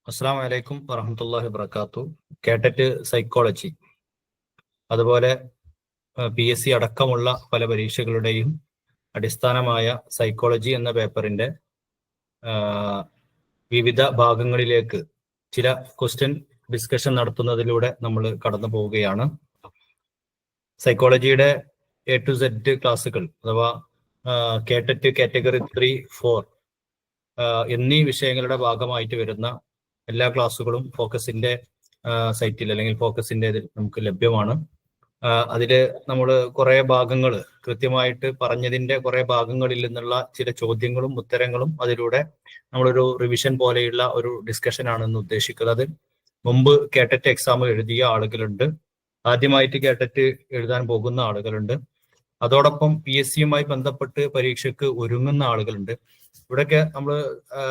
അസ്സലാമു അലൈക്കും വറഹ്മത്തുള്ളാഹി വബറകാതുഹു. കേട്ടറ്റ് സൈക്കോളജി, അതുപോലെ PSC അടക്കമുള്ള പല പരീക്ഷകളുടെയും അടിസ്ഥാനമായ സൈക്കോളജി എന്ന പേപ്പറിന്റെ വിവിധ ഭാഗങ്ങളിലേക്ക് ചില ക്വസ്റ്റ്യൻ ഡിസ്കഷൻ നടത്തുന്നതിലൂടെ നമ്മൾ കടന്നു പോവുകയാണ്. സൈക്കോളജിയുടെ A to Z ക്ലാസുകൾ അഥവാ കേട്ടറ്റ് കാറ്റഗറി 3, 4 എന്നീ വിഷയങ്ങളുടെ ഭാഗമായിട്ട് വരുന്ന എല്ലാ ക്ലാസ്സുകളും ഫോക്കസിന്റെ സൈറ്റിൽ അല്ലെങ്കിൽ ഫോക്കസിന്റെ നമുക്ക് ലഭ്യമാണ്. അതില് നമ്മൾ കുറെ ഭാഗങ്ങൾ കൃത്യമായിട്ട് പറഞ്ഞതിന്റെ കുറെ ഭാഗങ്ങളിൽ നിന്നുള്ള ചില ചോദ്യങ്ങളും ഉത്തരങ്ങളും അതിലൂടെ നമ്മളൊരു റിവിഷൻ പോലെയുള്ള ഒരു ഡിസ്കഷൻ ആണെന്ന് ഉദ്ദേശിക്കുന്നത്. മുമ്പ് കേട്ടറ്റ് എക്സാം എഴുതിയ ആളുകളുണ്ട്, ആദ്യമായിട്ട് കേട്ടറ്റ് എഴുതാൻ പോകുന്ന ആളുകളുണ്ട്, അതോടൊപ്പം PSCയുമായി ബന്ധപ്പെട്ട് പരീക്ഷയ്ക്ക് ഒരുങ്ങുന്ന ആളുകളുണ്ട്. ഇവിടെയൊക്കെ നമ്മൾ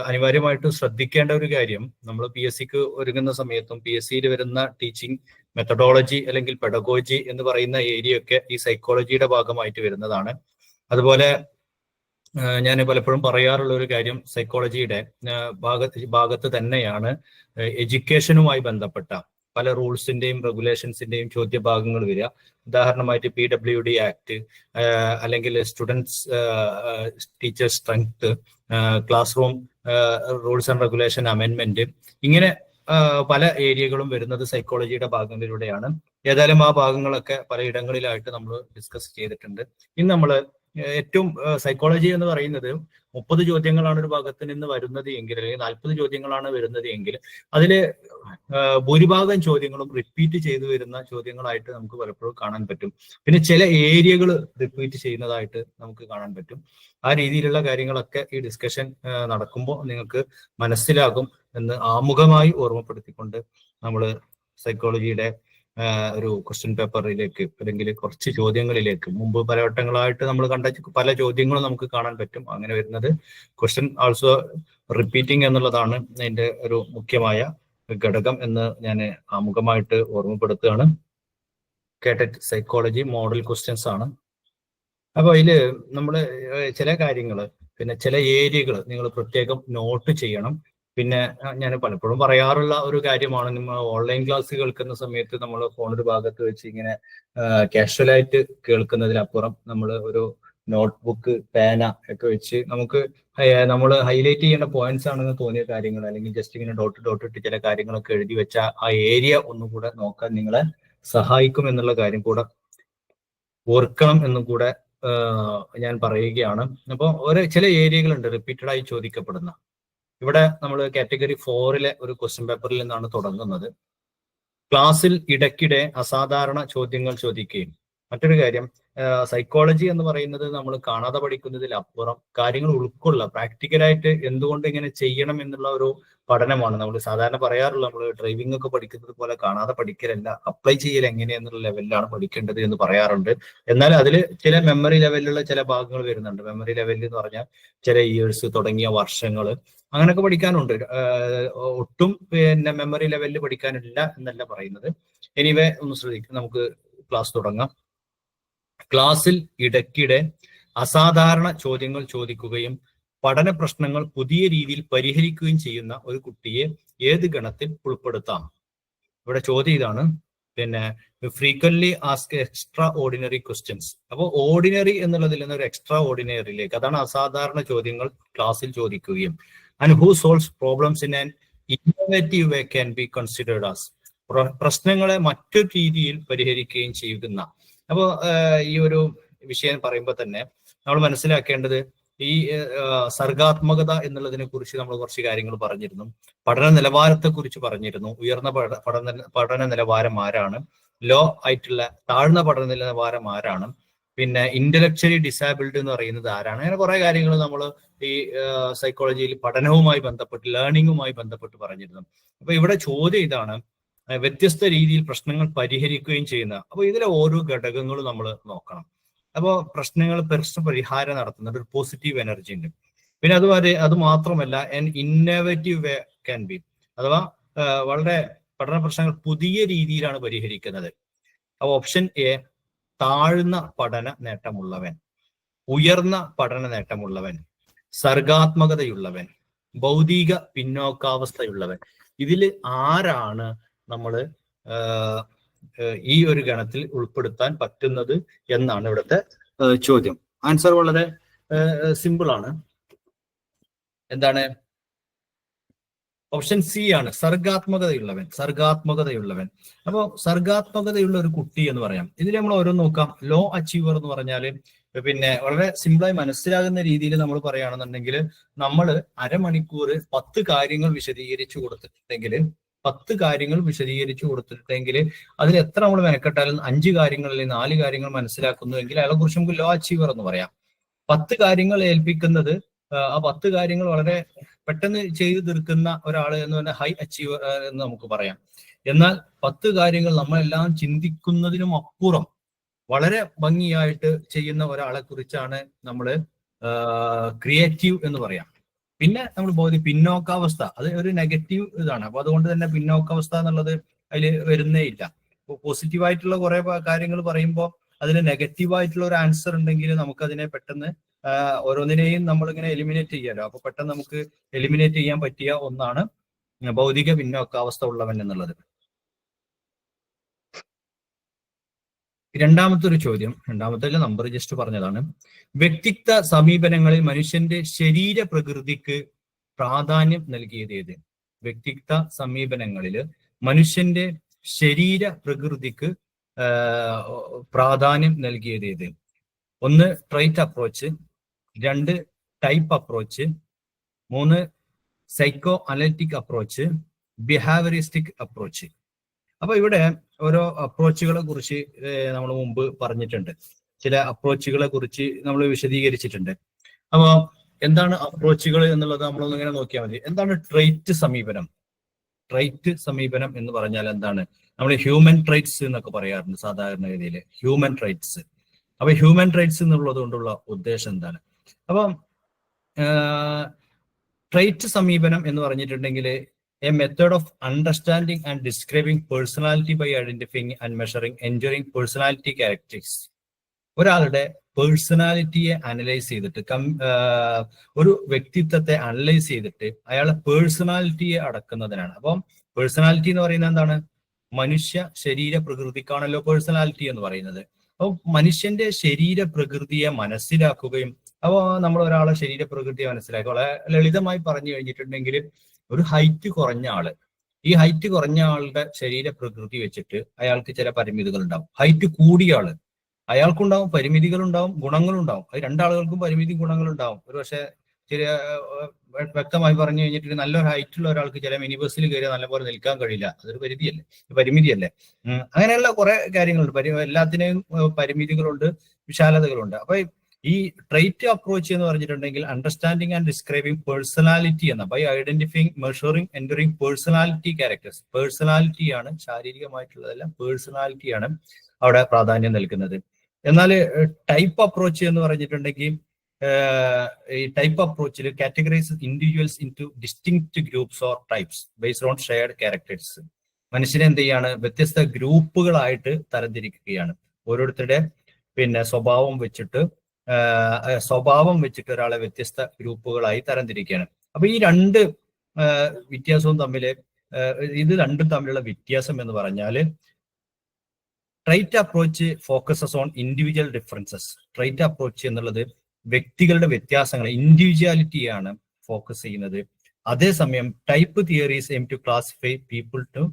അനിവാര്യമായിട്ട് ശ്രദ്ധിക്കേണ്ട ഒരു കാര്യം, നമ്മൾ PSCക്ക് ഒരുങ്ങുന്ന സമയത്തും PSCയിൽ വരുന്ന ടീച്ചിങ് മെത്തഡോളജി അല്ലെങ്കിൽ പെഡഗോജി എന്ന് പറയുന്ന ഏരിയ ഒക്കെ ഈ സൈക്കോളജിയുടെ ഭാഗമായിട്ട് വരുന്നതാണ്. അതുപോലെ ഞാൻ പലപ്പോഴും പറയാറുള്ള ഒരു കാര്യം, സൈക്കോളജിയുടെ ഭാഗത്ത് തന്നെയാണ് എഡ്യൂക്കേഷനുമായി ബന്ധപ്പെട്ട പല റൂൾസിന്റെയും റെഗുലേഷൻസിന്റെയും ചോദ്യഭാഗങ്ങൾ വരിക. ഉദാഹരണമായിട്ട് PWD ആക്ട്, അല്ലെങ്കിൽ students teacher strength, classroom rules and regulation അമെൻമെന്റ്, ഇങ്ങനെ പല ഏരിയകളും വരുന്നത് സൈക്കോളജിയുടെ ഭാഗങ്ങളിലൂടെയാണ്. ഏതായാലും ആ ഭാഗങ്ങളൊക്കെ പലയിടങ്ങളിലായിട്ട് നമ്മൾ ഡിസ്കസ് ചെയ്തിട്ടുണ്ട്. ഇന്ന് നമ്മൾ ഏറ്റവും സൈക്കോളജി എന്ന് പറയുന്നത് 30 ചോദ്യങ്ങളാണ് ഒരു ഭാഗത്ത് നിന്ന് വരുന്നത് എങ്കിൽ, അല്ലെങ്കിൽ 40 ചോദ്യങ്ങളാണ് വരുന്നത് എങ്കിൽ, അതില് ഭൂരിഭാഗം ചോദ്യങ്ങളും റിപ്പീറ്റ് ചെയ്തു വരുന്ന ചോദ്യങ്ങളായിട്ട് നമുക്ക് പലപ്പോഴും കാണാൻ പറ്റും. പിന്നെ ചില ഏരിയകൾ റിപ്പീറ്റ് ചെയ്യുന്നതായിട്ട് നമുക്ക് കാണാൻ പറ്റും. ആ രീതിയിലുള്ള കാര്യങ്ങളൊക്കെ ഈ ഡിസ്കഷൻ നടക്കുമ്പോൾ നിങ്ങൾക്ക് മനസ്സിലാകും എന്ന് ആമുഖമായി ഓർമ്മപ്പെടുത്തിക്കൊണ്ട് നമ്മൾ സൈക്കോളജിയുടെ ഒരു ക്വസ്റ്റ്യൻ പേപ്പറിലേക്ക് അല്ലെങ്കിൽ കുറച്ച് ചോദ്യങ്ങളിലേക്ക്, മുമ്പ് പലവട്ടങ്ങളായിട്ട് നമ്മൾ കണ്ട പല ചോദ്യങ്ങളും നമുക്ക് കാണാൻ പറ്റും. അങ്ങനെ വരുന്നത് ക്വസ്റ്റ്യൻ ആൾസോ റിപ്പീറ്റിംഗ് എന്നുള്ളതാണ് അതിന്റെ ഒരു മുഖ്യമായ ഘടകം എന്ന് ഞാൻ ആമുഖമായിട്ട് ഓർമ്മപ്പെടുത്തുകയാണ്. കേട്ടറ്റ് സൈക്കോളജി മോഡൽ ക്വസ്റ്റ്യൻസ് ആണ്. അപ്പൊ അതില് നമ്മൾ ചില കാര്യങ്ങൾ, പിന്നെ ചില ഏരിയകൾ നിങ്ങൾ പ്രത്യേകം നോട്ട് ചെയ്യണം. പിന്നെ ഞാൻ പലപ്പോഴും പറയാറുള്ള ഒരു കാര്യമാണ്, നമ്മൾ ഓൺലൈൻ ക്ലാസ് കേൾക്കുന്ന സമയത്ത് നമ്മൾ ഫോണൊരു ഭാഗത്ത് വെച്ച് ഇങ്ങനെ കാഷ്വലായിട്ട് കേൾക്കുന്നതിനപ്പുറം നമ്മൾ ഒരു നോട്ട്ബുക്ക്, പേന ഒക്കെ വെച്ച് നമുക്ക് നമ്മൾ ഹൈലൈറ്റ് ചെയ്യേണ്ട പോയിന്റ്സ് ആണെന്ന് തോന്നിയ കാര്യങ്ങൾ, അല്ലെങ്കിൽ ജസ്റ്റ് ഇങ്ങനെ ഡോട്ട് ഇട്ട് ചില കാര്യങ്ങളൊക്കെ എഴുതി വെച്ച ആ ഏരിയ ഒന്നുകൂടെ നോക്കാൻ നിങ്ങളെ സഹായിക്കും എന്നുള്ള കാര്യം കൂടെ ഓർക്കണം എന്നും കൂടെ ഞാൻ പറയുകയാണ്. അപ്പോൾ ചില ഏരിയകളുണ്ട് റിപ്പീറ്റഡ് ആയി ചോദിക്കപ്പെടുന്ന. ഇവിടെ നമ്മൾ കാറ്റഗറി 4 ഒരു ക്വസ്റ്റ്യൻ പേപ്പറിൽ നിന്നാണ് തുടങ്ങുന്നത്. ക്ലാസ്സിൽ ഇടയ്ക്കിടെ അസാധാരണ ചോദ്യങ്ങൾ ചോദിക്കുകയും, മറ്റൊരു കാര്യം, സൈക്കോളജി എന്ന് പറയുന്നത് നമ്മൾ കാണാതെ പഠിക്കുന്നതിലപ്പുറം കാര്യങ്ങൾ പ്രാക്ടിക്കലായിട്ട് എന്തുകൊണ്ട് ഇങ്ങനെ ചെയ്യണം എന്നുള്ള ഒരു പഠനമാണ്. നമ്മൾ സാധാരണ പറയാറുള്ള, നമ്മൾ ഡ്രൈവിംഗ് ഒക്കെ പഠിക്കുന്നത് പോലെ കാണാതെ പഠിക്കലല്ല, അപ്ലൈ ചെയ്യൽ എങ്ങനെയെന്നുള്ള ലെവലിലാണ് പഠിക്കേണ്ടത് എന്ന് പറയാറുണ്ട്. എന്നാൽ അതിൽ ചില മെമ്മറി ലെവലിലുള്ള ചില ഭാഗങ്ങൾ വരുന്നുണ്ട്. മെമ്മറി ലെവലിൽ എന്ന് പറഞ്ഞാൽ ചില ഇയേഴ്സ് തുടങ്ങിയ വർഷങ്ങൾ, അങ്ങനെയൊക്കെ പഠിക്കാനുണ്ട്. ഒട്ടും പിന്നെ മെമ്മറി ലെവലിൽ പഠിക്കാനില്ല എന്നല്ല പറയുന്നത്. എനിവേ ഒന്ന് ശ്രദ്ധിക്കും, നമുക്ക് ക്ലാസ് തുടങ്ങാം. ക്ലാസ്സിൽ ഇടയ്ക്കിടെ അസാധാരണ ചോദ്യങ്ങൾ ചോദിക്കുകയും പഠന പ്രശ്നങ്ങൾ പുതിയ രീതിയിൽ പരിഹരിക്കുകയും ചെയ്യുന്ന ഒരു കുട്ടിയെ ഏത് ഗണത്തിൽ ഉൾപ്പെടുത്താം? ഇവിടെ ചോദ്യം ഇതാണ്. പിന്നെ frequently ask extra ordinary questions. അപ്പോൾ ഓർഡിനറി എന്നുള്ളതിൽ നിന്ന് ഒരു എക്സ്ട്രാ ഓർഡിനറിയിലേക്ക്, അതാണ് അസാധാരണ ചോദ്യങ്ങൾ ക്ലാസ്സിൽ ചോദിക്കുകയും, and who solves problems in an innovative way can be considered as, പ്രശ്നങ്ങളെ മറ്റൊരു രീതിയിൽ പരിഹരിക്കുകയും ചെയ്യുന്ന. അപ്പോൾ ഈ ഒരു വിഷയം പറയുമ്പോൾ തന്നെ നമ്മൾ മനസ്സിലാക്കേണ്ടത്, ഈ സർഗാത്മകത എന്നുള്ളതിനെ കുറിച്ച് നമ്മൾ കുറച്ച് കാര്യങ്ങൾ പറഞ്ഞിരുന്നു. പഠന നിലവാരത്തെ കുറിച്ച് പറഞ്ഞിരുന്നു. ഉയർന്ന പഠന നിലവാരം ആരാണ്, ലോ ആയിട്ടുള്ള താഴ്ന്ന പഠന നിലവാരം ആരാണ്, പിന്നെ ഇന്റലക്ച്വലി ഡിസാബിൾഡ് എന്ന് പറയുന്നത് ആരാണ്, അങ്ങനെ കുറെ കാര്യങ്ങൾ നമ്മൾ ഈ സൈക്കോളജിയിൽ പഠനവുമായി ബന്ധപ്പെട്ട്, ലേണിംഗുമായി ബന്ധപ്പെട്ട് പറഞ്ഞിരുന്നു. അപ്പൊ ഇവിടെ ചോദ്യം ഇതാണ്, വ്യത്യസ്ത രീതിയിൽ പ്രശ്നങ്ങൾ പരിഹരിക്കുകയും ചെയ്യുന്ന. അപ്പൊ ഇതിലെ ഓരോ ഘടകങ്ങളും നമ്മൾ നോക്കണം. അപ്പോൾ പ്രശ്നങ്ങൾ പരിഹാരം നടത്തുന്നത് ഒരു പോസിറ്റീവ് എനർജി ഉണ്ട്. പിന്നെ അത് മാത്രമല്ല, N innovative way can be, അഥവാ വളരെ പഠന പ്രശ്നങ്ങൾ പുതിയ രീതിയിലാണ് പരിഹരിക്കുന്നത്. അപ്പൊ ഓപ്ഷൻ എ, താഴ്ന്ന പഠന നേട്ടമുള്ളവൻ, ഉയർന്ന പഠന നേട്ടമുള്ളവൻ, സർഗാത്മകതയുള്ളവൻ, ഭൗതിക പിന്നോക്കാവസ്ഥയുള്ളവൻ. ഇതിൽ ആരാണ് നമ്മൾ ഈ ഒരു ഗണത്തിൽ ഉൾപ്പെടുത്താൻ പറ്റുന്നത് എന്നാണ് ഇവിടുത്തെ ചോദ്യം. ആൻസർ വളരെ സിമ്പിൾ ആണ്. എന്താണ്? ഓപ്ഷൻ സി ആണ്, സർഗാത്മകതയുള്ളവൻ. സർഗാത്മകതയുള്ളവൻ. അപ്പോൾ സർഗാത്മകതയുള്ള ഒരു കുട്ടി എന്ന് പറയാം. ഇതിൽ നമ്മൾ ഓരോന്ന് നോക്കാം. ലോ അച്ചീവർ എന്ന് പറഞ്ഞാല് പിന്നെ വളരെ സിമ്പിളായി മനസ്സിലാകുന്ന രീതിയിൽ നമ്മൾ പറയുകയാണെന്നുണ്ടെങ്കിൽ, നമ്മൾ അരമണിക്കൂർ 10 കാര്യങ്ങൾ വിശദീകരിച്ചു കൊടുത്തിട്ടുണ്ടെങ്കിൽ 10 കാര്യങ്ങൾ വിശദീകരിച്ചു കൊടുത്തിട്ടുണ്ടെങ്കിൽ അതിൽ എത്ര നമ്മൾ മെനക്കെട്ടാലും 5 കാര്യങ്ങൾ അല്ലെങ്കിൽ 4 കാര്യങ്ങൾ മനസ്സിലാക്കുന്നുവെങ്കിൽ അയാളെ കുറിച്ച് നമുക്ക് ലോ അച്ചീവർ എന്ന് പറയാം. 10 കാര്യങ്ങൾ ഏൽപ്പിക്കുന്നത്, ആ 10 കാര്യങ്ങൾ വളരെ പെട്ടെന്ന് ചെയ്തു തീർക്കുന്ന ഒരാൾ എന്ന് പറഞ്ഞാൽ ഹൈ അച്ചീവർ എന്ന് നമുക്ക് പറയാം. എന്നാൽ 10 കാര്യങ്ങൾ നമ്മളെല്ലാം ചിന്തിക്കുന്നതിനും അപ്പുറം വളരെ ഭംഗിയായിട്ട് ചെയ്യുന്ന ഒരാളെ കുറിച്ചാണ് നമ്മൾ ക്രിയേറ്റീവ് എന്ന് പറയാം. പിന്നെ നമ്മൾ പിന്നോക്കാവസ്ഥ, അത് ഒരു നെഗറ്റീവ് ഇതാണ്. അപ്പൊ അതുകൊണ്ട് തന്നെ പിന്നോക്കാവസ്ഥ എന്നുള്ളത് അതിൽ വരുന്നേ ഇല്ല. പോസിറ്റീവായിട്ടുള്ള കുറെ കാര്യങ്ങൾ പറയുമ്പോൾ അതിന് നെഗറ്റീവായിട്ടുള്ള ഒരു ആൻസർ ഉണ്ടെങ്കിൽ നമുക്കതിനെ പെട്ടെന്ന് ഓരോന്നിനെയും നമ്മളിങ്ങനെ എലിമിനേറ്റ് ചെയ്യാലോ. അപ്പൊ പെട്ടെന്ന് നമുക്ക് എലിമിനേറ്റ് ചെയ്യാൻ പറ്റിയ ഒന്നാണ് ഭൗതിക പിന്നോക്കാവസ്ഥ ഉള്ളവൻ എന്നുള്ളത്. രണ്ടാമത്തെ ഒരു ചോദ്യം, രണ്ടാമത്തെ നമ്പർ ജസ്റ്റ് പറഞ്ഞതാണ്. വ്യക്തിത്വ സമീപനങ്ങളിൽ മനുഷ്യന്റെ ശരീര പ്രകൃതിക്ക് പ്രാധാന്യം നൽകിയത് ഏത്? വ്യക്തിത്വ സമീപനങ്ങളിൽ മനുഷ്യന്റെ ശരീര പ്രകൃതിക്ക് പ്രാധാന്യം നൽകിയത് ഏത്? 1 trait approach, 2 type approach, 3 psycho analytic approach, behaviouristic approach. അപ്പൊ ഇവിടെ ഓരോ അപ്രോച്ചുകളെ കുറിച്ച് നമ്മൾ മുമ്പ് പറഞ്ഞിട്ടുണ്ട്. ചില അപ്രോച്ചുകളെ കുറിച്ച് നമ്മൾ വിശദീകരിച്ചിട്ടുണ്ട്. അപ്പൊ എന്താണ് അപ്രോച്ചുകൾ എന്നുള്ളത് നമ്മളൊന്നിങ്ങനെ നോക്കിയാൽ മതി. എന്താണ് ട്രൈറ്റ് സമീപനം? ട്രൈറ്റ് സമീപനം എന്ന് പറഞ്ഞാൽ എന്താണ്? നമ്മൾ ഹ്യൂമൻ ട്രൈറ്റ്സ് എന്നൊക്കെ പറയാറുണ്ട് സാധാരണഗതിയിൽ, ഹ്യൂമൻ ട്രൈറ്റ്സ്. അപ്പൊ ഹ്യൂമൻ ട്രൈറ്റ്സ് എന്നുള്ളത് കൊണ്ടുള്ള ഉദ്ദേശം എന്താണ്? അപ്പം ട്രൈറ്റ് സമീപനം എന്ന് പറഞ്ഞിട്ടുണ്ടെങ്കിൽ a method of understanding and describing personality by identifying and measuring enduring personality characteristics. ഒരാളുടെ പേഴ്സണാലിറ്റിയെ അനലൈസ് ചെയ്തിട്ട്, ഒരു വ്യക്തിത്വത്തെ അനലൈസ് ചെയ്തിട്ട് അയാളെ പേഴ്സണാലിറ്റിയെ അടക്കുന്നതിനാണ്. അപ്പം പേഴ്സണാലിറ്റി എന്ന് പറയുന്നത് എന്താണ്? മനുഷ്യ ശരീര പ്രകൃതിക്കാണല്ലോ പേഴ്സണാലിറ്റി എന്ന് പറയുന്നത്. അപ്പോൾ മനുഷ്യന്റെ ശരീര പ്രകൃതിയെ മനസ്സിലാക്കുകയും, അപ്പോൾ നമ്മൾ ഒരാളെ ശരീര പ്രകൃതിയെ മനസ്സിലാക്കുക വളരെ ലളിതമായി പറഞ്ഞു കഴിഞ്ഞിട്ടുണ്ടെങ്കിൽ, ഒരു ഹൈറ്റ് കുറഞ്ഞ ആള്, ഈ ഹൈറ്റ് കുറഞ്ഞ ആളുടെ ശരീര പ്രകൃതി വെച്ചിട്ട് അയാൾക്ക് ചില പരിമിതികൾ ഉണ്ടാവും. ഹൈറ്റ് കൂടിയ ആള്, അയാൾക്കുണ്ടാവും പരിമിതികളുണ്ടാവും, ഗുണങ്ങളുണ്ടാവും. അത് രണ്ടാളുകൾക്കും പരിമിതി ഗുണങ്ങളുണ്ടാവും. ഒരു പക്ഷെ ചില വ്യക്തമായി പറഞ്ഞു കഴിഞ്ഞിട്ട് നല്ലൊരു ഹൈറ്റുള്ള ഒരാൾക്ക് ചില മിനി ബസ്സിൽ കയറിയാൽ നല്ലപോലെ നിൽക്കാൻ കഴിയില്ല. അതൊരു പരിമിതിയല്ലേ. അങ്ങനെയുള്ള കുറെ കാര്യങ്ങളുണ്ട്. എല്ലാത്തിനെയും പരിമിതികളുണ്ട്, വിശാലതകളുണ്ട്. അപ്പൊ ഈ ട്രൈറ്റ് അപ്രോച്ച് എന്ന് പറഞ്ഞിട്ടുണ്ടെങ്കിൽ അണ്ടർസ്റ്റാൻഡിങ് ആൻഡ് ഡിസ്ക്രൈബിങ് പേഴ്സണാലിറ്റി എന്ന, by identifying measuring enduring personality characters. പേഴ്സണാലിറ്റിയാണ്, ശാരീരികമായിട്ടുള്ളതല്ല, പേഴ്സണാലിറ്റിയാണ് അവിടെ പ്രാധാന്യം നൽകുന്നത്. എന്നാൽ ടൈപ്പ് അപ്രോച്ച് എന്ന് പറഞ്ഞിട്ടുണ്ടെങ്കിൽ ഈ ടൈപ്പ് അപ്രോച്ചിൽ categorise individuals into distinct groups or types based on shared characters. മനുഷ്യനെ എന്ത് ചെയ്യാണ്? വ്യത്യസ്ത ഗ്രൂപ്പുകളായിട്ട് തരംതിരിക്കുകയാണ്. ഓരോരുത്തരുടെ സ്വഭാവം വെച്ചിട്ട് ഒരാളെ വ്യത്യസ്ത ഗ്രൂപ്പുകളായി തരംതിരിക്കുകയാണ്. അപ്പൊ ഈ രണ്ട് വ്യത്യാസവും രണ്ടും തമ്മിലുള്ള വ്യത്യാസം എന്ന് പറഞ്ഞാൽ, trait approach focuses on individual differences. Trait approach എന്നുള്ളത് വ്യക്തികളുടെ വ്യത്യാസങ്ങൾ, ഇൻഡിവിജ്വാലിറ്റിയാണ് ഫോക്കസ് ചെയ്യുന്നത്. അതേസമയം type theories aim to classify people to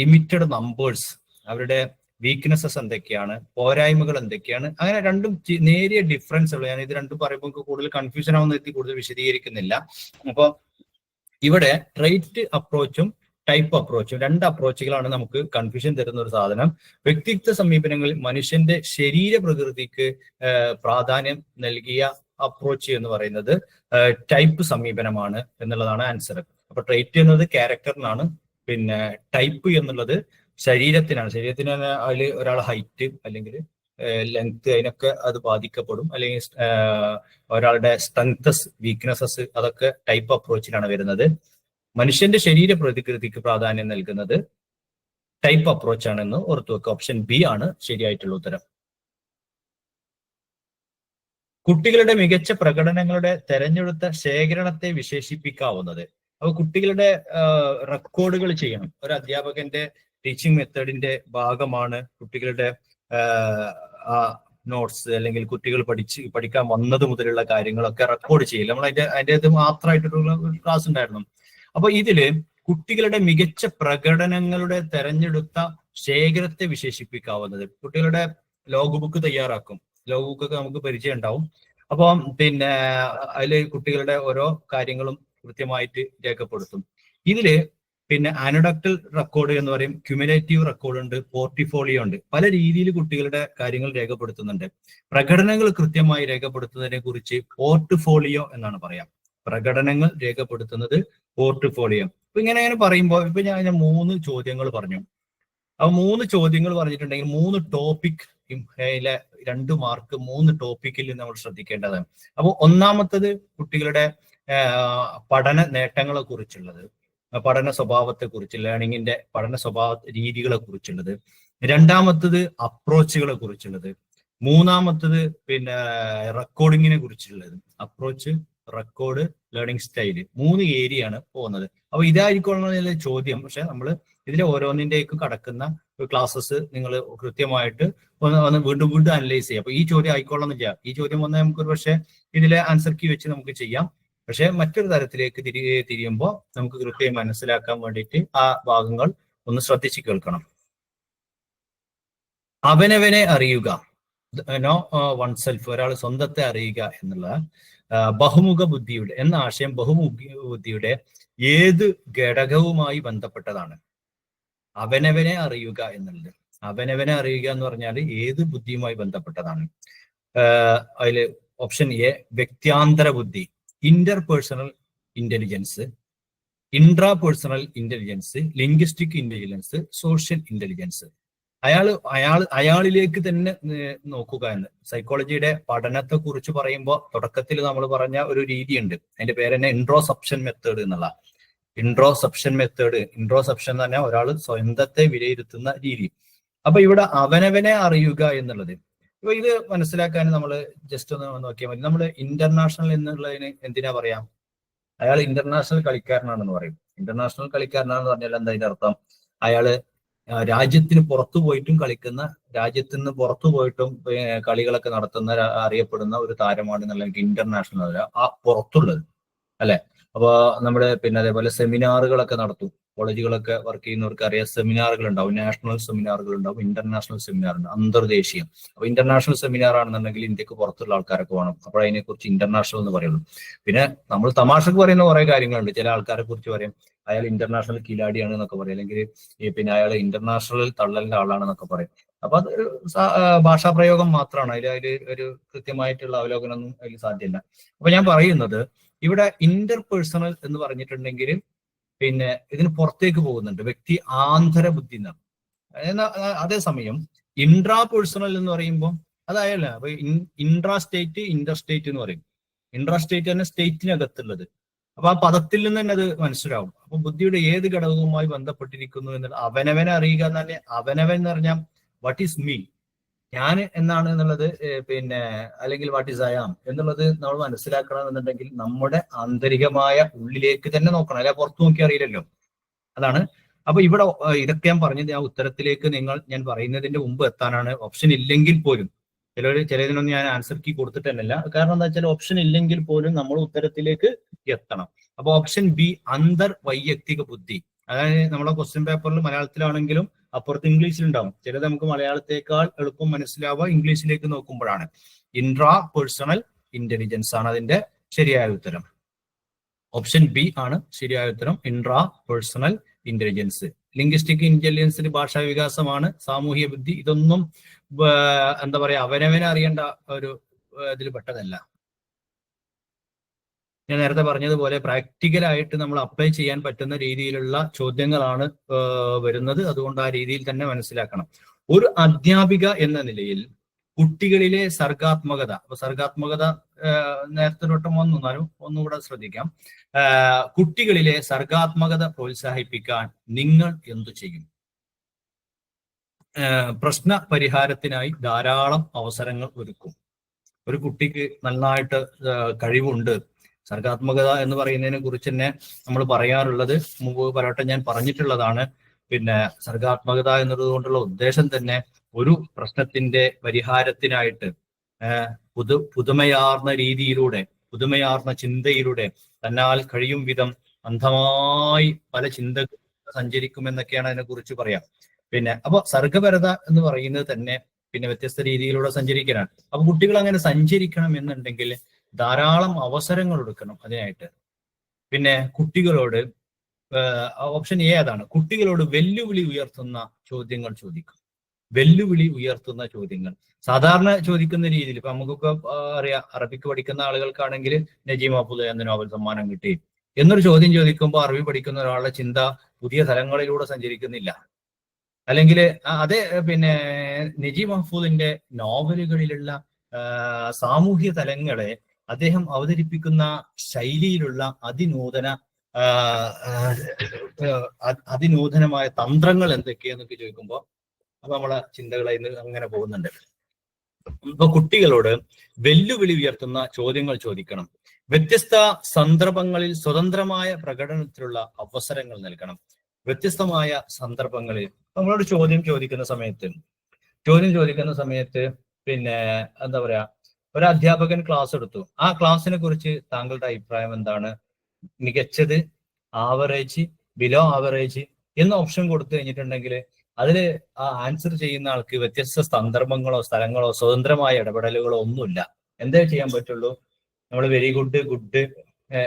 limited numbers. അവരുടെ വീക്ക്നെസ്സസ് എന്തൊക്കെയാണ്, പോരായ്മകൾ എന്തൊക്കെയാണ്, അങ്ങനെ രണ്ടും നേരിയ ഡിഫറൻസ് ഉള്ള. ഞാൻ ഇത് രണ്ടും പറയുമ്പോൾ കൂടുതൽ കൺഫ്യൂഷൻ ആവുന്ന കൂടുതൽ വിശദീകരിക്കുന്നില്ല. അപ്പോൾ ഇവിടെ ട്രൈറ്റ് അപ്രോച്ചും ടൈപ്പ് അപ്രോച്ചും, രണ്ട് അപ്രോച്ചുകളാണ് നമുക്ക് കൺഫ്യൂഷൻ തരുന്ന ഒരു സാധനം. വ്യക്തിത്വ സമീപനങ്ങളിൽ മനുഷ്യന്റെ ശരീര പ്രകൃതിക്ക് പ്രാധാന്യം നൽകിയ അപ്രോച്ച് എന്ന് പറയുന്നത് ടൈപ്പ് സമീപനമാണ് എന്നുള്ളതാണ് ആൻസർ. അപ്പൊ ട്രൈറ്റ് എന്നത് ക്യാരക്ടറിനാണ്, ടൈപ്പ് എന്നുള്ളത് ശരീരത്തിനാണ്. ശരീരത്തിന് അതിൽ ഒരാൾ ഹൈറ്റ് അല്ലെങ്കിൽ ലെങ്ത്, അതിനൊക്കെ അത് ബാധിക്കപ്പെടും. അല്ലെങ്കിൽ ഒരാളുടെ സ്ട്രെങ്തസ്, വീക്ക്നെസ്സസ്, അതൊക്കെ ടൈപ്പ് അപ്രോച്ചിലാണ് വരുന്നത്. മനുഷ്യന്റെ ശരീര പ്രകൃതിക്ക് പ്രാധാന്യം നൽകുന്നത് ടൈപ്പ് അപ്രോച്ച് ആണെന്ന് ഓർത്തു വെക്കുക. ഓപ്ഷൻ ബി ആണ് ശരിയായിട്ടുള്ള ഉത്തരം. കുട്ടികളുടെ മികച്ച പ്രകടനങ്ങളുടെ തെരഞ്ഞെടുത്ത ശേഖരണത്തെ വിശേഷിപ്പിക്കാവുന്നത്. അപ്പൊ കുട്ടികളുടെ റെക്കോർഡുകൾ ചെയ്യണം. ഒരു അധ്യാപകന്റെ ടീച്ചിങ് മെത്തേഡിന്റെ ഭാഗമാണ് കുട്ടികളുടെ നോട്ട്സ് അല്ലെങ്കിൽ കുട്ടികൾ പഠിക്കാൻ വന്നത് മുതലുള്ള കാര്യങ്ങളൊക്കെ റെക്കോർഡ് ചെയ്യില്ല. നമ്മൾ അതിന്റെ ഇത് മാത്രമായിട്ടുള്ള ക്ലാസ് ഉണ്ടായിരുന്നു. അപ്പൊ ഇതില് കുട്ടികളുടെ മികച്ച പ്രകടനങ്ങളുടെ തെരഞ്ഞെടുത്ത ശേഖരത്തെ വിശേഷിപ്പിക്കാവുന്നത്. കുട്ടികളുടെ ലോഗ് ബുക്ക് തയ്യാറാക്കും. ലോഗ് ബുക്കൊക്കെ നമുക്ക് പരിചയം ഉണ്ടാവും. അപ്പം പിന്നെ അതില് കുട്ടികളുടെ ഓരോ കാര്യങ്ങളും കൃത്യമായിട്ട് രേഖപ്പെടുത്തും. ഇതില് പിന്നെ അനഡക്ടൽ റെക്കോർഡ് എന്ന് പറയും, ക്യുമുലേറ്റീവ് റെക്കോർഡ് ഉണ്ട്, പോർട്ട്ഫോളിയോ ഉണ്ട്. പല രീതിയിൽ കുട്ടികളുടെ കാര്യങ്ങൾ രേഖപ്പെടുത്തുന്നുണ്ട്. പ്രകടനങ്ങൾ കൃത്യമായി രേഖപ്പെടുത്തുന്നതിനെ കുറിച്ച് പോർട്ട്ഫോളിയോ എന്നാണ് പറയാം. പ്രകടനങ്ങൾ രേഖപ്പെടുത്തുന്നത് പോർട്ട്ഫോളിയോ. ഇപ്പൊ ഇങ്ങനെ പറയുമ്പോൾ ഇപ്പൊ ഞാൻ 3 ചോദ്യങ്ങൾ പറഞ്ഞു. അപ്പൊ 3 ചോദ്യങ്ങൾ പറഞ്ഞിട്ടുണ്ടെങ്കിൽ 3 ടോപ്പിക് 2 മാർക്ക് 3 ടോപ്പിക്കിൽ നമ്മൾ ശ്രദ്ധിക്കേണ്ടതാണ്. അപ്പൊ ഒന്നാമത്തത് കുട്ടികളുടെ പഠന നേട്ടങ്ങളെ കുറിച്ചുള്ളത്, പഠന സ്വഭാവത്തെ കുറിച്ച്, ലേണിങ്ങിന്റെ പഠന സ്വഭാവ രീതികളെ കുറിച്ചുള്ളത്. രണ്ടാമത്തത് അപ്രോച്ചുകളെ കുറിച്ചുള്ളത്. മൂന്നാമത്തത് പിന്നെ റെക്കോർഡിങ്ങിനെ കുറിച്ചുള്ളത്. അപ്രോച്ച്, റെക്കോർഡ്, ലേണിംഗ് സ്റ്റൈല്, 3 ഏരിയയാണ് പോകുന്നത്. അപ്പൊ ഇതായിരിക്കും ചോദ്യം. പക്ഷെ നമ്മൾ ഇതിലെ ഓരോന്നിന്റേക്ക് കടക്കുന്ന ക്ലാസ്സസ് നിങ്ങൾ കൃത്യമായിട്ട് ഒന്ന് വീണ്ടും അനലൈസ് ചെയ്യാം. അപ്പൊ ഈ ചോദ്യം ആയിക്കൊള്ളണമെന്നില്ല. ഈ ചോദ്യം വന്നാൽ നമുക്കൊരു പക്ഷേ ഇതിലെ ആൻസർ കീ വെച്ച് നമുക്ക് ചെയ്യാം. പക്ഷെ മറ്റൊരു തരത്തിലേക്ക് തിരിയുമ്പോൾ നമുക്ക് കൃത്യമായി മനസ്സിലാക്കാൻ വേണ്ടിയിട്ട് ആ ഭാഗങ്ങൾ ഒന്ന് ശ്രദ്ധിച്ച് കേൾക്കണം. അവനവനെ അറിയുക, നോ വൺ സെൽഫ്, ഒരാൾ സ്വന്തത്തെ അറിയുക എന്നുള്ള ബഹുമുഖ ബുദ്ധിയുടെ എന്ന ആശയം ബഹുമുഖ ബുദ്ധിയുടെ ഏത് ഘടകവുമായി ബന്ധപ്പെട്ടതാണ്? അവനവനെ അറിയുക എന്നുള്ളത്, അവനവനെ അറിയുക എന്ന് പറഞ്ഞാൽ ഏത് ബുദ്ധിയുമായി ബന്ധപ്പെട്ടതാണ്? അതില് ഓപ്ഷൻ എ വ്യക്തിയാന്തര ബുദ്ധി, interpersonal intelligence, intrapersonal intelligence, linguistic intelligence, social intelligence. അയാളിലേക്ക് തന്നെ നോക്കുക എന്ന്. സൈക്കോളജിയുടെ പഠനത്തെ കുറിച്ച് പറയുമ്പോൾ തുടക്കത്തിൽ നമ്മൾ പറഞ്ഞ ഒരു രീതിയുണ്ട്. അതിന്റെ പേര് തന്നെ ഇൻട്രോസെപ്ഷൻ മെത്തേഡ് എന്നുള്ള. ഇൻട്രോസെപ്ഷൻ മെത്തേഡ്, ഇൻട്രോസെപ്ഷൻ എന്ന് പറഞ്ഞാൽ ഒരാൾ സ്വന്തത്തെ വിലയിരുത്തുന്ന രീതി. അപ്പൊ ഇവിടെ അവനവനെ അറിയുക എന്നുള്ളത്, ഇപ്പൊ ഇത് മനസ്സിലാക്കാൻ നമ്മൾ ജസ്റ്റ് ഒന്ന് നോക്കിയാൽ മതി. നമ്മൾ ഇന്റർനാഷണൽ എന്നുള്ളതിന് എന്തിനാ പറയാം? അയാൾ ഇന്റർനാഷണൽ കളിക്കാരനാണെന്ന് പറയും. ഇന്റർനാഷണൽ കളിക്കാരനാണെന്ന് പറഞ്ഞാൽ എന്താ അതിന്റെ അർത്ഥം? അയാള് രാജ്യത്തിന് പുറത്തു പോയിട്ടും കളിക്കുന്ന, രാജ്യത്തിന് നിന്ന് പുറത്തു പോയിട്ടും കളികളൊക്കെ നടത്തുന്ന അറിയപ്പെടുന്ന ഒരു താരമാണ് എന്നുള്ള ഇന്റർനാഷണൽ ആ പുറത്തുള്ളത് അല്ലെ. അപ്പൊ നമ്മുടെ പിന്നെ അതേപോലെ സെമിനാറുകളൊക്കെ നടത്തും. കോളേജുകളൊക്കെ വർക്ക് ചെയ്യുന്നവർക്ക് അറിയാം, സെമിനാറുകൾ ഉണ്ടാവും. നാഷണൽ സെമിനാറുകൾ ഉണ്ടാവും, ഇന്റർനാഷണൽ സെമിനാർ ഉണ്ട്, അന്തർദേശീയം. അപ്പൊ ഇന്റർനാഷണൽ സെമിനാർ ആണെന്നുണ്ടെങ്കിൽ ഇന്ത്യക്ക് പുറത്തുള്ള ആൾക്കാരൊക്കെ വേണം. അപ്പോൾ അതിനെ കുറിച്ച് ഇന്റർനാഷണൽ എന്ന് പറയുള്ളൂ. പിന്നെ നമ്മൾ തമാശക്ക് പറയുന്ന കുറെ കാര്യങ്ങളുണ്ട്. ചില ആൾക്കാരെ കുറിച്ച് പറയും അയാൾ ഇന്റർനാഷണൽ കിലാടിയാണ് എന്നൊക്കെ പറയും, അല്ലെങ്കിൽ പിന്നെ അയാൾ ഇന്റർനാഷണൽ തള്ളലിന്റെ ആളാണെന്നൊക്കെ പറയും. അപ്പൊ അത് ഭാഷാ പ്രയോഗം മാത്രമാണ്. അതിൽ ഒരു കൃത്യമായിട്ടുള്ള അവലോകനമൊന്നും അതിൽ സാധ്യമല്ല. അപ്പൊ ഞാൻ പറയുന്നത് ഇവിടെ ഇന്റർപേഴ്സണൽ എന്ന് പറഞ്ഞിട്ടുണ്ടെങ്കിൽ പിന്നെ ഇതിന് പുറത്തേക്ക് പോകുന്നുണ്ട്, വ്യക്തി ആന്തര ബുദ്ധി എന്നാണ്. അതേസമയം ഇൻട്രാപേഴ്സണൽ എന്ന് പറയുമ്പോൾ അതായല്ല. അപ്പൊ ഇൻട്രാ സ്റ്റേറ്റ്, ഇന്റർ സ്റ്റേറ്റ് എന്ന് പറയും. ഇൻട്രാ സ്റ്റേറ്റ് തന്നെ സ്റ്റേറ്റിനകത്തുള്ളത്. അപ്പൊ ആ പദത്തിൽ നിന്ന് തന്നെ അത് മനസ്സിലാവും. അപ്പൊ ബുദ്ധിയുടെ ഏത് ഘടകവുമായി ബന്ധപ്പെട്ടിരിക്കുന്നു എന്നുള്ള അവനവനെ അറിയുക എന്നല്ലേ. അവനവൻ എന്ന് പറഞ്ഞാൽ വാട്ട് ഈസ് മീ, ഞാൻ എന്നാണ് എന്നുള്ളത്, പിന്നെ അല്ലെങ്കിൽ വാട്ട് ഈസ് ഐ ആം എന്നുള്ളത് നമ്മൾ മനസ്സിലാക്കണം എന്നുണ്ടെങ്കിൽ നമ്മുടെ ആന്തരികമായ ഉള്ളിലേക്ക് തന്നെ നോക്കണം. അല്ലെ പുറത്തു നോക്കി അറിയില്ലല്ലോ. അതാണ്. അപ്പൊ ഇവിടെ ഇതൊക്കെ ഞാൻ പറഞ്ഞത് ആ ഉത്തരത്തിലേക്ക് ഞാൻ പറയുന്നതിന്റെ മുമ്പ് എത്താനാണ്. ഓപ്ഷൻ ഇല്ലെങ്കിൽ പോലും ചിലതിനൊന്നും ഞാൻ ആൻസർ കീ കൊടുത്തിട്ടല്ല. കാരണം എന്താ വെച്ചാൽ ഓപ്ഷൻ ഇല്ലെങ്കിൽ പോലും നമ്മൾ ഉത്തരത്തിലേക്ക് എത്തണം. അപ്പൊ ഓപ്ഷൻ ബി അന്തർ വൈയക്തിക ബുദ്ധി. അതായത് നമ്മളെ ക്വസ്റ്റ്യൻ പേപ്പറിൽ മലയാളത്തിലാണെങ്കിലും അപ്പുറത്ത് ഇംഗ്ലീഷിലുണ്ടാവും. ചിലത് നമുക്ക് മലയാളത്തേക്കാൾ എളുപ്പം മനസ്സിലാവുക ഇംഗ്ലീഷിലേക്ക് നോക്കുമ്പോഴാണ്. ഇൻട്രാ പേഴ്സണൽ ഇന്റലിജൻസ് ആണ് അതിന്റെ ശരിയായ ഉത്തരം. ഓപ്ഷൻ ബി ആണ് ശരിയായ ഉത്തരം, ഇൻട്രാ പേഴ്സണൽ ഇന്റലിജൻസ്. ലിംഗ്വിസ്റ്റിക് ഇന്റലിജൻസിന് ഭാഷാ വികാസമാണ്, സാമൂഹ്യ ബുദ്ധി. ഇതൊന്നും എന്താ പറയാ അവനവനെ അറിയേണ്ട ഒരു ഇതിൽ പെട്ടതല്ല. ഞാൻ നേരത്തെ പറഞ്ഞതുപോലെ പ്രാക്ടിക്കലായിട്ട് നമ്മൾ അപ്ലൈ ചെയ്യാൻ പറ്റുന്ന രീതിയിലുള്ള ചോദ്യങ്ങളാണ് വരുന്നത്. അതുകൊണ്ട് ആ രീതിയിൽ തന്നെ മനസ്സിലാക്കണം. ഒരു അധ്യാപിക എന്ന നിലയിൽ കുട്ടികളിലെ സർഗാത്മകത, അപ്പൊ സർഗാത്മകത നേരത്തെ തൊട്ടും വന്നാലും ഒന്നുകൂടെ ശ്രദ്ധിക്കാം. കുട്ടികളിലെ സർഗാത്മകത പ്രോത്സാഹിപ്പിക്കാൻ നിങ്ങൾ എന്തു ചെയ്യും? പ്രശ്ന പരിഹാരത്തിനായി ധാരാളം അവസരങ്ങൾ ഒരുക്കും. ഒരു കുട്ടിക്ക് നന്നായിട്ട് കഴിവുണ്ട്, സർഗാത്മകത എന്ന് പറയുന്നതിനെ കുറിച്ച് തന്നെ നമ്മൾ പറയാറുള്ളത് മുമ്പ് പലവട്ടം ഞാൻ പറഞ്ഞിട്ടുള്ളതാണ്. പിന്നെ സർഗാത്മകത എന്നതുകൊണ്ടുള്ള ഉദ്ദേശം തന്നെ ഒരു പ്രശ്നത്തിന്റെ പരിഹാരത്തിനായിട്ട് പുതുമയാർന്ന രീതിയിലൂടെ, പുതുമയാർന്ന ചിന്തയിലൂടെ തന്നാൽ കഴിയും വിധം അന്ധമായി പല ചിന്തകൾ സഞ്ചരിക്കുമെന്നൊക്കെയാണ് അതിനെ കുറിച്ച് പറയാം. പിന്നെ അപ്പൊ സർഗപരത എന്ന് പറയുന്നത് തന്നെ പിന്നെ വ്യത്യസ്ത രീതിയിലൂടെ സഞ്ചരിക്കാനാണ്. അപ്പൊ കുട്ടികൾ അങ്ങനെ സഞ്ചരിക്കണം എന്നുണ്ടെങ്കിൽ ധാരാളം അവസരങ്ങൾ എടുക്കണം അതിനായിട്ട്. പിന്നെ കുട്ടികളോട് ഓപ്ഷൻ എ അതാണ്, കുട്ടികളോട് വെല്ലുവിളി ഉയർത്തുന്ന ചോദ്യങ്ങൾ ചോദിക്കും. വെല്ലുവിളി ഉയർത്തുന്ന ചോദ്യങ്ങൾ സാധാരണ ചോദിക്കുന്ന രീതിയിൽ ഇപ്പൊ നമുക്കൊക്കെ അറിയാം, അറബിക്ക് പഠിക്കുന്ന ആളുകൾക്കാണെങ്കിൽ നജീം മഹ്ഫൂദ് എന്ന നോവൽ സമ്മാനം കിട്ടി എന്നൊരു ചോദ്യം ചോദിക്കുമ്പോൾ അറബി പഠിക്കുന്ന ഒരാളുടെ ചിന്ത പുതിയ തലങ്ങളിലൂടെ സഞ്ചരിക്കുന്നില്ല. അല്ലെങ്കിൽ അതേ പിന്നെ നജീം മഹ്ഫൂദിന്റെ നോവലുകളിലുള്ള സാമൂഹ്യ തലങ്ങളെ അദ്ദേഹം അവതരിപ്പിക്കുന്ന ശൈലിയിലുള്ള അതിനൂതനമായ തന്ത്രങ്ങൾ എന്തൊക്കെയെന്നൊക്കെ ചോദിക്കുമ്പോൾ അപ്പൊ നമ്മളെ ചിന്തകളെ അങ്ങനെ പോകുന്നുണ്ട്. ഇപ്പൊ കുട്ടികളോട് വെല്ലുവിളി ഉയർത്തുന്ന ചോദ്യങ്ങൾ ചോദിക്കണം. വ്യത്യസ്ത സന്ദർഭങ്ങളിൽ സ്വതന്ത്രമായ പ്രകടനത്തിലുള്ള അവസരങ്ങൾ നൽകണം. വ്യത്യസ്തമായ സന്ദർഭങ്ങളിൽ നമ്മളോട് ചോദ്യം ചോദിക്കുന്ന സമയത്ത് പിന്നെ എന്താ പറയാ, ഒരു അധ്യാപകൻ ക്ലാസ് എടുത്തു, ആ ക്ലാസ്സിനെ കുറിച്ച് താങ്കളുടെ അഭിപ്രായം എന്താണ്? മികച്ചത്, ആവറേജ്, ബിലോ ആവറേജ് എന്ന ഓപ്ഷൻ കൊടുത്തു കഴിഞ്ഞിട്ടുണ്ടെങ്കിൽ അതിൽ ആ ആൻസർ ചെയ്യുന്ന ആൾക്ക് വ്യത്യസ്ത സന്ദർഭങ്ങളോ സ്ഥലങ്ങളോ സ്വതന്ത്രമായ ഇടപെടലുകളോ ഒന്നുമില്ല. എന്തേ ചെയ്യാൻ പറ്റുള്ളൂ? നമ്മൾ very good, good,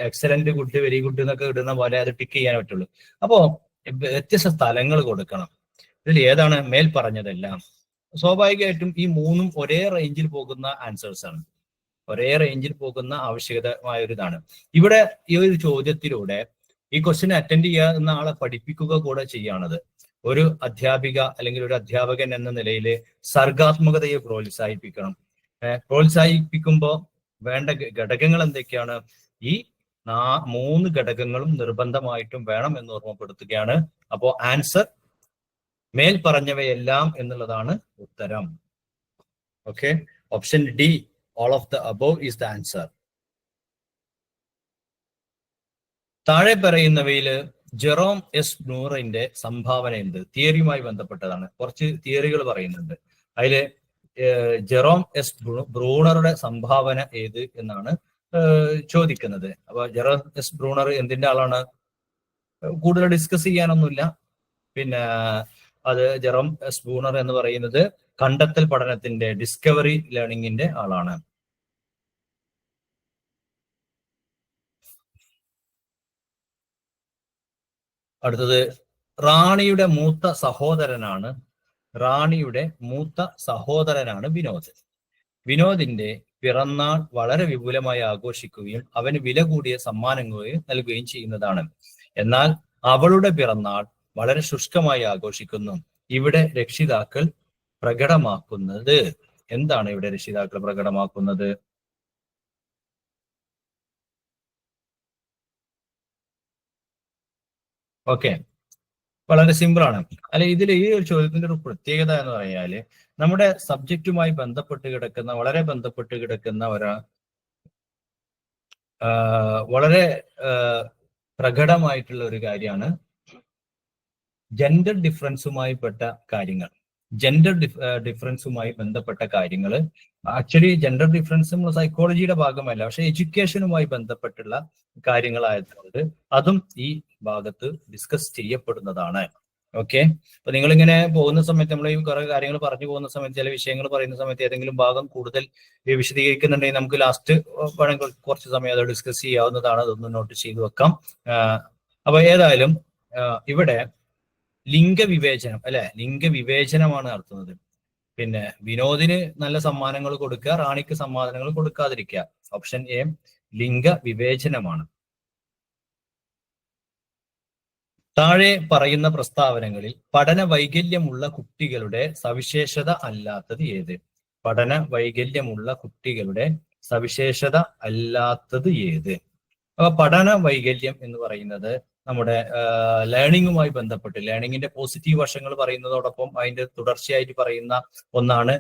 excellent, good, very good എന്നൊക്കെ ഇടുന്ന പോലെ അത് ടിക്ക് ചെയ്യാൻ പറ്റുള്ളൂ. അപ്പോ വ്യത്യസ്ത സ്ഥലങ്ങൾ കൊടുക്കണം. ഇതിൽ ഏതാണ് മേൽ പറഞ്ഞതെല്ലാം? സ്വാഭാവികമായിട്ടും ഈ മൂന്നും ഒരേ റേഞ്ചിൽ പോകുന്ന ആൻസേഴ്സ് ആണ്, ഒരേ റേഞ്ചിൽ പോകുന്ന ആവശ്യകതമായ ഒരു ഇതാണ്. ഇവിടെ ഈ ഒരു ചോദ്യത്തിലൂടെ ഈ ക്വസ്റ്റ്യൻ അറ്റൻഡ് ചെയ്യുന്ന ആളെ പഠിപ്പിക്കുക കൂടെ ചെയ്യാണത്. ഒരു അധ്യാപിക അല്ലെങ്കിൽ ഒരു അധ്യാപകൻ എന്ന നിലയിൽ സർഗാത്മകതയെ പ്രോത്സാഹിപ്പിക്കണം. പ്രോത്സാഹിപ്പിക്കുമ്പോൾ വേണ്ട ഘടകങ്ങൾ എന്തൊക്കെയാണ്? ഈ 3 ഘടകങ്ങളും നിർബന്ധമായിട്ടും വേണം എന്ന് ഓർമ്മപ്പെടുത്തുകയാണ്. അപ്പോ ആൻസർ മേൽ പറഞ്ഞവയെല്ലാം എന്നുള്ളതാണ് ഉത്തരം. Okay, option D, all of the above is the answer. താഴെ പറയുന്നവയിൽ ജെറോം എസ് ബ്രൂണറിന്റെ സംഭാവന എന്ത്? തിയറിയുമായി ബന്ധപ്പെട്ടതാണ്. കുറച്ച് തിയറികൾ പറയുന്നുണ്ട്. അതില് ജെറോം എസ് ബ്രൂണറുടെ സംഭാവന ഏത് എന്നാണ് ചോദിക്കുന്നത്. അപ്പൊ ജെറോം എസ് ബ്രൂണർ എന്തിന്റെ ആളാണ്? കൂടുതൽ ഡിസ്കസ് ചെയ്യാനൊന്നുമില്ല. പിന്നെ അത് ജെറോം എസ് ബ്രൂണർ എന്ന് പറയുന്നത് കണ്ടെത്തൽ പഠനത്തിന്റെ, ഡിസ്കവറി ലേണിംഗിന്റെ ആളാണ്. അടുത്തത് റാണിയുടെ മൂത്ത സഹോദരനാണ് വിനോദ്. വിനോദിന്റെ പിറന്നാൾ വളരെ വിപുലമായി ആഘോഷിക്കുകയും അവന് വില കൂടിയ സമ്മാനങ്ങൾ നൽകുകയും ചെയ്യുന്നതാണ്. എന്നാൽ അവളുടെ പിറന്നാൾ വളരെ ശുഷ്കമായി ആഘോഷിക്കുന്നു. ഇവിടെ രക്ഷിതാക്കൾ പ്രകടമാക്കുന്നത് എന്താണ്? ഇവിടെ രക്ഷിതാക്കൾ പ്രകടമാക്കുന്നത് ഓക്കെ, വളരെ സിമ്പിൾ ആണ്. അല്ലെ, ഇതിൽ ഈ ഒരു ചോദ്യത്തിന്റെ ഒരു പ്രത്യേകത എന്ന് പറഞ്ഞാല് നമ്മുടെ സബ്ജക്റ്റുമായി വളരെ ബന്ധപ്പെട്ട് കിടക്കുന്ന വളരെ പ്രകടമായിട്ടുള്ള ഒരു കാര്യമാണ് ജെൻഡർ ഡിഫറൻസുമായി ബന്ധപ്പെട്ട കാര്യങ്ങൾ. ആക്ച്വലി ജെൻഡർ ഡിഫറൻസ് നമ്മൾ സൈക്കോളജിയുടെ ഭാഗമല്ല, പക്ഷെ എഡ്യൂക്കേഷനുമായി ബന്ധപ്പെട്ടുള്ള കാര്യങ്ങളായതുകൊണ്ട് അതും ഈ ഭാഗത്ത് ഡിസ്കസ് ചെയ്യപ്പെടുന്നതാണ്. ഓക്കെ, അപ്പൊ നിങ്ങളിങ്ങനെ പോകുന്ന സമയത്ത്, നമ്മൾ ഈ കുറെ കാര്യങ്ങൾ പറഞ്ഞു പോകുന്ന സമയത്ത്, ചില വിഷയങ്ങൾ പറയുന്ന സമയത്ത് ഏതെങ്കിലും ഭാഗം കൂടുതൽ വിശദീകരിക്കുന്നുണ്ടെങ്കിൽ നമുക്ക് ലാസ്റ്റ് വേണമെങ്കിൽ കുറച്ച് സമയം അത് ഡിസ്കസ് ചെയ്യാവുന്നതാണ്. അതൊന്ന് നോട്ട് ചെയ്തു വെക്കാം. അപ്പൊ ഏതായാലും ഇവിടെ ലിംഗവിവേചനം, അല്ലെ, ലിംഗവിവേചനമാണ് നടത്തുന്നത്. പിന്നെ വിനോദിന് നല്ല സമ്മാനങ്ങൾ കൊടുക്കുക, റാണിക്ക് സമ്മാനങ്ങൾ കൊടുക്കാതിരിക്കുക. Option A ലിംഗവിവേചനമാണ്. താഴെ പറയുന്ന പ്രസ്താവനകളിൽ പഠന വൈകല്യമുള്ള കുട്ടികളുടെ സവിശേഷത അല്ലാത്തത് ഏത്? പഠന വൈകല്യമുള്ള കുട്ടികളുടെ സവിശേഷത അല്ലാത്തത് ഏത്? അപ്പൊ പഠന വൈകല്യം എന്ന് പറയുന്നത് നമ്മുടെ ലേണിങ്ങുമായി ബന്ധപ്പെട്ട്, ലേണിങ്ങിന്റെ പോസിറ്റീവ് വശങ്ങൾ പറയുന്നതോടൊപ്പം അതിന്റെ തുടർച്ചയായിട്ട് പറയുന്ന ഒന്നാണ്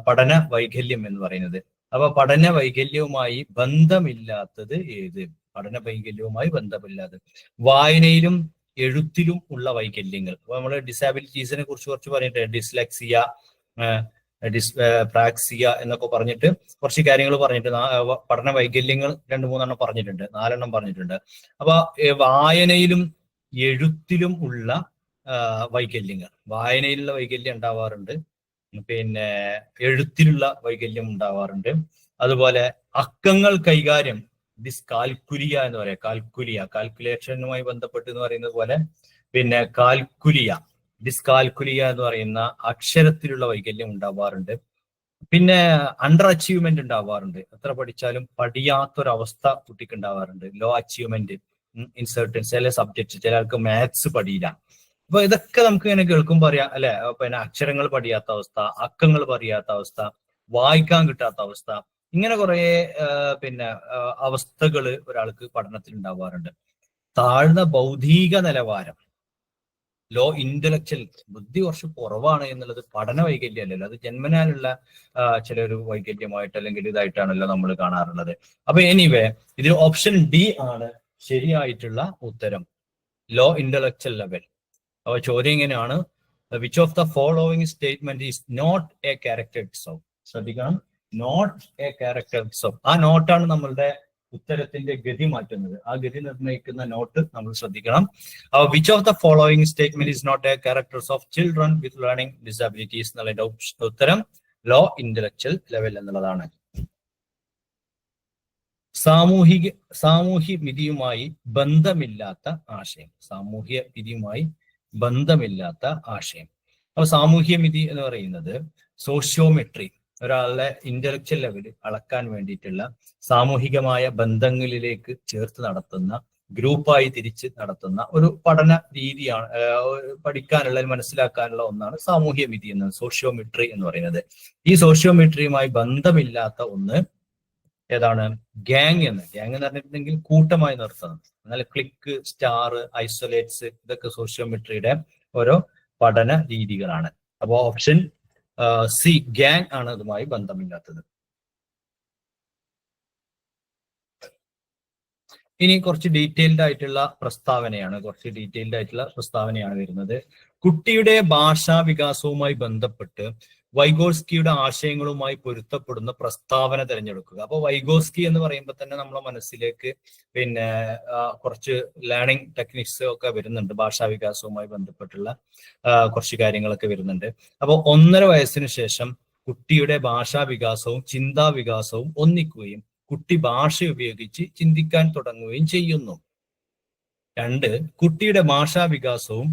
പഠന വൈകല്യം എന്ന് പറയുന്നത്. അപ്പൊ പഠന വൈകല്യവുമായി ബന്ധമില്ലാത്തത് ഏത്? പഠന വൈകല്യവുമായി ബന്ധമില്ലാത്തത് വായനയിലും എഴുത്തിലും ഉള്ള വൈകല്യങ്ങൾ. അപ്പൊ നമ്മൾ ഡിസാബിലിറ്റീസിനെ കുറിച്ച് കുറച്ച് പറഞ്ഞിട്ടുണ്ട്. ഡിസ്ലെക്സിയ, പ്രാക്സിയ എന്നൊക്കെ പറഞ്ഞിട്ട് കുറച്ച് കാര്യങ്ങൾ പറഞ്ഞിട്ട് പഠന വൈകല്യങ്ങൾ 2-3 പറഞ്ഞിട്ടുണ്ട്, 4 പറഞ്ഞിട്ടുണ്ട്. അപ്പൊ വായനയിലും എഴുത്തിലും ഉള്ള വൈകല്യങ്ങൾ, വായനയിലുള്ള വൈകല്യം ഉണ്ടാവാറുണ്ട്, പിന്നെ എഴുത്തിലുള്ള വൈകല്യം ഉണ്ടാവാറുണ്ട്. അതുപോലെ അക്കങ്ങൾ കൈകാര്യം, ഡിസ്കാൽക്കുലിയ എന്ന് പറയാം, കാൽക്കുലിയ, കാൽക്കുലേഷനുമായി ബന്ധപ്പെട്ട് എന്ന് പറയുന്നത് പോലെ, പിന്നെ കാൽക്കുലിയ, ഡിസ്കാൽക്കുലിയ എന്ന് പറയുന്ന അക്ഷരത്തിലുള്ള വൈകല്യം ഉണ്ടാവാറുണ്ട്. പിന്നെ അണ്ടർ അച്ചീവ്മെന്റ് ഉണ്ടാവാറുണ്ട്, എത്ര പഠിച്ചാലും പഠിയാത്തൊരവസ്ഥ കുട്ടിക്ക് ഉണ്ടാവാറുണ്ട്. ലോ അച്ചീവ്മെന്റ് ഇൻ സർട്ടൻ ചില സബ്ജക്ട്, ചില ആൾക്ക് മാത്സ് പഠിയില്ല. അപ്പൊ ഇതൊക്കെ നമുക്ക് ഇങ്ങനെ കേൾക്കുമ്പോൾ അറിയാം അല്ലെ. പിന്നെ അക്ഷരങ്ങൾ പഠിയാത്ത അവസ്ഥ, അക്കങ്ങൾ പഠിയാത്ത അവസ്ഥ, വായിക്കാൻ കിട്ടാത്ത അവസ്ഥ, ഇങ്ങനെ കുറെ പിന്നെ അവസ്ഥകൾ ഒരാൾക്ക് പഠനത്തിൽ ഉണ്ടാവാറുണ്ട്. താഴ്ന്ന ബൗദ്ധിക നിലവാരം, ലോ ഇന്റലക്ച്വൽ, ബുദ്ധി കുറച്ച് കുറവാണ് എന്നുള്ളത് പഠന വൈകല്യമല്ലല്ലോ, അത് ജന്മനാലുള്ള ചിലൊരു വൈകല്യമായിട്ട് അല്ലെങ്കിൽ ഇതായിട്ടാണല്ലോ നമ്മൾ കാണാറുള്ളത്. അപ്പൊ എനിവേ ഇതിൽ ഓപ്ഷൻ ഡി ആണ് ശരിയായിട്ടുള്ള ഉത്തരം, ലോ ഇന്റലക്ച്വൽ ലെവൽ. അപ്പൊ ചോദ്യം ഇങ്ങനെയാണ്, which of the following statement is not a characteristics of. ശ്രദ്ധിക്കണം, നോട്ട് എ ക്യാരക്ടറിസ്റ്റിക്സ് ഓഫ്. ആ നോട്ടാണ് നമ്മളുടെ ഉത്തരത്തിന്റെ ഗതി മാറ്റുന്നത്. ആ ഗതി നിർണ്ണയിക്കുന്ന നോട്ട് നമ്മൾ ശ്രദ്ധിക്കണം. Which of the following statement is not a characters of children with learning disabilities എന്നുള്ളതിന്റെ ഉത്തരം ലോ ഇന്റലക്ച്വൽ ലെവൽ എന്നുള്ളതാണ്. സാമൂഹ്യ വിധിയുമായി ബന്ധമില്ലാത്ത ആശയം, സാമൂഹ്യ വിധിയുമായി ബന്ധമില്ലാത്ത ആശയം. അപ്പൊ സാമൂഹ്യ വിധി എന്ന് പറയുന്നത് സോഷ്യോമെട്രി, ഒരാളുടെ ഇന്റലക്ച്വൽ ലെവൽ അളക്കാൻ വേണ്ടിയിട്ടുള്ള സാമൂഹികമായ ബന്ധങ്ങളിലേക്ക് ചേർത്ത് നടത്തുന്ന, ഗ്രൂപ്പായി തിരിച്ച് നടത്തുന്ന ഒരു പഠന രീതിയാണ്. പഠിക്കാനുള്ള, മനസ്സിലാക്കാനുള്ള ഒന്നാണ് സാമൂഹ്യ വിധി എന്നത്, സോഷ്യോമെട്രി എന്ന് പറയുന്നത്. ഈ സോഷ്യോമെട്രിയുമായി ബന്ധമില്ലാത്ത ഒന്ന് ഏതാണ്? ഗ്യാങ് എന്ന്. ഗ്യാങ് എന്ന് പറഞ്ഞിട്ടുണ്ടെങ്കിൽ കൂട്ടമായി നിർത്തുന്നത്. എന്നാൽ ക്ലിക്ക്, സ്റ്റാർ, ഐസൊലേറ്റ്സ് ഇതൊക്കെ സോഷ്യോമെട്രിയുടെ ഓരോ പഠന രീതികളാണ്. അപ്പോ ഓപ്ഷൻ സി, ഗ്യാങ് ആണ് അതുമായി ബന്ധമില്ലാത്തത്. ഇനി കുറച്ച് ഡീറ്റെയിൽഡ് ആയിട്ടുള്ള പ്രസ്താവനയാണ് വരുന്നത്. കുട്ടിയുടെ ഭാഷാ വികാസവുമായി ബന്ധപ്പെട്ട് വൈഗോസ്കിയുടെ ആശയങ്ങളുമായി പൊരുത്തപ്പെടുന്ന പ്രസ്താവന തിരഞ്ഞെടുക്കുക. അപ്പൊ വൈഗോസ്കി എന്ന് പറയുമ്പോൾ തന്നെ നമ്മളെ മനസ്സിലേക്ക് പിന്നെ കുറച്ച് ലേണിംഗ് ടെക്നിക്സ് ഒക്കെ വരുന്നുണ്ട്, ഭാഷാ വികാസവുമായി ബന്ധപ്പെട്ടുള്ള കുറച്ച് കാര്യങ്ങളൊക്കെ വരുന്നുണ്ട്. അപ്പൊ 1.5 വയസ്സിന് ശേഷം കുട്ടിയുടെ ഭാഷാ വികാസവും ചിന്താ വികാസവും ഒന്നിക്കുകയും കുട്ടി ഭാഷ ഉപയോഗിച്ച് ചിന്തിക്കാൻ തുടങ്ങുകയും ചെയ്യുന്നു. 2, കുട്ടിയുടെ ഭാഷാ വികാസവും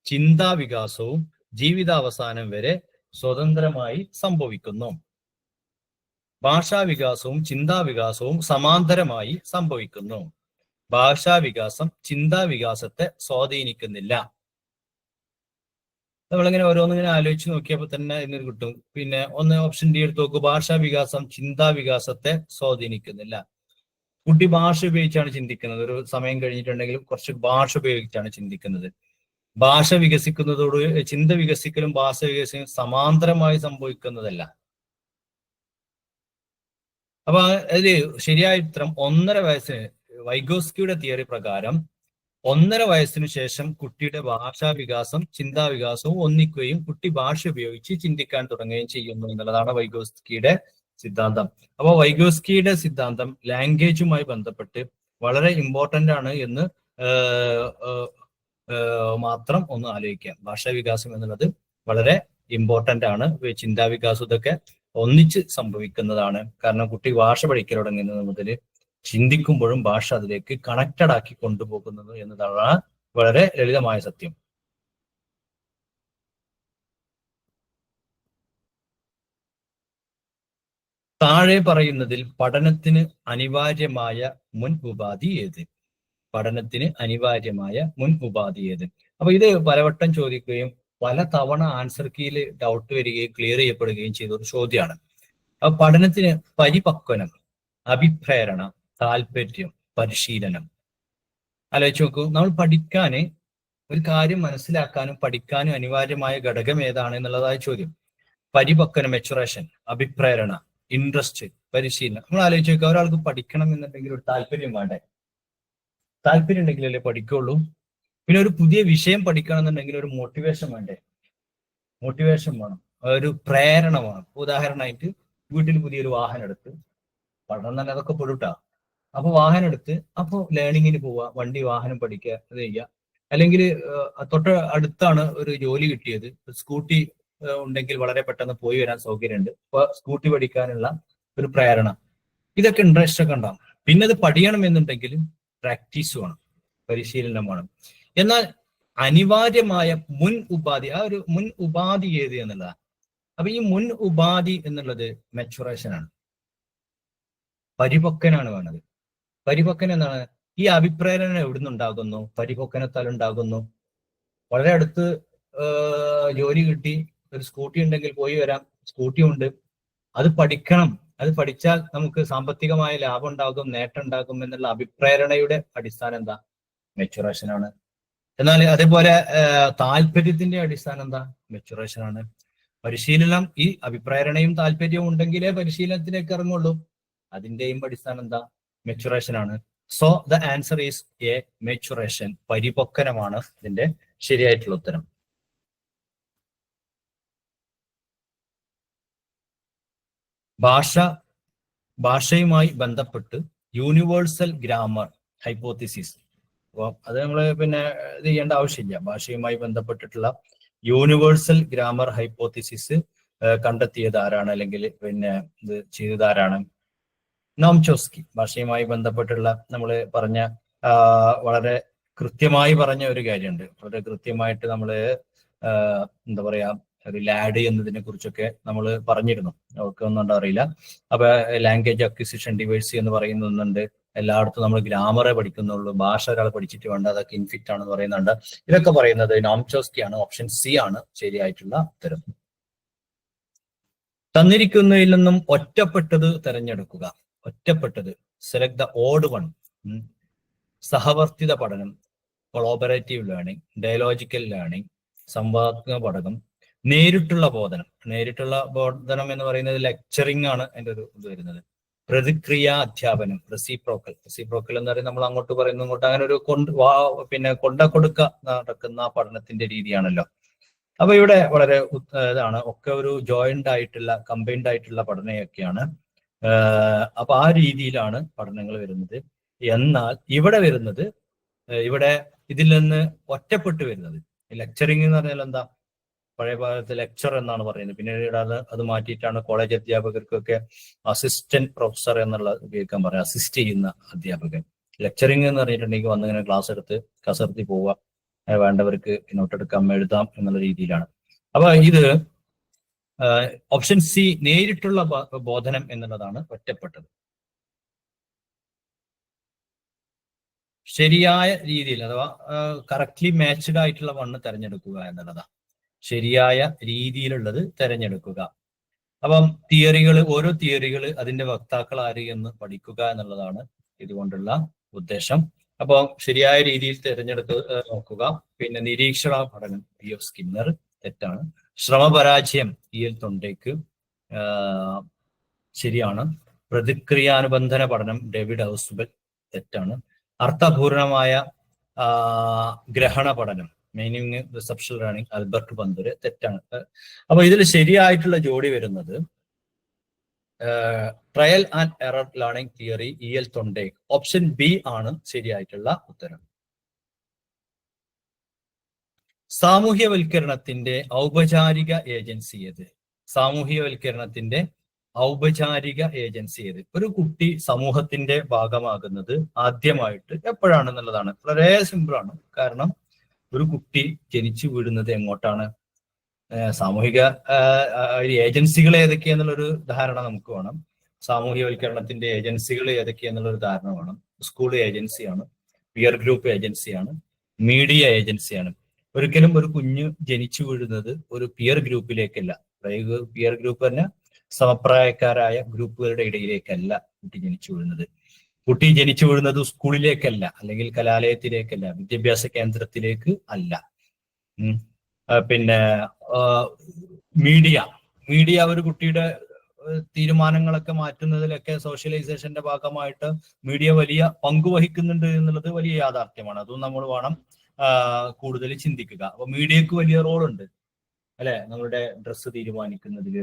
ചിന്താ വികാസവും ജീവിതാവസാനം വരെ സ്വതന്ത്രമായി സംഭവിക്കുന്നു. ഭാഷാ വികാസവും ചിന്താ വികാസവും സമാന്തരമായി സംഭവിക്കുന്നു. ഭാഷാ വികാസം ചിന്താ വികാസത്തെ സ്വാധീനിക്കുന്നില്ല. നമ്മളിങ്ങനെ ഓരോന്നിങ്ങനെ ആലോചിച്ച് നോക്കിയപ്പോൾ തന്നെ ഇതിന് കിട്ടും. പിന്നെ ഒന്ന് ഓപ്ഷൻ ഡി എടുത്ത് നോക്കൂ, ഭാഷാ വികാസം ചിന്താ വികാസത്തെ സ്വാധീനിക്കുന്നില്ല. കുട്ടി ഭാഷ ഉപയോഗിച്ചാണ് ചിന്തിക്കുന്നത്. ഒരു സമയം കഴിഞ്ഞിട്ടുണ്ടെങ്കിലും കുറച്ച് ഭാഷ ഉപയോഗിച്ചാണ് ചിന്തിക്കുന്നത്. ഭാഷ വികസിക്കുന്നതോട് ചിന്ത വികസിക്കലും ഭാഷ വികസിക്കലും സമാന്തരമായി സംഭവിക്കുന്നതല്ല. അപ്പൊ അതില് ശരിയായ ഉത്തരം 1.5 വയസ്സിന്, വൈഗോസ്കിയുടെ തിയറി പ്രകാരം 1.5 വയസ്സിനു ശേഷം കുട്ടിയുടെ ഭാഷാ വികാസം ചിന്താ വികാസവും ഒന്നിക്കുകയും കുട്ടി ഭാഷ ഉപയോഗിച്ച് ചിന്തിക്കാൻ തുടങ്ങുകയും ചെയ്യുന്നു എന്നുള്ളതാണ് വൈഗോസ്കിയുടെ സിദ്ധാന്തം. അപ്പോൾ വൈഗോസ്കിയുടെ സിദ്ധാന്തം ലാംഗ്വേജുമായി ബന്ധപ്പെട്ട് വളരെ ഇമ്പോർട്ടന്റ് ആണ് എന്ന് മാത്രം ഒന്ന് ആലോചിക്കാം. ഭാഷാ വികാസം എന്നുള്ളത് വളരെ ഇമ്പോർട്ടന്റ് ആണ്. ചിന്താ വികാസം ഇതൊക്കെ ഒന്നിച്ച് സംഭവിക്കുന്നതാണ്. കാരണം കുട്ടി ഭാഷ പഠിക്കൽ തുടങ്ങുന്നത് മുതൽ ചിന്തിക്കുമ്പോഴും ഭാഷ അതിലേക്ക് കണക്റ്റഡ് ആക്കി കൊണ്ടുപോകുന്നത് എന്നതാണ് വളരെ ലളിതമായ സത്യം. താഴെ പറയുന്നതിൽ പഠനത്തിന് അനിവാര്യമായ മുൻ ഉപാധി ഏത്? പഠനത്തിന് അനിവാര്യമായ മുൻ ഉപാധി ഏത്? അപ്പൊ ഇത് പലവട്ടം ചോദിക്കുകയും പല തവണ ആൻസർ കീയിൽ ഡൗട്ട് വരികയും ക്ലിയർ ചെയ്യപ്പെടുകയും ചെയ്ത ഒരു ചോദ്യമാണ്. അപ്പൊ പഠനത്തിന് പരിപക്വനം, അഭിപ്രേരണ, താല്പര്യം, പരിശീലനം. ആലോചിച്ച് നോക്കൂ, നമ്മൾ പഠിക്കാന് ഒരു കാര്യം മനസ്സിലാക്കാനും പഠിക്കാനും അനിവാര്യമായ ഘടകം ഏതാണ് എന്നുള്ളതായ ചോദ്യം. പരിപക്വന, മെച്ചുറേഷൻ, അഭിപ്രേരണ, ഇൻട്രസ്റ്റ്, പരിശീലനം. നമ്മൾ ആലോചിച്ച് നോക്കുക, ഒരാൾക്ക് പഠിക്കണം എന്നുണ്ടെങ്കിൽ ഒരു താല്പര്യം വേണ്ടേ? താല്പര്യം ഉണ്ടെങ്കിലല്ലേ പഠിക്കുള്ളൂ. പിന്നെ ഒരു പുതിയ വിഷയം പഠിക്കണം എന്നുണ്ടെങ്കിൽ ഒരു മോട്ടിവേഷൻ വേണ്ടേ? മോട്ടിവേഷൻ വേണം, ഒരു പ്രേരണ വേണം. ഉദാഹരണമായിട്ട് വീട്ടിൽ പുതിയൊരു വാഹനം എടുത്ത്, പഠനം തന്നെ അതൊക്കെ പെടുട്ടാ. അപ്പൊ വാഹനം എടുത്ത് അപ്പൊ ലേണിങ്ങിന് പോവുക, വണ്ടി വാഹനം പഠിക്കുക, അത് ചെയ്യുക. അല്ലെങ്കിൽ തൊട്ട് അടുത്താണ് ഒരു ജോലി കിട്ടിയത്, സ്കൂട്ടി ഉണ്ടെങ്കിൽ വളരെ പെട്ടെന്ന് പോയി വരാൻ സൗകര്യമുണ്ട്, അപ്പൊ സ്കൂട്ടി പഠിക്കാനുള്ള ഒരു പ്രേരണ. ഇതൊക്കെ ഇൻട്രസ്റ്റ് ഒക്കെ ഉണ്ടാവും. പിന്നെ അത് പഠിക്കണം എന്നുണ്ടെങ്കിൽ പ്രാക്ടീസ് വേണം, പരിശീലനം വേണം. എന്നാൽ അനിവാര്യമായ മുൻ ഉപാധി, ആ ഒരു മുൻ ഉപാധി ഏത് എന്നുള്ളതാണ്. അപ്പൊ ഈ മുൻ ഉപാധി എന്നുള്ളത് മെച്ചുറേഷൻ ആണ്, പരിപക്വനാണ് വേണ്ടത്. പരിപക്വൻ എന്താണ്? ഈ അഭിപ്രേരണ എവിടുന്ന് ഉണ്ടാകുന്നു? പരിപക്വനത്താൽ ഉണ്ടാകുന്നു. വളരെ അടുത്ത് ജോലി കിട്ടി, ഒരു സ്കൂട്ടി ഉണ്ടെങ്കിൽ പോയി വരാം, സ്കൂട്ടി ഉണ്ട്, അത് പഠിക്കണം, അത് പഠിച്ചാൽ നമുക്ക് സാമ്പത്തികമായ ലാഭം ഉണ്ടാകും, നേട്ടം ഉണ്ടാകും എന്നുള്ള അഭിപ്രേരണയുടെ അടിസ്ഥാനം എന്താ? മെച്ചുറേഷൻ ആണ്. എന്നാൽ അതേപോലെ താല്പര്യത്തിന്റെ അടിസ്ഥാനം എന്താ? മെച്ചുറേഷൻ ആണ്. പരിശീലനം, ഈ അഭിപ്രേരണയും താല്പര്യവും ഉണ്ടെങ്കിലേ പരിശീലനത്തിലേക്ക് ഇറങ്ങുള്ളൂ. അതിന്റെയും അടിസ്ഥാനം എന്താ? മെച്ചുറേഷൻ ആണ്. So the answer is A, maturation. പരിപക്വനമാണ് ഇതിന്റെ ശരിയായിട്ടുള്ള ഉത്തരം. ഭാഷയുമായി ബന്ധപ്പെട്ട് യൂണിവേഴ്സൽ ഗ്രാമർ ഹൈപ്പോത്തിസിസ്. അപ്പോൾ അത് നമ്മൾ പിന്നെ ഇത് ചെയ്യേണ്ട ആവശ്യമില്ല. ഭാഷയുമായി ബന്ധപ്പെട്ടിട്ടുള്ള യൂണിവേഴ്സൽ ഗ്രാമർ ഹൈപ്പോത്തിസിസ് കണ്ടെത്തിയത് ആരാണ്, അല്ലെങ്കിൽ പിന്നെ ഇത് ചെയ്തത് ആരാണ്? നോം ചോസ്കി. ഭാഷയുമായി ബന്ധപ്പെട്ടുള്ള നമ്മൾ പറഞ്ഞ വളരെ കൃത്യമായി പറഞ്ഞ ഒരു കാര്യമുണ്ട്. വളരെ കൃത്യമായിട്ട് നമ്മൾ എന്താ പറയാ, ഒരു ലാഡ് എന്നതിനെ കുറിച്ചൊക്കെ നമ്മൾ പറഞ്ഞിരുന്നു. അവർക്ക് ഒന്നും അറിയില്ല. അപ്പൊ ലാംഗ്വേജ് അക്വിസിഷൻ ഡിവൈസ് എന്ന് പറയുന്നുണ്ട്. എല്ലായിടത്തും നമ്മൾ ഗ്രാമറെ പഠിക്കുന്നുള്ളൂ, ഭാഷ ഒരാൾ പഠിച്ചിട്ട് വേണ്ട, അതൊക്കെ ഇൻഫിറ്റ് ആണെന്ന് പറയുന്നുണ്ട്. ഇതൊക്കെ പറയുന്നത് നോം ചോസ്കി ആണ്. ഓപ്ഷൻ സി ആണ് ശരിയായിട്ടുള്ള ഉത്തരം. തന്നിരിക്കുന്നതിൽ നിന്നും ഒറ്റപ്പെട്ടത് തെരഞ്ഞെടുക്കുക. ഒറ്റപ്പെട്ടത്, സെലക്ട് ദ ഓഡ് വൺ. സഹവർത്തിത പഠനം, കൊളോബറേറ്റീവ് ലേണിംഗ്, ഡയലോജിക്കൽ ലേണിംഗ്, സംവാദാത്മക പഠനം, നേരിട്ടുള്ള ബോധനം. നേരിട്ടുള്ള ബോധനം എന്ന് പറയുന്നത് ലെക്ചറിങ് ആണ് അതിന്റെ ഒരു ഇത് വരുന്നത്. പ്രതിക്രിയ അധ്യാപനം, റെസിപ്രോക്കൽ എന്ന് പറയുന്നത് നമ്മൾ അങ്ങോട്ട് പറയുന്നു ഇങ്ങോട്ട്, അങ്ങനെ ഒരു പിന്നെ കൊടുക്ക നടക്കുന്ന പഠനത്തിന്റെ രീതിയാണല്ലോ. അപ്പൊ ഇവിടെ വളരെ ഇതാണ്, ഒക്കെ ഒരു ജോയിന്റ് ആയിട്ടുള്ള, കമ്പൈൻഡ് ആയിട്ടുള്ള പഠനമൊക്കെയാണ്. അപ്പൊ ആ രീതിയിലാണ് പഠനങ്ങൾ വരുന്നത്. എന്നാൽ ഇവിടെ വരുന്നത്, ഇവിടെ ഇതിൽ നിന്ന് ഒറ്റപ്പെട്ട് വരുന്നത് ലെക്ചറിങ് എന്ന് പറഞ്ഞാൽ എന്താ? പഴയ ഭാഗത്ത് ലെക്ചർ എന്നാണ് പറയുന്നത്. പിന്നീട് അത് മാറ്റിയിട്ടാണ് കോളേജ് അധ്യാപകർക്കൊക്കെ അസിസ്റ്റന്റ് പ്രൊഫസർ എന്നുള്ള ഉപയോഗിക്കാൻ പറയാം, അസിസ്റ്റ് ചെയ്യുന്ന അധ്യാപകൻ. ലെക്ചറിങ് എന്ന് പറഞ്ഞിട്ടുണ്ടെങ്കിൽ വന്നിങ്ങനെ ക്ലാസ് എടുത്ത് കസർത്തി പോവുക, വേണ്ടവർക്ക് നോട്ടെടുക്കാം, എഴുതാം എന്നുള്ള രീതിയിലാണ്. അപ്പൊ ഇത് ഓപ്ഷൻ സി, നേരിട്ടുള്ള ബോധനം എന്നുള്ളതാണ് ഒറ്റപ്പെട്ടത്. ശരിയായ രീതിയിൽ അഥവാ കറക്റ്റ്ലി മാച്ച്ഡ് ആയിട്ടുള്ള വണ്ണ് തെരഞ്ഞെടുക്കുക എന്നുള്ളതാണ്. ശരിയായ രീതിയിലുള്ളത് തെരഞ്ഞെടുക്കുക. അപ്പം ഓരോ തിയറികൾ അതിന്റെ വക്താക്കൾ ആര് എന്ന് പഠിക്കുക എന്നുള്ളതാണ് ഇതുകൊണ്ടുള്ള ഉദ്ദേശം. അപ്പോൾ ശരിയായ രീതിയിൽ തിരഞ്ഞെടുത്ത് നോക്കുക. പിന്നെ നിരീക്ഷണ പഠനം, പി എഫ് സ്കിന്നർ, തെറ്റാണ്. ശ്രമപരാജയം, ഇ എൽ തൊണ്ടേക്ക്, ശരിയാണ്. പ്രതിക്രിയാനുബന്ധന പഠനം, ഡേവിഡ് ഹൗസ്ബെൽ, തെറ്റാണ്. അർത്ഥപൂർണമായ ഗ്രഹണ പഠനം, meaning reception learning, Albert Bandura, തെറ്റാണ്. അപ്പൊ ഇതിൽ ശരിയായിട്ടുള്ള ജോഡി വരുന്നത് trial and error learning theory, E L തൊണ്ടേക്ക്. ഓപ്ഷൻ ബി ആണ് ശരിയായിട്ടുള്ള ഉത്തരം. സാമൂഹ്യവൽക്കരണത്തിന്റെ ഔപചാരിക ഏജൻസി ഏത്? സാമൂഹ്യവൽക്കരണത്തിന്റെ ഔപചാരിക ഏജൻസി ഏത്? ഒരു കുട്ടി സമൂഹത്തിന്റെ ഭാഗമാകുന്നത് ആദ്യമായിട്ട് എപ്പോഴാണെന്നുള്ളതാണ്. വളരെ സിമ്പിൾ ആണ്. കാരണം ഒരു കുട്ടി ജനിച്ചു വീഴുന്നത് എങ്ങോട്ടാണ്? സാമൂഹിക ഏജൻസികൾ ഏതൊക്കെയെന്നുള്ളൊരു ധാരണ നമുക്ക് വേണം. സാമൂഹ്യവൽക്കരണത്തിന്റെ ഏജൻസികൾ ഏതൊക്കെയെന്നുള്ളൊരു ധാരണ വേണം. സ്കൂൾ ഏജൻസിയാണ്, പിയർ ഗ്രൂപ്പ് ഏജൻസിയാണ്, മീഡിയ ഏജൻസിയാണ്. ഒരിക്കലും ഒരു കുഞ്ഞ് ജനിച്ചു വീഴുന്നത് ഒരു പിയർ ഗ്രൂപ്പിലേക്കല്ല. പിയർ ഗ്രൂപ്പ് തന്നെ സമപ്രായക്കാരായ ഗ്രൂപ്പുകളുടെ ഇടയിലേക്കല്ല കുട്ടി ജനിച്ചു വീഴുന്നത്. കുട്ടി ജനിച്ചു വീഴുന്നത് സ്കൂളിലേക്കല്ല, അല്ലെങ്കിൽ കലാലയത്തിലേക്കല്ല, വിദ്യാഭ്യാസ കേന്ദ്രത്തിലേക്ക് അല്ല. പിന്നെ മീഡിയ മീഡിയ ഒരു കുട്ടിയുടെ തീരുമാനങ്ങളൊക്കെ മാറ്റുന്നതിലൊക്കെ സോഷ്യലൈസേഷന്റെ ഭാഗമായിട്ട് മീഡിയ വലിയ പങ്ക് വഹിക്കുന്നുണ്ട് എന്നുള്ളത് വലിയ യാഥാർത്ഥ്യമാണ്. അതും നമ്മൾ വേണം കൂടുതൽ ചിന്തിക്കുക. അപ്പൊ മീഡിയക്ക് വലിയ റോളുണ്ട് അല്ലെ, നമ്മുടെ ഡ്രസ്സ് തീരുമാനിക്കുന്നതിൽ,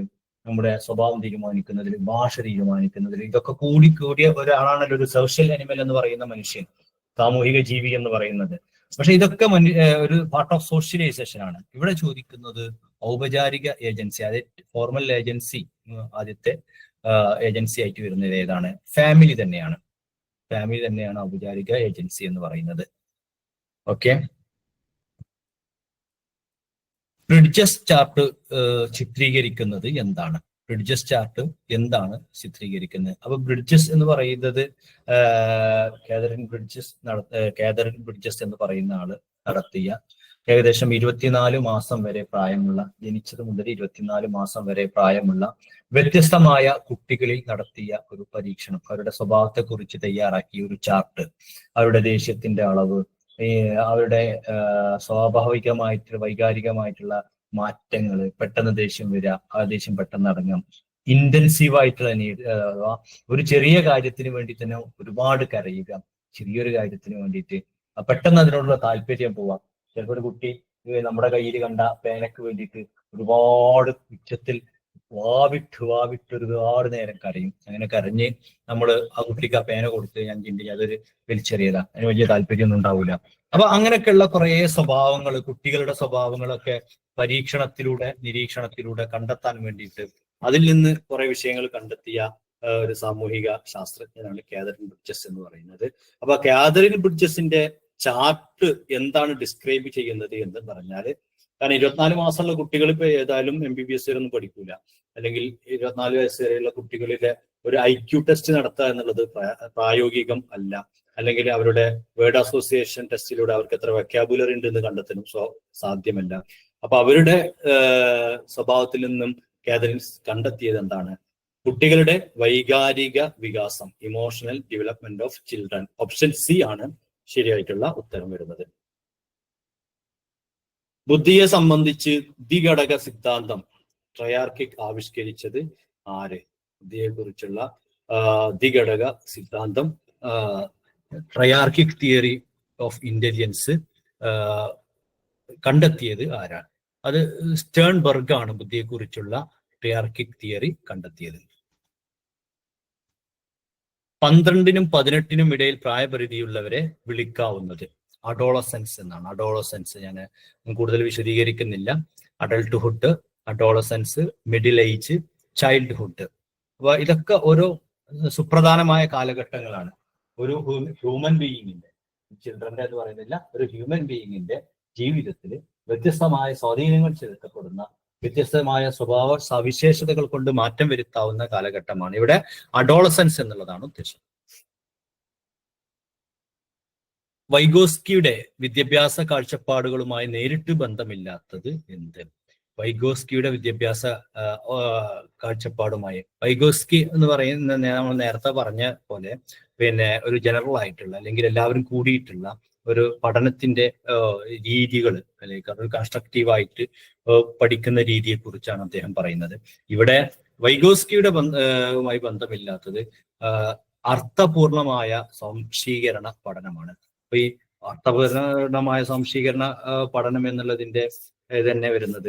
നമ്മുടെ സ്വഭാവം തീരുമാനിക്കുന്നതിൽ, ഭാഷ തീരുമാനിക്കുന്നതിൽ, ഇതൊക്കെ കൂടിയ ഒരാളാണല്ലോ ഒരു സോഷ്യൽ അനിമൽ എന്ന് പറയുന്ന മനുഷ്യൻ, സാമൂഹിക ജീവി എന്ന് പറയുന്നത്. പക്ഷെ ഇതൊക്കെ ഒരു പാർട്ട് ഓഫ് സോഷ്യലൈസേഷൻ ആണ്. ഇവിടെ ചോദിക്കുന്നത് ഔപചാരിക ഏജൻസി, അതായത് ഫോർമൽ ഏജൻസി, ആദ്യത്തെ ഏജൻസി ആയിട്ട് വരുന്നത് ഏതാണ്? ഫാമിലി തന്നെയാണ്. ഫാമിലി തന്നെയാണ് ഔപചാരിക ഏജൻസി എന്ന് പറയുന്നത്. ഓക്കെ, ബ്രിഡ്ജസ് ചാർട്ട് ചിത്രീകരിക്കുന്നത് എന്താണ്? ബ്രിഡ്ജസ് ചാർട്ട് എന്താണ് ചിത്രീകരിക്കുന്നത്? അപ്പൊ ബ്രിഡ്ജസ് എന്ന് പറയുന്നത് കാതറിൻ ബ്രിഡ്ജസ് എന്ന് പറയുന്ന ആള് നടത്തിയ ഏകദേശം 24 മാസം വരെ പ്രായമുള്ള, ജനിച്ചത് മുതൽ 24 മാസം വരെ പ്രായമുള്ള വ്യത്യസ്തമായ കുട്ടികളിൽ നടത്തിയ ഒരു പരീക്ഷണം, അവരുടെ സ്വഭാവത്തെ കുറിച്ച് തയ്യാറാക്കിയ ഒരു ചാർട്ട്, അവരുടെ ദേഷ്യത്തിന്റെ അളവ്, അവരുടെ സ്വാഭാവികമായിട്ട് വൈകാരികമായിട്ടുള്ള മാറ്റങ്ങൾ, പെട്ടെന്ന് ദേഷ്യം വരിക, ആ ദേഷ്യം പെട്ടെന്ന് അടങ്ങാം, ഇന്റൻസീവായിട്ടുള്ള അഥവാ ഒരു ചെറിയ കാര്യത്തിന് വേണ്ടി തന്നെ ഒരുപാട് കരയുക, ചെറിയൊരു കാര്യത്തിന് വേണ്ടിയിട്ട് പെട്ടെന്ന് അതിനോടുള്ള താല്പര്യം പോവാം. ചിലപ്പോൾ ഒരു കുട്ടി നമ്മുടെ കയ്യിൽ കണ്ട പേനക്ക് വേണ്ടിയിട്ട് ഒരുപാട് ഉച്ചത്തിൽ വാവിട്ട് ഒരുപാട് നേരം കരയും. അങ്ങനെ കരഞ്ഞ് നമ്മൾ ആ കുട്ടിക്ക് ആ പേന കൊടുത്ത് ഞാൻ ചിന്തി അതൊരു വലിച്ചെറിയതാ, അതിന് വലിയ താല്പര്യമൊന്നും ഉണ്ടാവില്ല. അപ്പൊ അങ്ങനെയൊക്കെയുള്ള കുറെ സ്വഭാവങ്ങൾ, കുട്ടികളുടെ സ്വഭാവങ്ങളൊക്കെ പരീക്ഷണത്തിലൂടെ, നിരീക്ഷണത്തിലൂടെ കണ്ടെത്താൻ വേണ്ടിയിട്ട് അതിൽ നിന്ന് കുറെ വിഷയങ്ങൾ കണ്ടെത്തിയ ഒരു സാമൂഹിക ശാസ്ത്രജ്ഞനാണ് കാതറിൻ ബ്രിഡ്ജസ് എന്ന് പറയുന്നത്. അപ്പൊ കാതറിൻ ബ്രിഡ്ജസിന്റെ ചാർട്ട് എന്താണ് ഡിസ്ക്രൈബ് ചെയ്യുന്നത് എന്ന് പറഞ്ഞാൽ, കാരണം 24 മാസമുള്ള കുട്ടികൾ ഇപ്പൊ ഏതായാലും MBBS വരെയൊന്നും പഠിക്കൂല, അല്ലെങ്കിൽ 24 വയസ്സ് വരെയുള്ള കുട്ടികളിലെ ഒരു IQ ടെസ്റ്റ് നടത്തുക എന്നുള്ളത് പ്രായോഗികം അല്ല, അല്ലെങ്കിൽ അവരുടെ വേർഡ് അസോസിയേഷൻ ടെസ്റ്റിലൂടെ അവർക്ക് എത്ര വെക്കാബുലറി ഉണ്ട് എന്ന് കണ്ടെത്താനും സാധ്യമല്ല. അപ്പൊ അവരുടെ സ്വഭാവത്തിൽ നിന്നും കാതറിൻ കണ്ടെത്തിയത് എന്താണ്? കുട്ടികളുടെ വൈകാരിക വികാസം, emotional development of children. Option C ആണ് ശരിയായിട്ടുള്ള ഉത്തരം വരുന്നത്. ബുദ്ധിയെ സംബന്ധിച്ച് ദ്വിഘടക സിദ്ധാന്തം ട്രയാർക്കിക് ആവിഷ്കരിച്ചത് ആര്? ബുദ്ധിയെ കുറിച്ചുള്ള ദ്വിഘടക സിദ്ധാന്തം, ട്രയാർക്കിക് തിയറി ഓഫ് ഇന്റലിജൻസ് കണ്ടെത്തിയത് ആരാണ്? അത് സ്റ്റേൺബർഗ് ആണ് ബുദ്ധിയെ കുറിച്ചുള്ള ട്രയാർക്കിക് തിയറി കണ്ടെത്തിയത്. 12നും 18നും ഇടയിൽ പ്രായപരിധിയുള്ളവരെ വിളിക്കാവുന്നത് അഡോളസെൻസ് എന്നാണ്. അഡോളസെൻസ് ഞാൻ കൂടുതൽ വിശദീകരിക്കുന്നില്ല. Adulthood, Adolescence, middle age, childhood. അപ്പൊ ഇതൊക്കെ ഓരോ സുപ്രധാനമായ കാലഘട്ടങ്ങളാണ്. ഒരു ഹ്യൂമൻ ബീയിങ്ങിന്റെ, ചിൽഡ്രന്റെ എന്ന് പറയുന്നില്ല, ഒരു ഹ്യൂമൻ ബീയിങ്ങിന്റെ ജീവിതത്തിൽ വ്യത്യസ്തമായ സ്വാധീനങ്ങൾ ചെലുത്തപ്പെടുന്ന, വ്യത്യസ്തമായ സ്വഭാവ സവിശേഷതകൾ കൊണ്ട് മാറ്റം വരുത്താവുന്ന കാലഘട്ടമാണ്. ഇവിടെ അഡോളസെൻസ് എന്നുള്ളതാണ് ഉദ്ദേശം. വൈഗോസ്കിയുടെ വിദ്യാഭ്യാസ കാഴ്ചപ്പാടുകളുമായി നേരിട്ട് ബന്ധമില്ലാത്തത് എന്ത്? വൈഗോസ്കിയുടെ വിദ്യാഭ്യാസ കാഴ്ചപ്പാടുമായി, വൈഗോസ്കി എന്ന് പറയുന്ന നമ്മൾ നേരത്തെ പറഞ്ഞ പോലെ പിന്നെ ഒരു ജനറൽ ആയിട്ടുള്ള, അല്ലെങ്കിൽ എല്ലാവരും കൂടിയിട്ടുള്ള ഒരു പഠനത്തിന്റെ രീതികൾ, അല്ലെങ്കിൽ ഒരു കൺസ്ട്രക്റ്റീവായിട്ട് പഠിക്കുന്ന രീതിയെ കുറിച്ചാണ് അദ്ദേഹം പറയുന്നത്. ഇവിടെ വൈഗോസ്കിയുടെ മായി ബന്ധമില്ലാത്തത് അർത്ഥപൂർണമായ സംശീകരണ പഠനമാണ്. അപ്പൊ ഈ അർത്ഥപൂർണമായ സംശീകരണ പഠനം എന്നുള്ളതിന്റെ തന്നെ വരുന്നത്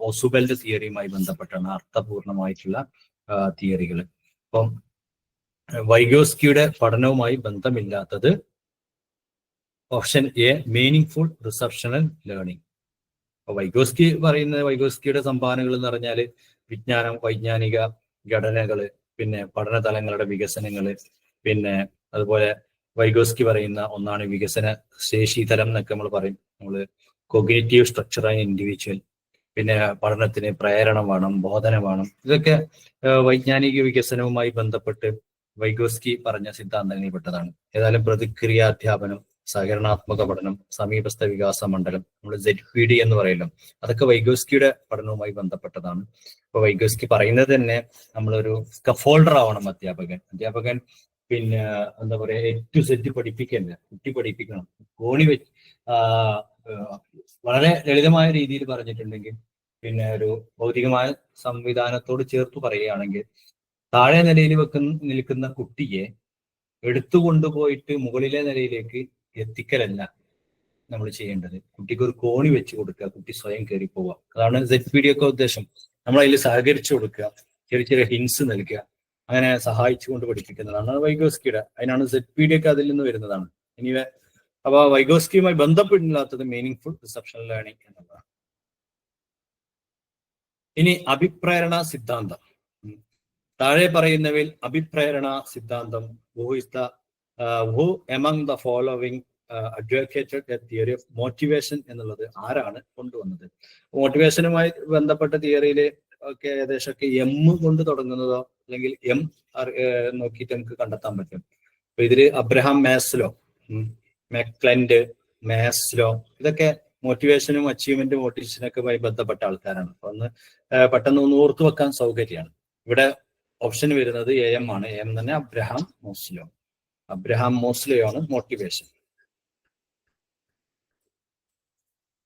ഒസുബെൽഡ് തിയറിയുമായി ബന്ധപ്പെട്ടാണ്, അർത്ഥപൂർണമായിട്ടുള്ള തിയറികൾ. അപ്പം വൈഗോസ്കിയുടെ പഠനവുമായി ബന്ധമില്ലാത്തത് ഓപ്ഷൻ എ, മീനിങ് റിസപ്ഷണൽ ലേണിംഗ്. അപ്പൊ വൈഗോസ്കി പറയുന്നത്, വൈഗോസ്കിയുടെ സംഭാവനകൾ എന്ന് പറഞ്ഞാല് വിജ്ഞാനം, വൈജ്ഞാനിക ഘടനകള്, പിന്നെ പഠനതലങ്ങളുടെ വികസനങ്ങള്, പിന്നെ അതുപോലെ വൈഗോസ്കി പറയുന്ന ഒന്നാണ് വികസന ശേഷി തലം എന്നൊക്കെ നമ്മൾ പറയും. നമ്മള് കൊഗ്നിറ്റീവ് സ്ട്രക്ചർ ആൻഡ് ഇൻഡിവിജ്വൽ, പിന്നെ പഠനത്തിന് പ്രേരണ വേണം, ബോധന വേണം. ഇതൊക്കെ വൈജ്ഞാനിക വികസനവുമായി ബന്ധപ്പെട്ട് വൈഗോസ്കി പറഞ്ഞ സിദ്ധാന്തങ്ങളിൽപ്പെട്ടതാണ്. ഏതായാലും പ്രതിക്രിയാധ്യാപനം, സഹകരണാത്മക പഠനം, സമീപസ്ഥ വികാസ മണ്ഡലം, നമ്മൾ ZPD എന്ന് പറയല്ലോ, അതൊക്കെ വൈഗോസ്കിയുടെ പഠനവുമായി ബന്ധപ്പെട്ടതാണ്. ഇപ്പൊ വൈഗോസ്കി പറയുന്നത് തന്നെ നമ്മളൊരു സ്കഫോൾഡർ ആവണം അധ്യാപകൻ. പിന്നെ എന്താ പറയാ A to Z പഠിപ്പിക്കല്ല, കുട്ടി പഠിപ്പിക്കണം. കോണി വെച്ച് വളരെ ലളിതമായ രീതിയിൽ പറഞ്ഞിട്ടുണ്ടെങ്കിൽ, പിന്നെ ഒരു ഭൗതികമായ സംവിധാനത്തോട് ചേർത്ത് പറയുകയാണെങ്കിൽ, താഴെ നിലയിൽ നിൽക്കുന്ന കുട്ടിയെ എടുത്തുകൊണ്ടുപോയിട്ട് മുകളിലെ നിലയിലേക്ക് എത്തിക്കലല്ല നമ്മൾ ചെയ്യേണ്ടത്. കുട്ടിക്ക് ഒരു കോണി വെച്ച് കൊടുക്കുക, കുട്ടി സ്വയം കയറി പോവുക. അതാണ് ZPD ഒക്കെ ഉദ്ദേശം. നമ്മൾ അതിൽ സഹകരിച്ചു കൊടുക്കുക, ചെറിയ ചെറിയ ഹിൻസ് നൽകുക, അങ്ങനെ സഹായിച്ചുകൊണ്ട് പഠിപ്പിക്കുന്നതാണ് വൈഗോസ്കിയുടെ. അതിനാണ് ZPD ഒക്കെ അതിൽ നിന്ന് വരുന്നതാണ്. ഇനി അപ്പൊ വൈഗോസ്കിയുമായി ബന്ധപ്പെട്ടില്ലാത്തത് മീനിങ് ഫുൾ റിസപ്ഷൻ ലേണിംഗ് എന്നുള്ളതാണ്. ഇനി അഭിപ്രേരണ സിദ്ധാന്തം. താഴെ പറയുന്നവയിൽ അഭിപ്രേരണ സിദ്ധാന്തം who among the following advocated a theory of motivation എന്നുള്ളത് ആരാണ് കൊണ്ടുവന്നത്? മോട്ടിവേഷനുമായി ബന്ധപ്പെട്ട തിയറിയില് ഒക്കെ ഏകദേശമൊക്കെ M കൊണ്ട് തുടങ്ങുന്നതോ അല്ലെങ്കിൽ M നോക്കിയിട്ട് നമുക്ക് കണ്ടെത്താൻ പറ്റും. അപ്പൊ ഇതില് അബ്രഹാം മാസ്ലോ, മെക്ലെൻഡ്, മാസ്ലോ, ഇതൊക്കെ മോട്ടിവേഷനും അച്ചീവ്മെന്റ് മോട്ടിവേഷനൊക്കെ ബന്ധപ്പെട്ട ആൾക്കാരാണ്. അപ്പൊ ഒന്ന് പെട്ടെന്ന് ഒന്ന് ഓർത്തു വെക്കാൻ സൗകര്യമാണ്. ഇവിടെ ഓപ്ഷൻ വരുന്നത് AM ആണ്. AM തന്നെ അബ്രഹാം മോസ്ലോ. അബ്രഹാം മോസ്ലോ ആണ് മോട്ടിവേഷൻ.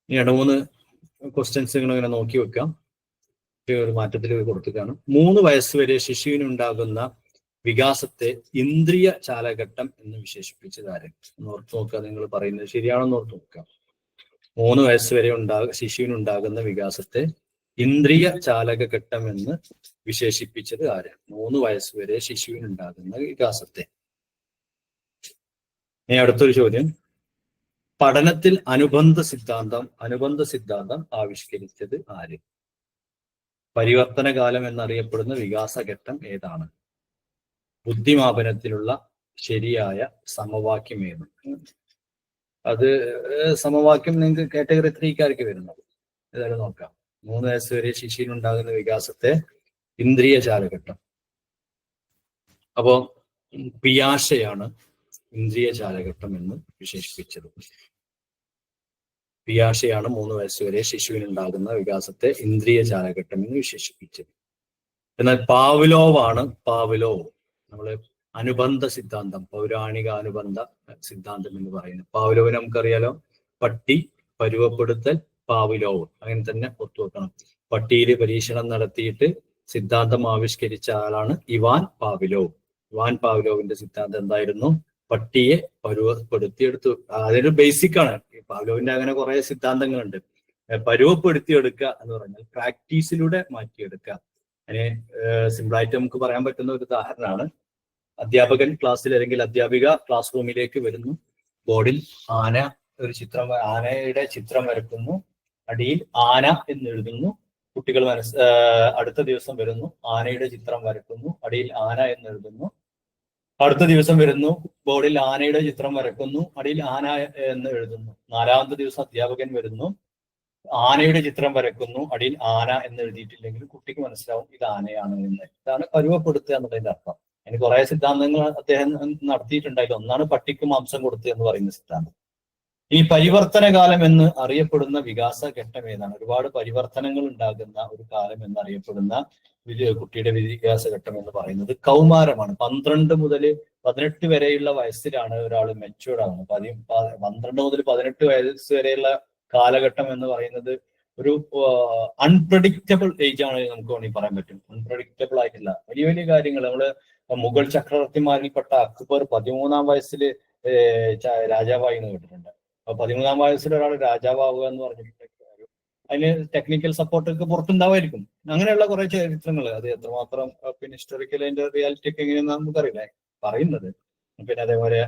ഇനി 2-3 ക്വസ്റ്റ്യൻസ് ഇങ്ങനെ നോക്കി വെക്കാം. ഒരു മാറ്റത്തിൽ കൊടുക്കുകയാണ്. 3 വയസ്സ് വരെ ശിശുവിനുണ്ടാകുന്ന വികാസത്തെ ഇന്ദ്രിയ ചാലഘട്ടം എന്ന് വിശേഷിപ്പിച്ചത് ആര്? ഓർത്ത് നോക്കുക. നിങ്ങൾ പറയുന്നത് ശരിയാണെന്ന് ഓർത്ത് നോക്കുക. 3 വയസ്സ് വരെ ശിശുവിനുണ്ടാകുന്ന വികാസത്തെ ഇന്ദ്രിയ ചാലകഘട്ടം എന്ന് വിശേഷിപ്പിച്ചത് ആര്? 3 വയസ്സ് വരെ ശിശുവിനുണ്ടാകുന്ന വികാസത്തെ. ഇനി അടുത്തൊരു ചോദ്യം. പഠനത്തിൽ അനുബന്ധ സിദ്ധാന്തം ആവിഷ്കരിച്ചത് ആര്? പരിവർത്തന കാലം എന്നറിയപ്പെടുന്ന വികാസഘട്ടം ഏതാണ്? ബുദ്ധിമാപനത്തിലുള്ള ശരിയായ സമവാക്യം ഏത്? അത് സമവാക്യം നിങ്ങൾക്ക് കാറ്റഗറി 3-ക്കാർക്ക് വരുന്നത്. ഏതായാലും നോക്കാം. 3 വയസ്സ് വരെ ശിശുവിനുണ്ടാകുന്ന വികാസത്തെ ഇന്ദ്രിയ ചാലഘട്ടം. അപ്പോ പിയാഷെയാണ് ഇന്ദ്രിയ ചാലഘട്ടം എന്ന് വിശേഷിപ്പിച്ചത്. പിയാഷെയാണ് 3 വയസ്സ് വരെ ശിശുവിനുണ്ടാകുന്ന വികാസത്തെ ഇന്ദ്രിയ ചാലഘട്ടം എന്ന് വിശേഷിപ്പിച്ചത്. എന്നാൽ പാവ്ലോവ് നമ്മള് അനുബന്ധ സിദ്ധാന്തം, പൗരാണിക അനുബന്ധ സിദ്ധാന്തം എന്ന് പറയുന്നത്. പാവ്ലോവിനെ നമുക്കറിയാലോ, പട്ടി, പരുവപ്പെടുത്തൽ, പാവ്ലോവ്. അങ്ങനെ തന്നെ ഒത്തുവെക്കണം. പട്ടിയിൽ പരീക്ഷണം നടത്തിയിട്ട് സിദ്ധാന്തം ആവിഷ്കരിച്ച ആളാണ് ഇവാൻ പാവ്ലോവ്. ഇവാൻ പാവ്ലോവിന്റെ സിദ്ധാന്തം എന്തായിരുന്നു? പട്ടിയെ പരുവപ്പെടുത്തിയെടുത്തു. അതൊരു ബേസിക് ആണ്. പാവ്ലോവിന്റെ അങ്ങനെ കുറെ സിദ്ധാന്തങ്ങളുണ്ട്. പരുവപ്പെടുത്തിയെടുക്കുക എന്ന് പറഞ്ഞാൽ പ്രാക്ടീസിലൂടെ മാറ്റിയെടുക്കുക. അതിന് സിമ്പിളായിട്ട് നമുക്ക് പറയാൻ പറ്റുന്ന ഒരു ഉദാഹരണമാണ്, അധ്യാപകൻ ക്ലാസ്സിൽ അല്ലെങ്കിൽ അധ്യാപിക ക്ലാസ് റൂമിലേക്ക് വരുന്നു. ബോർഡിൽ ആനയുടെ ചിത്രം വരക്കുന്നു. അടിയിൽ ആന എന്ന് എഴുതുന്നു. കുട്ടികൾ അടുത്ത ദിവസം വരുന്നു, ആനയുടെ ചിത്രം വരക്കുന്നു. അടിയിൽ ആന എന്ന് എഴുതുന്നു. അടുത്ത ദിവസം വരുന്നു, ബോർഡിൽ ആനയുടെ ചിത്രം വരക്കുന്നു. അടിയിൽ ആന എന്ന് എഴുതുന്നു. 4-ാമത്തെ ദിവസം അധ്യാപകൻ വരുന്നു, ആനയുടെ ചിത്രം വരക്കുന്നു. അടിയിൽ ആന എന്ന് എഴുതിയിട്ടില്ലെങ്കിൽ കുട്ടിക്ക് മനസ്സിലാവും ഇത് ആനയാണ് എന്ന്. ഇതാണ് പരുവപ്പെടുത്തുക എന്നുള്ളതിന്റെ അർത്ഥം. അതിന് കുറെ സിദ്ധാന്തങ്ങൾ അദ്ദേഹം നടത്തിയിട്ടുണ്ടായില്ല. ഒന്നാണ് പട്ടിക്ക് മാംസം കൊടുക്കുക എന്ന് പറയുന്ന സിദ്ധാന്തം. ഈ പരിവർത്തന കാലം എന്ന് അറിയപ്പെടുന്ന വികാസഘട്ടം ഏതാണ്? ഒരുപാട് പരിവർത്തനങ്ങൾ ഉണ്ടാകുന്ന ഒരു കാലം എന്നറിയപ്പെടുന്ന കുട്ടിയുടെ വികാസഘട്ടം എന്ന് പറയുന്നത് കൗമാരമാണ്. 12 മുതൽ 18 വരെയുള്ള വയസ്സിലാണ് ഒരാൾ മെച്യൂർഡ് ആവുന്നത്. 12 മുതൽ 18 വയസ്സ് വരെയുള്ള കാലഘട്ടം എന്ന് പറയുന്നത് ഒരു അൺപ്രഡിക്റ്റബിൾ ഏജ് ആണ് നമുക്ക് വേണമെങ്കിൽ പറയാൻ പറ്റും. അൺപ്രഡിക്റ്റബിൾ ആയിട്ടില്ല വലിയ വലിയ കാര്യങ്ങൾ. നമ്മള് മുഗൾ ചക്രവർത്തിമാരിൽപ്പെട്ട അക്ബർ 13-ാം വയസ്സിൽ രാജാവായി എന്ന് കേട്ടിട്ടുണ്ട്. അപ്പൊ 13-ാം വയസ്സിൽ ഒരാൾ രാജാവാവുക എന്ന് പറഞ്ഞിട്ടുണ്ടെങ്കിൽ അതിന് ടെക്നിക്കൽ സപ്പോർട്ടൊക്കെ പുറത്തുണ്ടാവായിരിക്കും. അങ്ങനെയുള്ള കുറെ ചരിത്രങ്ങൾ, അത് എത്രമാത്രം പിന്നെ ഹിസ്റ്റോറിക്കൽ അതിന്റെ റിയാലിറ്റി ഒക്കെ എങ്ങനെയാണെന്ന് നമുക്കറിയില്ല പറയുന്നത്. പിന്നെ അതേപോലെ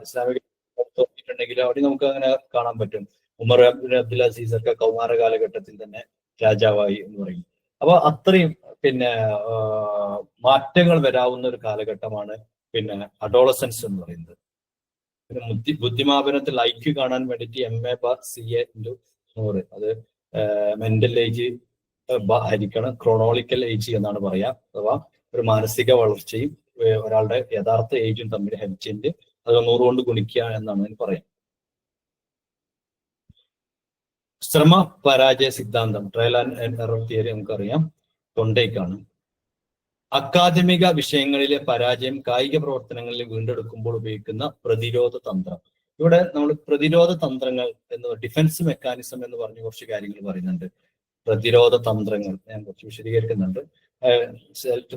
ഇസ്ലാമിക നോക്കിയിട്ടുണ്ടെങ്കിൽ അവിടെ നമുക്ക് അങ്ങനെ കാണാൻ പറ്റും. ഉമർ അബ്ദുൽ അസീസ് ഒക്കെ കൗമാര കാലഘട്ടത്തിൽ തന്നെ രാജാവായി എന്ന് പറയും. അപ്പൊ അത്രയും പിന്നെ മാറ്റങ്ങൾ വരാവുന്ന ഒരു കാലഘട്ടമാണ് പിന്നെ അഡോളസൻസ് എന്ന് പറയുന്നത്. പിന്നെ ബുദ്ധിമാപനത്തിൽ IQ കാണാൻ വേണ്ടിയിട്ട് MA/CA/100. അത് മെന്റൽ ഏജ് ഹരിക്കണം ക്രോണോളിക്കൽ ഏജ് എന്നാണ് പറയാ. അഥവാ ഒരു മാനസിക വളർച്ചയും ഒരാളുടെ യഥാർത്ഥ ഏജും തമ്മിൽ ഹരിച്ചിട്ട് അത് 100 കൊണ്ട് ഗുണിക്കുക എന്നാണ് അതിന് പറയാം. ശ്രമ പരാജയ സിദ്ധാന്തം, ട്രയൽ ആൻഡ് എറർ തിയറി നമുക്കറിയാം, തൊണ്ടേക്കാണ്. അക്കാദമിക വിഷയങ്ങളിലെ പരാജയം കായിക പ്രവർത്തനങ്ങളിൽ വീണ്ടെടുക്കുമ്പോൾ ഉപയോഗിക്കുന്ന പ്രതിരോധ തന്ത്രം. ഇവിടെ നമ്മൾ പ്രതിരോധ തന്ത്രങ്ങൾ എന്ന് ഡിഫൻസ് മെക്കാനിസം എന്ന് പറഞ്ഞ കുറച്ച് കാര്യങ്ങൾ പറയുന്നുണ്ട്. പ്രതിരോധ തന്ത്രങ്ങൾ ഞാൻ കുറച്ച് വിശദീകരിക്കുന്നുണ്ട്.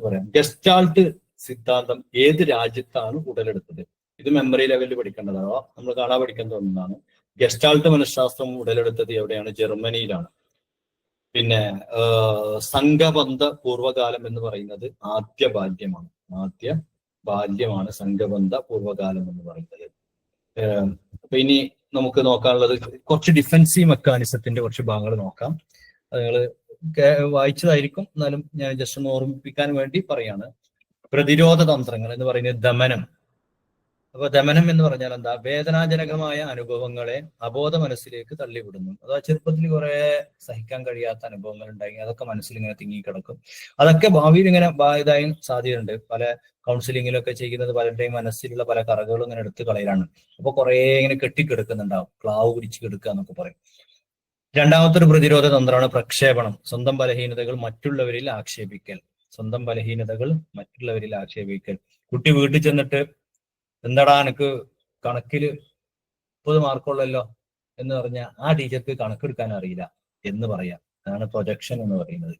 പറയാം. ഗസ്റ്റാൾട്ട് സിദ്ധാന്തം ഏത് രാജ്യത്താണ് ഉടലെടുത്തത്? ഇത് മെമ്മറി ലെവലിൽ പഠിക്കേണ്ടതാണ്, നമ്മൾ കാണാൻ പഠിക്കേണ്ട ഒന്നാണ്. ഗസ്റ്റാൾട്ട് മനഃശാസ്ത്രം ഉടലെടുത്തത് എവിടെയാണ്? ജർമ്മനിയിലാണ്. പിന്നെ സംഘബന്ധ പൂർവകാലം എന്ന് പറയുന്നത് ആദ്യ ബാല്യമാണ് സംഘബന്ധ പൂർവകാലം എന്ന് പറയുന്നത്. അപ്പൊ ഇനി നമുക്ക് നോക്കാനുള്ളത് കുറച്ച് ഡിഫൻസീവ് മെക്കാനിസത്തിന്റെ കുറച്ച് ഭാഗങ്ങൾ നോക്കാം. അത് നിങ്ങൾ വായിച്ചതായിരിക്കും, എന്നാലും ഞാൻ ജസ്റ്റ് ഒന്ന് ഓർമ്മിപ്പിക്കാൻ വേണ്ടി പറയാണ്. പ്രതിരോധ തന്ത്രങ്ങൾ എന്ന് പറയുന്നത് ദമനം. അപ്പൊ ദമനം എന്ന് പറഞ്ഞാൽ എന്താ? വേദനാജനകമായ അനുഭവങ്ങളെ അബോധ മനസ്സിലേക്ക് തള്ളിവിടുന്നു. അതാ ചെറുപ്പത്തിൽ കുറെ സഹിക്കാൻ കഴിയാത്ത അനുഭവങ്ങൾ ഉണ്ടായി, അതൊക്കെ മനസ്സിൽ ഇങ്ങനെ തിങ്ങിക്കിടക്കും. അതൊക്കെ ഭാവിയിൽ ഇങ്ങനെ ഇതായും സാധ്യതയുണ്ട്. പല കൗൺസിലിങ്ങിലൊക്കെ ചെയ്യുന്നത് പലരുടെയും മനസ്സിലുള്ള പല കറകളും ഇങ്ങനെ എടുത്ത് കളയലാണ്. അപ്പൊ കുറെ ഇങ്ങനെ കെട്ടിക്കെടുക്കുന്നുണ്ടാവും, ക്ലാവ് പിടിച്ച് കെടുക്കുക എന്നൊക്കെ പറയും. രണ്ടാമത്തെ ഒരു പ്രതിരോധ തന്ത്രമാണ് പ്രക്ഷേപണം. സ്വന്തം ബലഹീനതകൾ മറ്റുള്ളവരിൽ ആക്ഷേപിക്കൽ. കുട്ടി വീട്ടിൽ ചെന്നിട്ട് എന്താടാ എനിക്ക് കണക്കില് 30 മാർക്കുള്ളല്ലോ എന്ന് പറഞ്ഞാൽ ആ ടീച്ചർക്ക് കണക്കെടുക്കാൻ അറിയില്ല എന്ന് പറയാം. അതാണ് പ്രൊജക്ഷൻ എന്ന് പറയുന്നത്.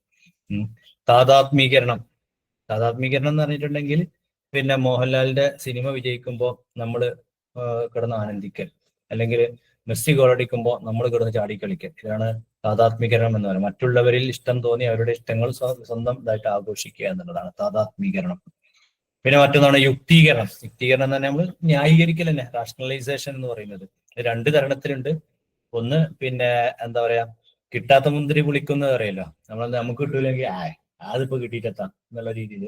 താതാത്മീകരണം എന്ന് പറഞ്ഞിട്ടുണ്ടെങ്കിൽ പിന്നെ മോഹൻലാലിന്റെ സിനിമ വിജയിക്കുമ്പോൾ നമ്മൾ കിടന്ന് ആനന്ദിക്കൽ, അല്ലെങ്കിൽ മെസ്സി ഗോളടിക്കുമ്പോൾ നമ്മൾ കിടന്ന് ചാടിക്കളിക്കൽ. ഇതാണ് താതാത്മീകരണം എന്ന് പറയുന്നത്. മറ്റുള്ളവരിൽ ഇഷ്ടം തോന്നി അവരുടെ ഇഷ്ടങ്ങൾ സ്വന്തം ഇതായിട്ട് ആഘോഷിക്കുക എന്നുള്ളതാണ് താതാത്മീകരണം. പിന്നെ മറ്റൊന്നാണ് യുക്തീകരണം. യുക്തീകരണം എന്ന് പറഞ്ഞാൽ നമ്മൾ ന്യായീകരിക്കൽ തന്നെ, റാഷണലൈസേഷൻ എന്ന് പറയുന്നത്. 2 തരണത്തിലുണ്ട്. ഒന്ന് പിന്നെ എന്താ പറയാ, കിട്ടാത്ത മുന്തിരി പുളിക്കുന്നത് അറിയല്ലോ, നമുക്ക് കിട്ടൂലെങ്കിൽ അതിപ്പോ കിട്ടിയിട്ടെത്താം എന്നുള്ള രീതിയിൽ.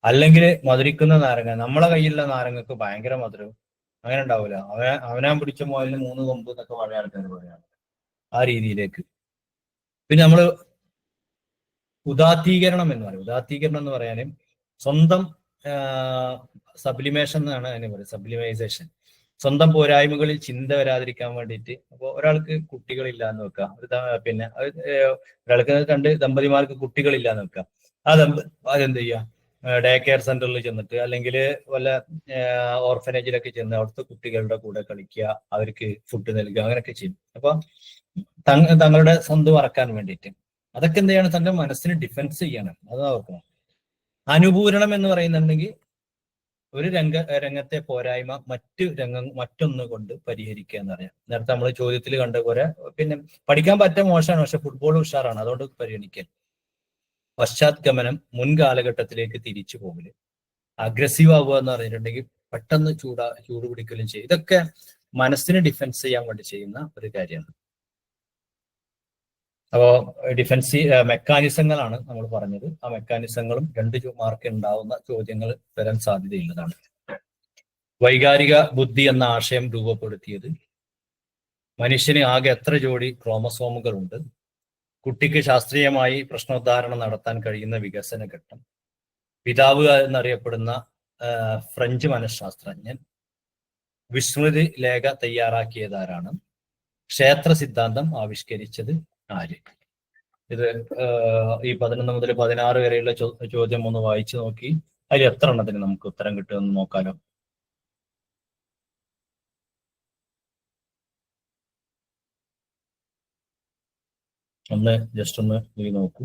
അല്ലെങ്കിൽ മധുരിക്കുന്ന നാരങ്ങ, നമ്മളെ കയ്യിലുള്ള നാരങ്ങക്ക് ഭയങ്കര മധുരം, അങ്ങനെ ഉണ്ടാവില്ല. അവനാൻ പിടിച്ച മുതലിന് 3 കൊമ്പ് എന്നൊക്കെ പഴയ ആൾക്കാർ പറയാണ്, ആ രീതിയിലേക്ക്. പിന്നെ നമ്മൾ ഉദാത്തീകരണം എന്ന് പറയും. ഉദാത്തീകരണം എന്ന് പറയാനും സ്വന്തം സബ്ലിമേഷൻ എന്നാണ് അതിന് പറയുന്നത്, സബ്ലിമൈസേഷൻ. സ്വന്തം പോരായ്മകളിൽ ചിന്ത വരാതിരിക്കാൻ വേണ്ടിയിട്ട്. അപ്പോൾ ഒരാൾക്ക് കുട്ടികളില്ലാന്ന് വെക്കാം, പിന്നെ ഒരാൾക്ക് 2 ദമ്പതിമാർക്ക് കുട്ടികളില്ലാന്ന് വെക്കാം. അതെന്ത് ചെയ്യാം? ഡേ കെയർ സെന്ററിൽ ചെന്നിട്ട് അല്ലെങ്കിൽ വല്ല ഓർഫനേജിലൊക്കെ ചെന്ന് അവിടുത്തെ കുട്ടികളുടെ കൂടെ കളിക്കുക, അവർക്ക് ഫുഡ് നൽകുക, അങ്ങനെയൊക്കെ ചെയ്യും. അപ്പൊ തങ്ങളുടെ സ്വന്തം മറക്കാൻ വേണ്ടിയിട്ട് അതൊക്കെ എന്ത് ചെയ്യണം? തന്റെ മനസ്സിന് ഡിഫെൻസ് ചെയ്യണം. അതാ ഓർക്കണം. അനുപൂരണം എന്ന് പറയുന്നുണ്ടെങ്കിൽ ഒരു രംഗത്തെ പോരായ്മ മറ്റൊന്ന് കൊണ്ട് പരിഹരിക്കുക എന്ന് പറയാം. നേരത്തെ നമ്മൾ ചോദ്യത്തിൽ കണ്ട പോലെ പിന്നെ പഠിക്കാൻ പറ്റാൻ മോശമാണ്, പക്ഷെ ഫുട്ബോൾ ഉഷാറാണ്, അതുകൊണ്ട് പരിഗണിക്കൽ. പശ്ചാത്ഗമനം, മുൻകാലഘട്ടത്തിലേക്ക് തിരിച്ചു പോകല്. അഗ്രസീവ് ആവുക എന്ന് പറഞ്ഞിട്ടുണ്ടെങ്കിൽ പെട്ടെന്ന് ചൂട് പിടിക്കലും ചെയ്യും. ഇതൊക്കെ മനസ്സിനെ ഡിഫെൻസ് ചെയ്യാൻ വേണ്ടി ചെയ്യുന്ന ഒരു കാര്യമാണ്. അപ്പോ മെക്കാനിസങ്ങളാണ് നമ്മൾ പറഞ്ഞത്. ആ മെക്കാനിസങ്ങളും 2 മാർക്ക് ഉണ്ടാവുന്ന ചോദ്യങ്ങൾ വരാൻ സാധ്യതയുള്ളതാണ്. വൈകാരിക ബുദ്ധി എന്ന ആശയം രൂപപ്പെടുത്തിയത്? മനുഷ്യന് ആകെ എത്ര ജോഡി ക്രോമസോമുകളുണ്ട്? കുട്ടിക്ക് ശാസ്ത്രീയമായി പ്രശ്നോദ്ധാരണം നടത്താൻ കഴിയുന്ന വികസന ഘട്ടം? പിതാവ് എന്നറിയപ്പെടുന്ന ഫ്രഞ്ച് മനഃശാസ്ത്രജ്ഞൻ? വിസ്മൃതി ലേഖ തയ്യാറാക്കിയതാരാണ്? ക്ഷേത്ര സിദ്ധാന്തം ആവിഷ്കരിച്ചത് ആര്? ഇത് ഈ 11 മുതൽ 16 വരെയുള്ള ചോദ്യം ഒന്ന് വായിച്ചു നോക്കി അതിൽ എത്ര എണ്ണത്തിന് നമുക്ക് ഉത്തരം കിട്ടുമെന്ന് നോക്കാലോ. ജസ്റ്റ് ഒന്ന് നോക്കൂ.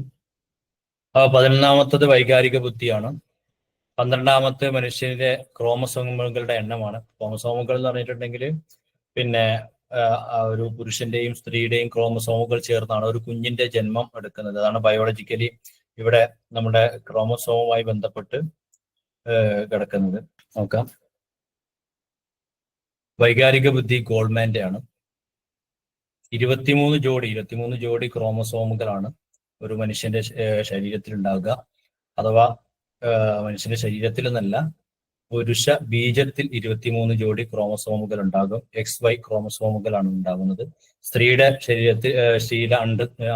11ാമത്തത് വൈകാരിക ബുദ്ധിയാണ്. 12ാമത്തെ മനുഷ്യന്റെ ക്രോമസോമുകളുടെ എണ്ണമാണ്. ക്രോമസോമുകൾ എന്ന് പറഞ്ഞിട്ടുണ്ടെങ്കിൽ പിന്നെ ഒരു പുരുഷന്റെയും സ്ത്രീയുടെയും ക്രോമസോമുകൾ ചേർന്നാണ് ഒരു കുഞ്ഞിന്റെ ജന്മം എടുക്കുന്നത്. അതാണ് ബയോളജിക്കലി ഇവിടെ നമ്മുടെ ക്രോമസോമുമായി ബന്ധപ്പെട്ട് കിടക്കുന്നത്. നോക്കാം. വൈകാരിക ബുദ്ധി ഗോൾമാന്റെ ആണ്. 23 ജോഡി ക്രോമസോമുകളാണ് ഒരു മനുഷ്യന്റെ ശരീരത്തിൽ ഉണ്ടാവുക. അഥവാ മനുഷ്യന്റെ ശരീരത്തിൽ എന്നല്ല, പുരുഷ ബീജത്തിൽ 23 ജോഡി ക്രോമസോമുകൾ ഉണ്ടാകും. XY ക്രോമസോമുകളാണ് ഉണ്ടാകുന്നത്. സ്ത്രീയുടെ സ്ത്രീയുടെ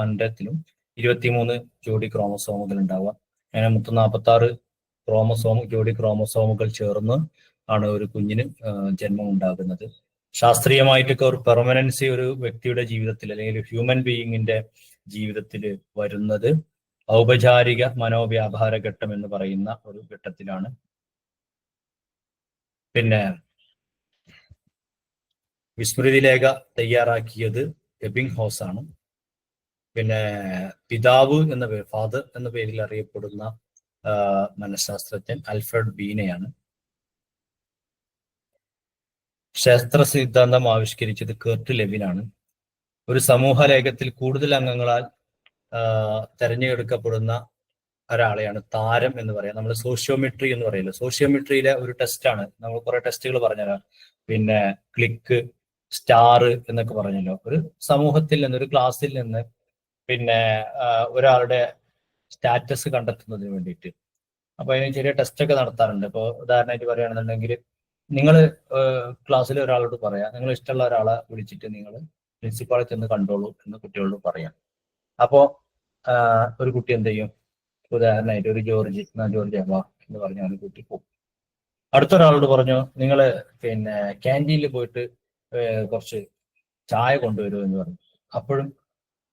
അണ്ഡത്തിലും 23 ജോഡി ക്രോമസോമുകൾ ഉണ്ടാവുക. അങ്ങനെ 146 ജോഡി ക്രോമസോമുകൾ ചേർന്ന് ആണ് ഒരു കുഞ്ഞിന് ജന്മം ഉണ്ടാകുന്നത്. ശാസ്ത്രീയമായിട്ടൊക്കെ ഒരു പെർമനൻസി ഒരു വ്യക്തിയുടെ ജീവിതത്തിൽ അല്ലെങ്കിൽ ഹ്യൂമൻ ബീയിങ്ങിന്റെ ജീവിതത്തിൽ വരുന്നത് ഔപചാരിക മനോവ്യാപാര ഘട്ടം എന്ന് പറയുന്ന ഒരു ഘട്ടത്തിലാണ്. പിന്നെ വിസ്മൃതി ലേഖ തയ്യാറാക്കിയത് എബിംഗ് ഹോസ് ആണ്. പിന്നെ പിതാവ് എന്ന പേര്, ഫാദർ എന്ന പേരിൽ അറിയപ്പെടുന്ന മനഃശാസ്ത്രജ്ഞൻ ആൽഫ്രഡ് ബീനെയാണ്. ശാസ്ത്ര സിദ്ധാന്തം ആവിഷ്കരിച്ചത് കെർട്ട് ലെവിനാണ്. ഒരു സമൂഹ ലേഖത്തിൽ കൂടുതൽ അംഗങ്ങളാൽ തെരഞ്ഞെടുക്കപ്പെടുന്ന ഒരാളെയാണ് താരം എന്ന് പറയാം. നമ്മൾ സോഷ്യോമെട്രി എന്ന് പറയില്ല, സോഷ്യോമെട്രിയിലെ ഒരു ടെസ്റ്റാണ്. നമ്മൾ കുറെ ടെസ്റ്റുകൾ പറഞ്ഞല്ലോ, പിന്നെ ക്ലിക്ക്, സ്റ്റാർ എന്നൊക്കെ പറഞ്ഞല്ലോ. ഒരു സമൂഹത്തിൽ നിന്ന്, ഒരു ക്ലാസ്സിൽ നിന്ന് പിന്നെ ഒരാളുടെ സ്റ്റാറ്റസ് കണ്ടെത്തുന്നതിന് വേണ്ടിയിട്ട്. അപ്പൊ അതിന് ചെറിയ ടെസ്റ്റ് ഒക്കെ നടത്താറുണ്ട്. ഇപ്പോൾ ഉദാഹരണമായിട്ട് പറയുകയാണെന്നുണ്ടെങ്കിൽ, നിങ്ങൾ ക്ലാസ്സിൽ ഒരാളോട് പറയാം, നിങ്ങൾ ഇഷ്ടമുള്ള ഒരാളെ വിളിച്ചിട്ട് നിങ്ങൾ പ്രിൻസിപ്പാളിൽ ചെന്ന് കണ്ടോളൂ എന്ന് കുട്ടികളോട് പറയാം. അപ്പോ ഒരു കുട്ടി എന്ത് ചെയ്യും? ഉദാഹരണമായിട്ട് ഒരു ജോർജ് വാ എന്ന് പറഞ്ഞാൽ ഒരു കുട്ടി പോകും. അടുത്തൊരാളോട് പറഞ്ഞു, നിങ്ങൾ പിന്നെ ക്യാൻറ്റീനിൽ പോയിട്ട് കുറച്ച് ചായ കൊണ്ടുവരൂ എന്ന് പറഞ്ഞു. അപ്പോഴും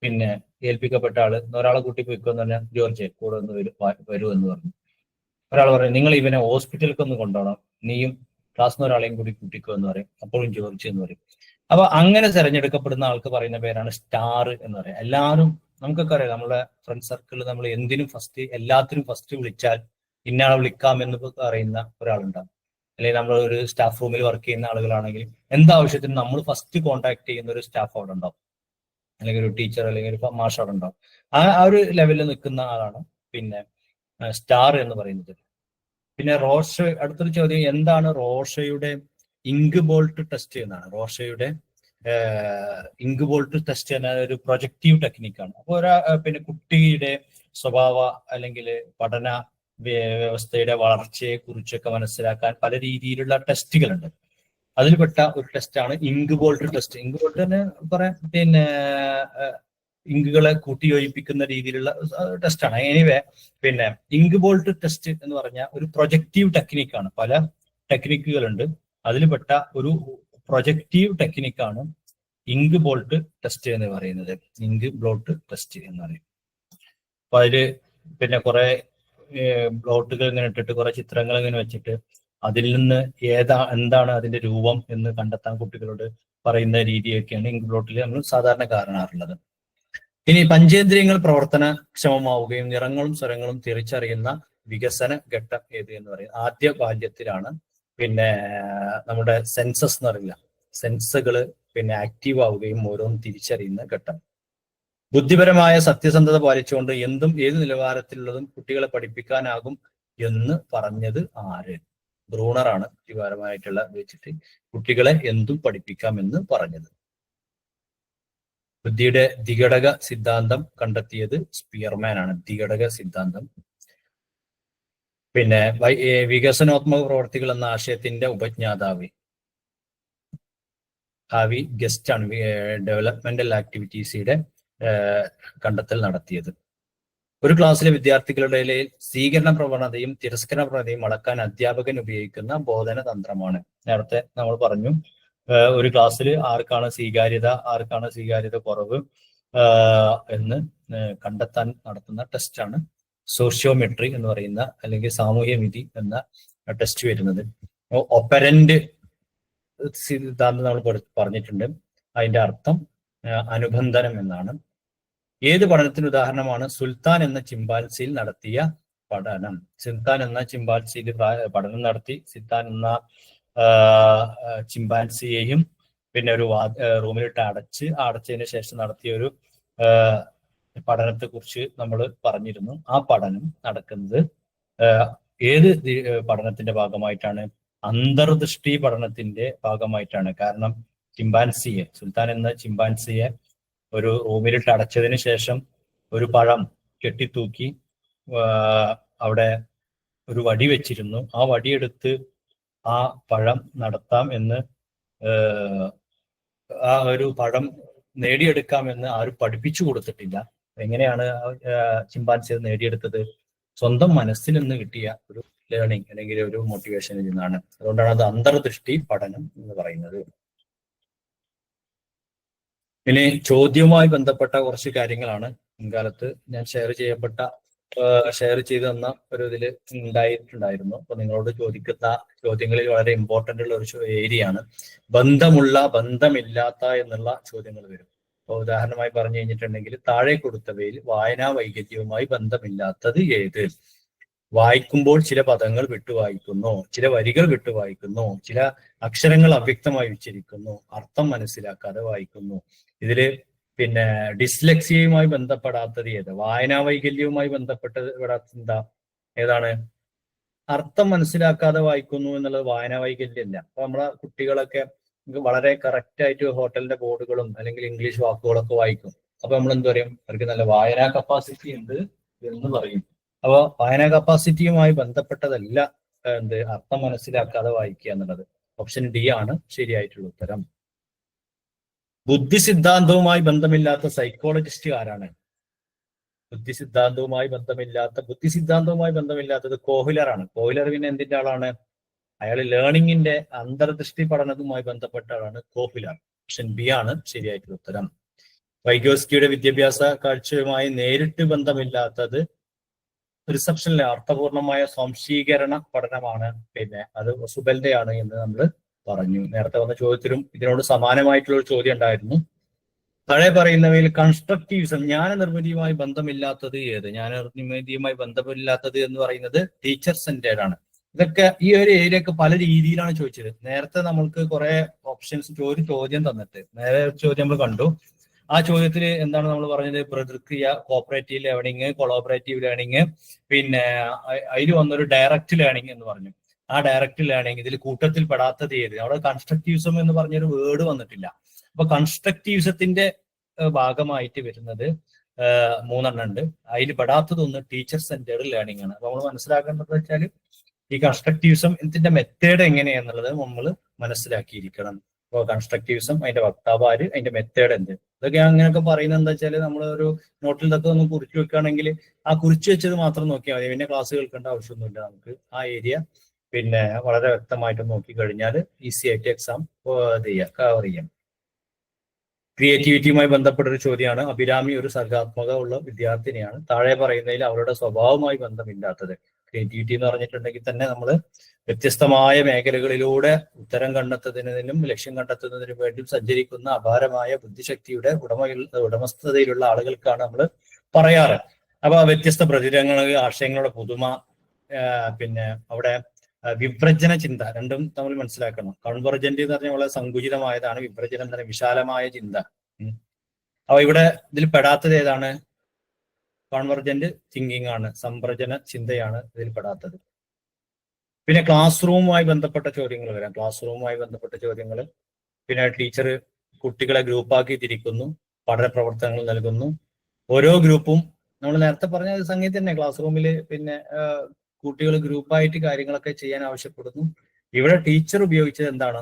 പിന്നെ ഏൽപ്പിക്കപ്പെട്ട ആള് ഒരാളെ കൂട്ടി പോയിക്കോന്ന് പറഞ്ഞാൽ ജോർജ് കൂടെ ഒന്ന് വരൂ എന്ന് പറഞ്ഞു. ഒരാൾ പറയും, നിങ്ങൾ ഇവനെ ഹോസ്പിറ്റലിലേക്ക് ഒന്ന് കൊണ്ടുപോകണം, നീയും ക്ലാസ്സിൽ നിന്ന് ഒരാളെയും കൂടി കൂട്ടിക്കോ എന്ന് പറയും. അപ്പോഴും ജോർജ് എന്ന് പറയും. അപ്പൊ അങ്ങനെ തെരഞ്ഞെടുക്കപ്പെടുന്ന ആൾക്ക് പറയുന്ന പേരാണ് സ്റ്റാർ എന്ന് പറയാം. എല്ലാവരും നമുക്കൊക്കെ അറിയാം, നമ്മുടെ ഫ്രണ്ട് സർക്കിളിൽ നമ്മൾ എന്തിനും ഫസ്റ്റ്, എല്ലാത്തിനും ഫസ്റ്റ് വിളിച്ചാൽ ഇന്നയാളെ വിളിക്കാം എന്ന് അറിയുന്ന ഒരാളുണ്ടാവും. അല്ലെങ്കിൽ നമ്മൾ ഒരു സ്റ്റാഫ് റൂമിൽ വർക്ക് ചെയ്യുന്ന ആളുകളാണെങ്കിൽ എന്താവശ്യത്തിനും നമ്മൾ ഫസ്റ്റ് കോൺടാക്ട് ചെയ്യുന്ന ഒരു സ്റ്റാഫ് അവിടെ ഉണ്ടാവും, അല്ലെങ്കിൽ ഒരു ടീച്ചർ അല്ലെങ്കിൽ ഒരു മാഷ് അവിടെ ഉണ്ടാവും. ആ ഒരു ലെവലിൽ നിൽക്കുന്ന ആളാണ് പിന്നെ സ്റ്റാർ എന്ന് പറയുന്നത്. പിന്നെ റോഷ, അടുത്തൊരു ചോദ്യം, എന്താണ് റോഷയുടെ ഇങ്ക് ബോൾട്ട് ടെസ്റ്റ് എന്നാണ്. റോഷയുടെ ഇങ്ക് ബോൾട്ട് ടെസ്റ്റ് എന്ന ഒരു പ്രൊജക്റ്റീവ് ടെക്നിക്കാണ്. അപ്പോൾ പിന്നെ കുട്ടിയുടെ സ്വഭാവ അല്ലെങ്കിൽ പഠന വ്യവസ്ഥയുടെ വളർച്ചയെ കുറിച്ചൊക്കെ മനസ്സിലാക്കാൻ പല രീതിയിലുള്ള ടെസ്റ്റുകളുണ്ട്. അതിൽപ്പെട്ട ഒരു ടെസ്റ്റാണ് ink blot test. Ink blot തന്നെ പറയാം, പിന്നെ ഇങ്കുകളെ കൂട്ടിയോജിപ്പിക്കുന്ന രീതിയിലുള്ള ടെസ്റ്റാണ്. എനിവേ, പിന്നെ ഇങ്ക് ബോൾട്ട് ടെസ്റ്റ് എന്ന് പറഞ്ഞാൽ ഒരു പ്രൊജക്റ്റീവ് ടെക്നിക്കാണ്. പല ടെക്നിക്കുകളുണ്ട്, അതിൽപ്പെട്ട ഒരു പ്രൊജക്റ്റീവ് ടെക്നിക്കാണ് ഇങ്ക് ബോൾട്ട് ടെസ്റ്റ് എന്ന് പറയുന്നത്. ഇങ്ക് ബോൾട്ട് ടെസ്റ്റ് എന്ന് പറയും. അപ്പൊ അതില് പിന്നെ കുറെ ബ്ലോട്ടുകൾ ഇങ്ങനെ ഇട്ടിട്ട് കുറെ ചിത്രങ്ങൾ ഇങ്ങനെ വെച്ചിട്ട് അതിൽ നിന്ന് എന്താണ് അതിന്റെ രൂപം എന്ന് കണ്ടെത്താൻ കുട്ടികളോട് പറയുന്ന രീതിയൊക്കെയാണ് ഇങ്ക് ബ്ലോട്ടിൽ നമ്മൾ സാധാരണ കാണാറുള്ളത്. ഇനി പഞ്ചേന്ദ്രിയങ്ങൾ പ്രവർത്തനക്ഷമമാവുകയും നിറങ്ങളും സ്വരങ്ങളും തിരിച്ചറിയുന്ന വികസന ഘട്ടം ഏത് എന്ന് പറയും. ആദ്യ ബാല്യത്തിലാണ് പിന്നെ നമ്മുടെ സെൻസസ് എന്ന് പറയില്ല, സെൻസുകള് പിന്നെ ആക്റ്റീവ് ആവുകയും ഓരോന്നും തിരിച്ചറിയുന്ന ഘട്ടം. ബുദ്ധിപരമായ സത്യസന്ധത പാലിച്ചുകൊണ്ട് എന്തും ഏത് നിലവാരത്തിലുള്ളതും കുട്ടികളെ പഠിപ്പിക്കാനാകും എന്ന് പറഞ്ഞത് ആര്? ബ്രൂണറാണ് ബുദ്ധിപരമായിട്ടുള്ള വെച്ചിട്ട് കുട്ടികളെ എന്തും പഠിപ്പിക്കാമെന്ന് പറഞ്ഞത്. ബുദ്ധിയുടെ ദ്വിഘടക സിദ്ധാന്തം കണ്ടെത്തിയത് സ്പിയർമാൻ ആണ്. ദ്വിഘടക സിദ്ധാന്തം. പിന്നെ വികസനോത്മക പ്രവർത്തികൾ എന്ന ആശയത്തിന്റെ ഉപജ്ഞാതാവ് ഹാവി ഗസ്റ്റ് ആണ്. ഡെവലപ്മെന്റൽ ആക്ടിവിറ്റീസിന്റെ കണ്ടെത്തൽ നടത്തിയത്. ഒരു ക്ലാസ്സിലെ വിദ്യാർത്ഥികളുടെ സ്വീകരണ പ്രവണതയും തിരസ്കരണ പ്രവണതയും അളക്കാൻ അധ്യാപകൻ ഉപയോഗിക്കുന്ന ബോധന തന്ത്രമാണ്. നേരത്തെ നമ്മൾ പറഞ്ഞു, ഒരു ക്ലാസ്സിൽ ആർക്കാണ് സ്വീകാര്യത കുറവ് എന്ന് കണ്ടെത്താൻ നടത്തുന്ന ടെസ്റ്റാണ് സോഷ്യോമെട്രി എന്ന് പറയുന്ന, അല്ലെങ്കിൽ സാമൂഹ്യ വിധി എന്ന ടെസ്റ്റ് വരുന്നത്. ഒപ്പരന്റ് സിദ്ധാന്തം നമ്മൾ പറഞ്ഞിട്ടുണ്ട്. അതിന്റെ അർത്ഥം അനുബന്ധനം എന്നാണ്. ഏത് പഠനത്തിന് ഉദാഹരണമാണ് സുൽത്താൻ എന്ന ചിമ്പാൻസിയിൽ നടത്തിയ പഠനം? സുൽത്താൻ എന്ന ചിമ്പാൻസിയിൽ പഠനം നടത്തി. സുൽത്താൻ എന്ന ചിമ്പാൻസിയെയും പിന്നെ ഒരു റൂമിലിട്ട് അടച്ചതിന് ശേഷം നടത്തിയ ഒരു പഠനത്തെ കുറിച്ച് നമ്മൾ പറഞ്ഞിരുന്നു. ആ പഠനം നടക്കുന്നത് ഏത് പഠനത്തിന്റെ ഭാഗമായിട്ടാണ്? അന്തർദൃഷ്ടി പഠനത്തിന്റെ ഭാഗമായിട്ടാണ്. കാരണം സുൽത്താൻ എന്ന ചിമ്പാൻസിയെ ഒരു റൂമിലിട്ട് അടച്ചതിന് ശേഷം ഒരു പഴം കെട്ടിത്തൂക്കി അവിടെ ഒരു വടി വെച്ചിരുന്നു. ആ വടിയെടുത്ത് ആ പഴം നടത്താം എന്ന്, ആ ഒരു പഴം നേടിയെടുക്കാമെന്ന് ആരും പഠിപ്പിച്ചു കൊടുത്തിട്ടില്ല. എങ്ങനെയാണ് ചിമ്പാൻസി നേടിയെടുത്തത്? സ്വന്തം മനസ്സിൽ നിന്ന് കിട്ടിയ ഒരു ലേണിംഗ് അല്ലെങ്കിൽ ഒരു മോട്ടിവേഷനിൽ നിന്നാണ്. അതുകൊണ്ടാണ് അത് അന്തർദൃഷ്ടി പഠനം എന്ന് പറയുന്നത്. ഇനി ചോദ്യവുമായി ബന്ധപ്പെട്ട കുറച്ച് കാര്യങ്ങളാണ് മുൻകാലത്ത് ഞാൻ ഷെയർ ചെയ്യപ്പെട്ട ഷെയർ ചെയ്ത് തന്ന ഒരു ഇതിൽ ഉണ്ടായിട്ടുണ്ടായിരുന്നു. അപ്പൊ നിങ്ങളോട് ചോദിക്കുന്ന ചോദ്യങ്ങളിൽ വളരെ ഇമ്പോർട്ടന്റ് ഉള്ള ഒരു ഏരിയ ആണ് ബന്ധമുള്ള, ബന്ധമില്ലാത്ത എന്നുള്ള ചോദ്യങ്ങൾ വരും. അപ്പൊ ഉദാഹരണമായി പറഞ്ഞു കഴിഞ്ഞിട്ടുണ്ടെങ്കിൽ താഴെ കൊടുത്തവയിൽ വായനാ വൈകല്യവുമായി ബന്ധമില്ലാത്തത് ഏത്? വായിക്കുമ്പോൾ ചില പദങ്ങൾ വിട്ടുവായിക്കുന്നു, ചില വരികൾ വിട്ടുവായിക്കുന്നു, ചില അക്ഷരങ്ങൾ അവ്യക്തമായി ഉച്ചരിക്കുന്നു, അർത്ഥം മനസ്സിലാക്കാതെ വായിക്കുന്നു. ഇതില് പിന്നെ ഡിസ്ലെക്സിയയുമായി ബന്ധപ്പെടാത്തത് ഏത്? വായനാ വൈകല്യവുമായി ബന്ധപ്പെടാത്ത എന്താ ഏതാണ്? അർത്ഥം മനസ്സിലാക്കാതെ വായിക്കുന്നു എന്നുള്ളത് വായനാ വൈകല്യമല്ല. അപ്പൊ നമ്മളെ കുട്ടികളൊക്കെ വളരെ കറക്റ്റ് ആയിട്ട് ഹോട്ടലിന്റെ ബോർഡുകളും അല്ലെങ്കിൽ ഇംഗ്ലീഷ് വാക്കുകളൊക്കെ വായിക്കും. അപ്പൊ നമ്മൾ എന്ത് പറയും? അവർക്ക് നല്ല വായനാ കപ്പാസിറ്റി ഉണ്ട് എന്ന് പറയും. അപ്പൊ വായനാ കപ്പാസിറ്റിയുമായി ബന്ധപ്പെട്ടതല്ല എന്ത് അർത്ഥം മനസ്സിലാക്കാതെ വായിക്കുക എന്നുള്ളത്. ഓപ്ഷൻ ഡി ആണ് ശരിയായിട്ടുള്ള ഉത്തരം. ബുദ്ധി സിദ്ധാന്തവുമായി ബന്ധമില്ലാത്ത സൈക്കോളജിസ്റ്റ് ആരാണ്? ബുദ്ധി സിദ്ധാന്തവുമായി ബന്ധമില്ലാത്തത് കോഹ്ലറാണ്. കോഹ്ലർ പിന്നെ എന്തിന്റെ ആളാണ്? അയാൾ ലേണിംഗിന്റെ അന്തർദൃഷ്ടി പഠനവുമായി ബന്ധപ്പെട്ട ആളാണ് കോഹ്ലർ. ഓപ്ഷൻ ബി ആണ് ശരിയായിട്ടുള്ള ഉത്തരം. വൈഗോസ്കിയുടെ വിദ്യാഭ്യാസ കാഴ്ചയുമായി നേരിട്ട് ബന്ധമില്ലാത്തത് റിസപ്ഷനിലെ അർത്ഥപൂർണമായ സ്വാംശീകരണ പഠനമാണ്. പിന്നെ അത് സുബലിന്റെയാണ് എന്ന് നമ്മൾ പറഞ്ഞു. നേരത്തെ വന്ന ചോദ്യത്തിലും ഇതിനോട് സമാനമായിട്ടുള്ള ഒരു ചോദ്യം ഉണ്ടായിരുന്നു. താഴെ പറയുന്നവയിൽ കൺസ്ട്രക്റ്റീവിസം, ജ്ഞാനനിർമ്മിതിയുമായി ബന്ധമില്ലാത്തത് ഏത്? ജ്ഞാനനിർമ്മിതിയുമായി ബന്ധമില്ലാത്തത് എന്ന് പറയുന്നത് ടീച്ചർ സെന്റേഡ് ആണ്. ഇതൊക്കെ ഈ ഒരു ഏരിയയൊക്കെ പല രീതിയിലാണ് ചോദിച്ചത്. നേരത്തെ നമ്മൾക്ക് കുറെ ഓപ്ഷൻസ് ഒരു ചോദ്യം തന്നിട്ട് നേരെ ഒരു ചോദ്യം നമ്മൾ കണ്ടു. ആ ചോദ്യത്തിൽ എന്താണ് നമ്മൾ പറഞ്ഞത്? പ്രതിക്രിയ, കോപ്പറേറ്റീവ് ലേണിംഗ്, കൊളാബറേറ്റീവ് ലേണിംഗ്, പിന്നെ അതിൽ വന്നൊരു ഡയറക്റ്റ് ലേണിംഗ് എന്ന് പറഞ്ഞു. ആ ഡയറക്റ്റ് ലേണിംഗ് ഇതിൽ കൂട്ടത്തിൽ പെടാത്തത് ഏത്? അവിടെ കൺസ്ട്രക്റ്റീവിസം എന്ന് പറഞ്ഞൊരു വേർഡ് വന്നിട്ടില്ല. അപ്പൊ കൺസ്ട്രക്റ്റീവിസത്തിന്റെ ഭാഗമായിട്ട് വരുന്നത് 3 ഉണ്ട്. അതിൽ പെടാത്തതൊന്ന് ടീച്ചർ സെന്റേഡ് ലേണിംഗ് ആണ്. അപ്പൊ നമ്മൾ മനസ്സിലാക്കേണ്ടത് വെച്ചാൽ ഈ കൺസ്ട്രക്റ്റീവിസം ഇതിന്റെ മെത്തേഡ് എങ്ങനെയാന്നുള്ളത് നമ്മൾ മനസ്സിലാക്കിയിരിക്കണം. അപ്പോൾ കൺസ്ട്രക്റ്റീവിസം, അതിന്റെ വക്താവ് ആര്, അതിന്റെ മെത്തേഡ് എന്ത്, ഇതൊക്കെ അങ്ങനെയൊക്കെ പറയുന്നത് എന്താ വെച്ചാൽ നമ്മൾ ഒരു നോട്ടിൽ ഇതൊക്കെ ഒന്ന് കുറിച്ച് വെക്കുകയാണെങ്കിൽ ആ കുറിച്ച് വെച്ചത് മാത്രം നോക്കിയാൽ മതി. പിന്നെ ക്ലാസ് കേൾക്കേണ്ട ആവശ്യമൊന്നുമില്ല. നമുക്ക് ആ ഏരിയ പിന്നെ വളരെ വ്യക്തമായിട്ട് നോക്കി കഴിഞ്ഞാൽ ഈസി ആയിട്ട് എക്സാം കവർ ചെയ്യാം. ക്രിയേറ്റിവിറ്റിയുമായി ബന്ധപ്പെട്ട ഒരു ചോദ്യമാണ്. അഭിരാമി ഒരു സർഗാത്മക ഉള്ള വിദ്യാർത്ഥിനിയാണ്. താഴെ പറയുന്നതിൽ അവരുടെ സ്വഭാവവുമായി ബന്ധമില്ലാത്തത്. ക്രിയേറ്റിവിറ്റി എന്ന് പറഞ്ഞിട്ടുണ്ടെങ്കിൽ തന്നെ നമ്മൾ വ്യത്യസ്തമായ മേഖലകളിലൂടെ ഉത്തരം കണ്ടെത്തുന്നതിനും ലക്ഷ്യം കണ്ടെത്തുന്നതിനും വേണ്ടി സഞ്ചരിക്കുന്ന അപാരമായ ബുദ്ധിശക്തിയുടെ ഉടമസ്ഥതയിലുള്ള ആളുകൾക്കാണ് നമ്മൾ പറയാറ്. അപ്പൊ വ്യത്യസ്ത പ്രതിരങ്ങൾ, ആശയങ്ങളുടെ പുതുമ, പിന്നെ അവിടെ വിഭ്രജന ചിന്ത, രണ്ടും തമ്മിൽ മനസ്സിലാക്കണം. കൺവെർജന്റ് എന്ന് പറഞ്ഞാൽ വളരെ സങ്കുചിതമായതാണ്. വിഭ്രജനം എന്ന് പറഞ്ഞാൽ വിശാലമായ ചിന്ത. അപ്പൊ ഇവിടെ ഇതിൽ പെടാത്തത് ഏതാണ്? കോൺവെർജന്റ് തിങ്കിങ് ആണ്, സംപ്രജന ചിന്തയാണ് ഇതിൽ പെടാത്തത്. പിന്നെ ക്ലാസ് റൂമുമായി ബന്ധപ്പെട്ട ചോദ്യങ്ങൾ വരാം. ക്ലാസ് റൂമുമായി ബന്ധപ്പെട്ട ചോദ്യങ്ങൾ, പിന്നെ ടീച്ചർ കുട്ടികളെ ഗ്രൂപ്പാക്കി തിരിക്കുന്നു, പഠന പ്രവർത്തനങ്ങൾ നൽകുന്നു. ഓരോ ഗ്രൂപ്പും നമ്മൾ നേരത്തെ പറഞ്ഞ സംഗതി തന്നെ. ക്ലാസ് റൂമിൽ പിന്നെ കുട്ടികൾ ഗ്രൂപ്പായിട്ട് കാര്യങ്ങളൊക്കെ ചെയ്യാൻ ആവശ്യപ്പെടുന്നു. ഇവിടെ ടീച്ചർ ഉപയോഗിച്ചത് എന്താണ്?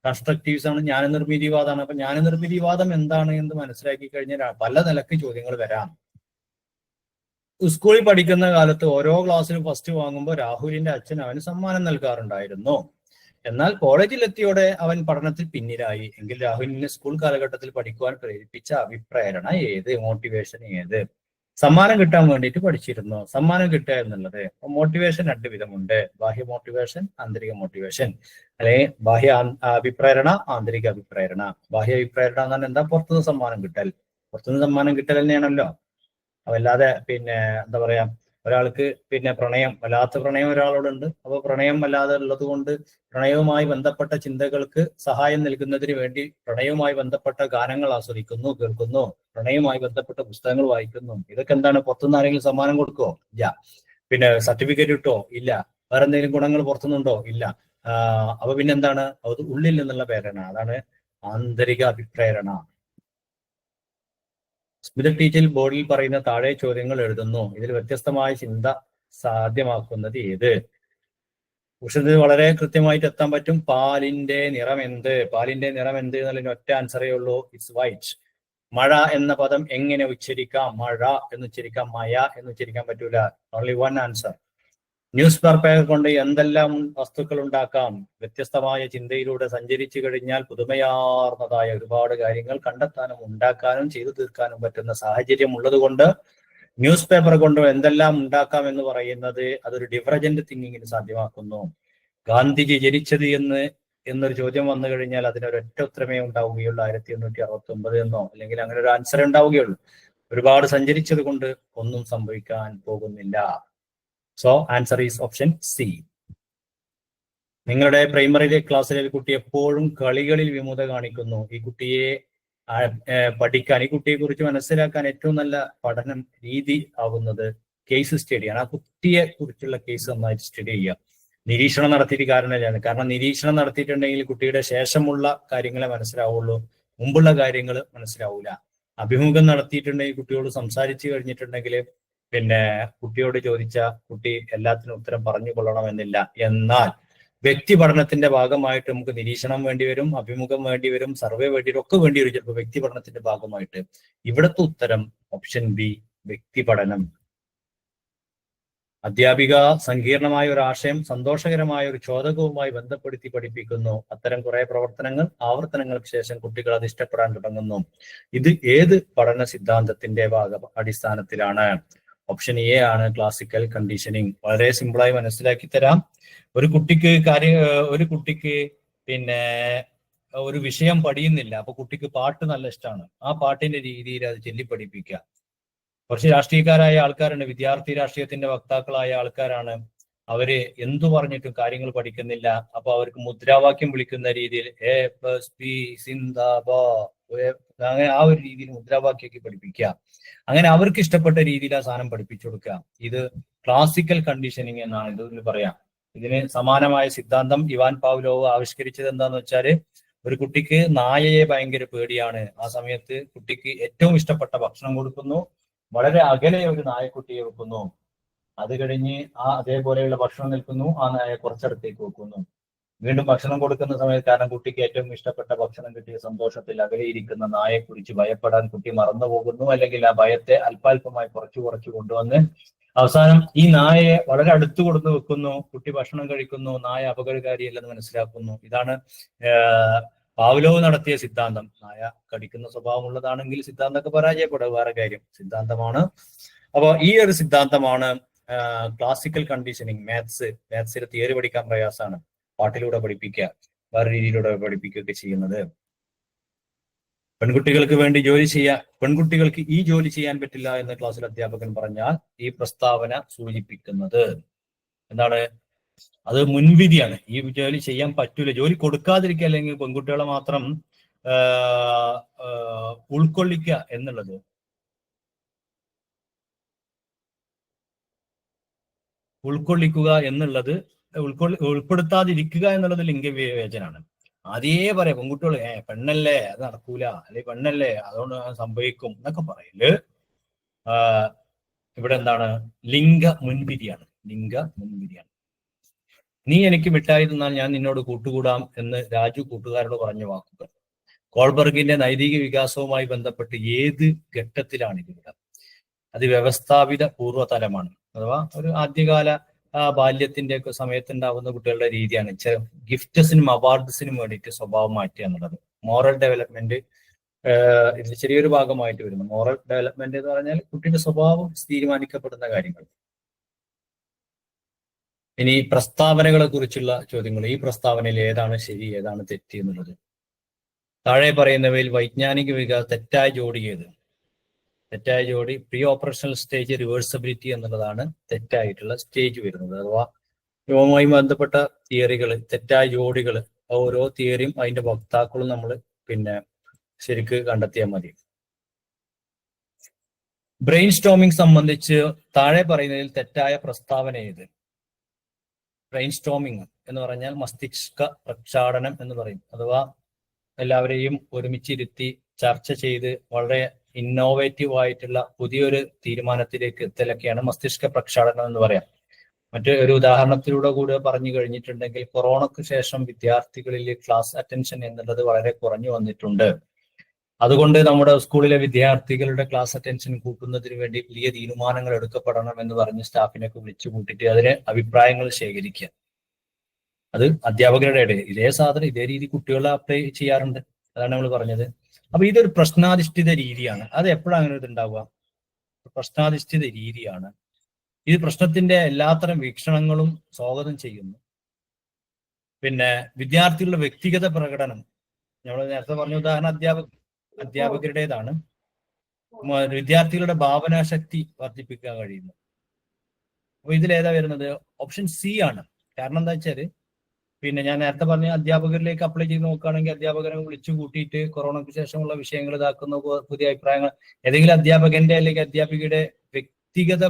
കൺസ്ട്രക്റ്റീവ്സ് ആണ്, ജ്ഞാനനിർമ്മിതിവാദമാണ്. അപ്പൊ ജ്ഞാനനിർമ്മിതിവാദം എന്താണ് എന്ന് മനസ്സിലാക്കി കഴിഞ്ഞാൽ പല നിലക്ക് ചോദ്യങ്ങൾ വരാം. സ്കൂളിൽ പഠിക്കുന്ന കാലത്ത് ഓരോ ക്ലാസ്സിലും ഫസ്റ്റ് വാങ്ങുമ്പോൾ രാഹുലിന്റെ അച്ഛൻ അവന് സമ്മാനം നൽകാറുണ്ടായിരുന്നു. എന്നാൽ കോളേജിലെത്തിയോടെ അവൻ പഠനത്തിൽ പിന്നിലായി. എങ്കിൽ രാഹുലിനെ സ്കൂൾ കാലഘട്ടത്തിൽ പഠിക്കുവാൻ പ്രേരിപ്പിച്ച അഭിപ്രേരണ ഏത്? മോട്ടിവേഷൻ ഏത്? സമ്മാനം കിട്ടാൻ വേണ്ടിയിട്ട് പഠിച്ചിരുന്നു. സമ്മാനം കിട്ടുക എന്നുള്ളത് മോട്ടിവേഷൻ 2 വിധമുണ്ട്. ബാഹ്യ മോട്ടിവേഷൻ, ആന്തരിക മോട്ടിവേഷൻ. അല്ലെങ്കിൽ ബാഹ്യ അഭിപ്രേരണ, ആന്തരിക അഭിപ്രേരണ. ബാഹ്യ അഭിപ്രേരണ എന്ന് പറഞ്ഞാൽ എന്താ? പുറത്തുനിന്ന് സമ്മാനം കിട്ടൽ. പുറത്തുനിന്ന് സമ്മാനം കിട്ടൽ തന്നെയാണല്ലോ. അതല്ലാതെ പിന്നെ എന്താ പറയാ, ഒരാൾക്ക് പിന്നെ പ്രണയം, വല്ലാത്ത പ്രണയം ഒരാളോടുണ്ട്. അപ്പോൾ പ്രണയം വല്ലാതെ ഉള്ളത് കൊണ്ട് പ്രണയവുമായി ബന്ധപ്പെട്ട ചിന്തകൾക്ക് സഹായം നൽകുന്നതിന് വേണ്ടി പ്രണയവുമായി ബന്ധപ്പെട്ട ഗാനങ്ങൾ ആസ്വദിക്കുന്നു, കേൾക്കുന്നു, പ്രണയവുമായി ബന്ധപ്പെട്ട പുസ്തകങ്ങൾ വായിക്കുന്നു. ഇതൊക്കെ എന്താണ്? പുറത്തുനിന്ന് ആരെങ്കിലും സമ്മാനം കൊടുക്കുവോ? ഇല്ല. പിന്നെ സർട്ടിഫിക്കറ്റ് കിട്ടോ? ഇല്ല. വേറെ എന്തെങ്കിലും ഗുണങ്ങൾ പുറത്തുനിന്നുണ്ടോ? ഇല്ല. അപ്പൊ പിന്നെ എന്താണ്? അത് ഉള്ളിൽ നിന്നുള്ള പ്രേരണ, അതാണ് ആന്തരിക അഭിപ്രേരണ. സ്മിത ടീച്ചർ ബോർഡിൽ പറയുന്ന താഴെ ചോദ്യങ്ങൾ എഴുതുന്നു. ഇതിൽ വ്യത്യസ്തമായ ചിന്ത സാധ്യമാക്കുന്നത് ഏത്? ഉഷത് വളരെ കൃത്യമായിട്ട് എത്താൻ പറ്റും. പാലിന്റെ നിറം എന്ത്? പാലിന്റെ നിറം എന്ത് എന്നുള്ളതിന് ഒറ്റ ആൻസറേ ഉള്ളൂ. It's white. മഴ എന്ന പദം എങ്ങനെ ഉച്ചരിക്കാം? മഴ എന്ന് ഉച്ചരിക്കാം, മയ എന്ന് ഉച്ചരിക്കാൻ പറ്റൂല. Only one answer. News paper കൊണ്ട് എന്തെല്ലാം വസ്തുക്കൾ ഉണ്ടാക്കാം? വ്യത്യസ്തമായ ചിന്തയിലൂടെ സഞ്ചരിച്ചു കഴിഞ്ഞാൽ പുതുമയാർന്നതായ ഒരുപാട് കാര്യങ്ങൾ കണ്ടെത്താനും ഉണ്ടാക്കാനും ചെയ്തു തീർക്കാനും പറ്റുന്ന സാഹചര്യം ഉള്ളത് കൊണ്ട് ന്യൂസ് പേപ്പർ കൊണ്ട് എന്തെല്ലാം ഉണ്ടാക്കാം എന്ന് പറയുന്നത് അതൊരു ഡിഫറജന്റ് തിങ്കിങ്ങിന് സാധ്യമാക്കുന്നു. ഗാന്ധിജി ജനിച്ചത് എന്നൊരു ചോദ്യം വന്നു കഴിഞ്ഞാൽ അതിനൊരൊറ്റ ഉത്തരമേ ഉണ്ടാവുകയുള്ളൂ, 1869 എന്നോ, അല്ലെങ്കിൽ അങ്ങനെ ഒരു ആൻസർ ഉണ്ടാവുകയുള്ളൂ. ഒരുപാട് സഞ്ചരിച്ചത് കൊണ്ട് ഒന്നും സംഭവിക്കാൻ പോകുന്നില്ല. So answer is option C. നിങ്ങളുടെ പ്രൈമറി ക്ലാസ്സിലെ ഒരു കുട്ടി എപ്പോഴും കളികളിൽ വിമുഖത കാണിക്കുന്നു. ഈ കുട്ടിയെ പഠിക്കാൻ, ഈ കുട്ടിയെ കുറിച്ച് മനസ്സിലാക്കാൻ ഏറ്റവും നല്ല പഠനം രീതി ആകുന്നത് കേസ് സ്റ്റഡിയാണ്. ആ കുട്ടിയെ കുറിച്ചുള്ള കേസ് നന്നായിട്ട് സ്റ്റഡി ചെയ്യുക. നിരീക്ഷണം നടത്തിയിട്ട് കാര്യമില്ലാണ്. കാരണം നിരീക്ഷണം നടത്തിയിട്ടുണ്ടെങ്കിൽ കുട്ടിയുടെ ശേഷമുള്ള കാര്യങ്ങളെ മനസ്സിലാവുള്ളൂ, മുമ്പുള്ള കാര്യങ്ങൾ മനസ്സിലാവൂല. അഭിമുഖം നടത്തിയിട്ടുണ്ടെങ്കിൽ കുട്ടിയോട് സംസാരിച്ചു കഴിഞ്ഞിട്ടുണ്ടെങ്കിൽ പിന്നെ കുട്ടിയോട് ചോദിച്ച കുട്ടി എല്ലാത്തിനും ഉത്തരം പറഞ്ഞു കൊള്ളണമെന്നില്ല. എന്നാൽ വ്യക്തി പഠനത്തിന്റെ ഭാഗമായിട്ട് നമുക്ക് നിരീക്ഷണം വേണ്ടി വരും, അഭിമുഖം വേണ്ടി വരും, സർവേ വേണ്ടി വരും, ഒക്കെ വേണ്ടി വരും ചിലപ്പോൾ വ്യക്തി പഠനത്തിന്റെ ഭാഗമായിട്ട്. ഇവിടുത്തെ ഉത്തരം ഓപ്ഷൻ ബി, വ്യക്തി പഠനം. അധ്യാപിക സങ്കീർണമായ ഒരു ആശയം സന്തോഷകരമായ ഒരു ചോദകവുമായി ബന്ധപ്പെടുത്തി പഠിപ്പിക്കുന്നു. അത്തരം കുറെ പ്രവർത്തനങ്ങൾ ആവർത്തനങ്ങൾക്ക് ശേഷം കുട്ടികൾ അത് ഇഷ്ടപ്പെടാൻ തുടങ്ങുന്നു. ഇത് ഏത് പഠന സിദ്ധാന്തത്തിന്റെ അടിസ്ഥാനത്തിലാണ്? ഓപ്ഷൻ എ ആണ്, ക്ലാസിക്കൽ കണ്ടീഷനിങ്. വളരെ സിമ്പിളായി മനസ്സിലാക്കി തരാം. ഒരു കുട്ടിക്ക് പിന്നെ ഒരു വിഷയം പഠിയുന്നില്ല, അപ്പൊ കുട്ടിക്ക് പാട്ട് നല്ല ഇഷ്ടമാണ്. ആ പാട്ടിന്റെ രീതിയിൽ അത് ചൊല്ലി പഠിപ്പിക്കുക. കുറച്ച് രാഷ്ട്രീയക്കാരായ ആൾക്കാരുണ്ട്, വിദ്യാർത്ഥി രാഷ്ട്രീയത്തിന്റെ വക്താക്കളായ ആൾക്കാരാണ്. അവര് എന്തു പറഞ്ഞിട്ടും കാര്യങ്ങൾ പഠിക്കുന്നില്ല. അപ്പൊ അവർക്ക് മുദ്രാവാക്യം വിളിക്കുന്ന രീതിയിൽ A+B സിന്ദാബാദ്, അങ്ങനെ ആ ഒരു രീതിയിൽ മുദ്രാവാക്യമൊക്കെ പഠിപ്പിക്കുക. അങ്ങനെ അവർക്ക് ഇഷ്ടപ്പെട്ട രീതിയിൽ ആ സാധനം പഠിപ്പിച്ചു കൊടുക്കുക. ഇത് ക്ലാസിക്കൽ കണ്ടീഷനിങ് എന്നാണ് ഇതിന് പറയാം. ഇതിന് സമാനമായ സിദ്ധാന്തം ഇവാൻ പാവ്ലോവ് ആവിഷ്കരിച്ചത് എന്താന്ന് വെച്ചാല്, ഒരു കുട്ടിക്ക് നായയെ ഭയങ്കര പേടിയാണ്. ആ സമയത്ത് കുട്ടിക്ക് ഏറ്റവും ഇഷ്ടപ്പെട്ട ഭക്ഷണം കൊടുക്കുന്നു, വളരെ അകലെ ഒരു നായക്കുട്ടിയെ വെക്കുന്നു. അത് കഴിഞ്ഞ് അതേപോലെയുള്ള ഭക്ഷണം നിൽക്കുന്നു, ആ നായയെ കുറച്ചടുത്തേക്ക് വെക്കുന്നു. വീണ്ടും ഭക്ഷണം കൊടുക്കുന്ന സമയത്ത്, കാരണം കുട്ടിക്ക് ഏറ്റവും ഇഷ്ടപ്പെട്ട ഭക്ഷണം കിട്ടിയ സന്തോഷത്തിൽ അകലെയിരിക്കുന്ന നായയെ കുറിച്ച് ഭയപ്പെടാൻ കുട്ടി മറന്നു പോകുന്നു, അല്ലെങ്കിൽ ആ ഭയത്തെ അല്പാൽപമായി കുറച്ചു കൊണ്ടുവന്ന് അവസാനം ഈ നായയെ വളരെ അടുത്ത് കൊടുത്ത് വെക്കുന്നു. കുട്ടി ഭക്ഷണം കഴിക്കുന്നു, നായ അപകടകാരിയല്ലെന്ന് മനസ്സിലാക്കുന്നു. ഇതാണ് പാവ്ലോവ് നടത്തിയ സിദ്ധാന്തം. നായ കടിക്കുന്ന സ്വഭാവമുള്ളതാണെങ്കിൽ സിദ്ധാന്തമൊക്കെ പരാജയപ്പെടുക വേറെ കാര്യം, സിദ്ധാന്തമാണ്. അപ്പോൾ ഈ ഒരു സിദ്ധാന്തമാണ് ക്ലാസിക്കൽ കണ്ടീഷനിങ്. മാത്സിൽ തിയറി പഠിക്കാൻ പ്രയാസമാണ്, പാട്ടിലൂടെ പഠിപ്പിക്കുക, വേറെ രീതിയിലൂടെ പഠിപ്പിക്കുകയൊക്കെ ചെയ്യുന്നത്. പെൺകുട്ടികൾക്ക് വേണ്ടി പെൺകുട്ടികൾക്ക് ഈ ജോലി ചെയ്യാൻ പറ്റില്ല എന്ന് ക്ലാസ്സിൽ അധ്യാപകൻ പറഞ്ഞാൽ ഈ പ്രസ്താവന സൂചിപ്പിക്കുന്നത് എന്താണ്? അത് മുൻവിധിയാണ്. ഈ ജോലി ചെയ്യാൻ പറ്റൂല, ജോലി കൊടുക്കാതിരിക്കുക, അല്ലെങ്കിൽ പെൺകുട്ടികളെ മാത്രം ഉൾക്കൊള്ളിക്കുക എന്നുള്ളത് ഉൾപ്പെടുത്താതിരിക്കുക എന്നുള്ളത് ലിംഗവിവേചനാണ്. അതേ പറയാം പെൺകുട്ടികൾ പെണ്ണല്ലേ അത് നടക്കൂല, അല്ലെ പെണ്ണല്ലേ അതുകൊണ്ട് സംഭവിക്കും എന്നൊക്കെ പറയല് ഇവിടെ എന്താണ്? ലിംഗ മുൻവിധിയാണ്. നീ എനിക്ക് മിഠായി തന്നാൽ ഞാൻ നിന്നോട് കൂട്ടുകൂടാം എന്ന് രാജു കൂട്ടുകാരോട് പറഞ്ഞ വാക്കുകൾ കോൾബർഗിന്റെ നൈതിക വികാസവുമായി ബന്ധപ്പെട്ട് ഏത് ഘട്ടത്തിലാണ് ഇതിവിടെ? അത് വ്യവസ്ഥാപിത പൂർവ്വതലമാണ്. അഥവാ ഒരു ആദ്യകാല ബാല്യത്തിന്റെ ഒക്കെ സമയത്തുണ്ടാവുന്ന കുട്ടികളുടെ രീതിയാണ്. ഗിഫ്റ്റസിനും അവാർഡ്സിനും വേണ്ടിയിട്ട് സ്വഭാവം മാറ്റുക എന്നുള്ളത്. മോറൽ ഡെവലപ്മെന്റ് ഇതിൽ ചെറിയൊരു ഭാഗമായിട്ട് വരുന്നു. മോറൽ ഡെവലപ്മെന്റ് എന്ന് പറഞ്ഞാൽ കുട്ടിയുടെ സ്വഭാവം തീരുമാനിക്കപ്പെടുന്ന കാര്യങ്ങൾ. ഇനി പ്രസ്താവനകളെ കുറിച്ചുള്ള ചോദ്യങ്ങൾ. ഈ പ്രസ്താവനയിൽ ഏതാണ് ശരി, ഏതാണ് തെറ്റ് എന്നുള്ളത്. താഴെ പറയുന്നവയിൽ വൈജ്ഞാനിക വികാസം തെറ്റായ ജോഡി ഏത്? തെറ്റായ ജോഡി പ്രീ ഓപ്പറേഷണൽ സ്റ്റേജ് റിവേഴ്സബിലിറ്റി എന്നുള്ളതാണ് തെറ്റായിട്ടുള്ള സ്റ്റേജ് വരുന്നത്. അഥവാ യുമായി ബന്ധപ്പെട്ട തിയറികൾ, തെറ്റായ ജോഡികൾ, ഓരോ തിയറിയും അതിന്റെ വക്താക്കളും നമ്മൾ ശരിക്ക് കണ്ടെത്തിയാൽ മതി. ബ്രെയിൻ സ്റ്റോമിംഗ് സംബന്ധിച്ച് താഴെ പറയുന്നതിൽ തെറ്റായ പ്രസ്താവന ഏത്? ബ്രെയിൻ സ്റ്റോമിംഗ് എന്ന് പറഞ്ഞാൽ മസ്തിഷ്ക പ്രക്ഷാളനം എന്ന് പറയും. അഥവാ എല്ലാവരെയും ഒരുമിച്ചിരുത്തി ചർച്ച ചെയ്ത് വളരെ ഇന്നോവേറ്റീവ് ആയിട്ടുള്ള പുതിയൊരു തീരുമാനത്തിലേക്ക് എത്തലൊക്കെയാണ് മസ്തിഷ്ക പ്രക്ഷാളനം എന്ന് പറയാം. ഒരു ഉദാഹരണത്തിലൂടെ കൂടെ പറഞ്ഞു കഴിഞ്ഞിട്ടുണ്ടെങ്കിൽ, കൊറോണയ്ക്ക് ശേഷം വിദ്യാർത്ഥികളിൽ ക്ലാസ് അറ്റൻഷൻ എന്നുള്ളത് വളരെ കുറഞ്ഞു വന്നിട്ടുണ്ട്. അതുകൊണ്ട് നമ്മുടെ സ്കൂളിലെ വിദ്യാർത്ഥികളുടെ ക്ലാസ് അറ്റൻഷൻ കൂട്ടുന്നതിന് വേണ്ടി വലിയ തീരുമാനങ്ങൾ എടുക്കപ്പെടണം എന്ന് പറഞ്ഞ് സ്റ്റാഫിനൊക്കെ വിളിച്ചു കൂട്ടിയിട്ട് അതിന് അഭിപ്രായങ്ങൾ ശേഖരിക്കുക. അത് അധ്യാപകരുടെ ഇടയിൽ ഇതേ രീതി കുട്ടികളെ അപ്ലൈ ചെയ്യാറുണ്ട്. അതാണ് നമ്മൾ പറഞ്ഞത്. അപ്പൊ ഇതൊരു പ്രശ്നാധിഷ്ഠിത രീതിയാണ്. അത് എപ്പോഴാണ് അങ്ങനെ ഇതുണ്ടാവുക? പ്രശ്നാധിഷ്ഠിത രീതിയാണ്. ഇത് പ്രശ്നത്തിന്റെ എല്ലാത്തരം വീക്ഷണങ്ങളും സ്വാഗതം ചെയ്യുന്നു. പിന്നെ വിദ്യാർത്ഥികളുടെ വ്യക്തിഗത പ്രകടനം, നമ്മൾ നേരത്തെ പറഞ്ഞ ഉദാഹരണം അധ്യാപകരുടേതാണ്. വിദ്യാർത്ഥികളുടെ ഭാവനാശക്തി വർദ്ധിപ്പിക്കാൻ കഴിയുന്നു. അപ്പൊ ഇതിലേതാ വരുന്നത്? ഓപ്ഷൻ സി ആണ്. കാരണം എന്താ വെച്ചാല്, പിന്നെ ഞാൻ നേരത്തെ പറഞ്ഞ അധ്യാപകരിലേക്ക് അപ്ലൈ ചെയ്ത് നോക്കുകയാണെങ്കിൽ അധ്യാപകരെ വിളിച്ചു കൂട്ടിയിട്ട് കൊറോണയ്ക്ക് ശേഷമുള്ള വിഷയങ്ങൾ ഇതാക്കുന്ന പുതിയ അഭിപ്രായങ്ങൾ ഏതെങ്കിലും അധ്യാപകന്റെ അല്ലെങ്കിൽ അധ്യാപികയുടെ വ്യക്തിഗത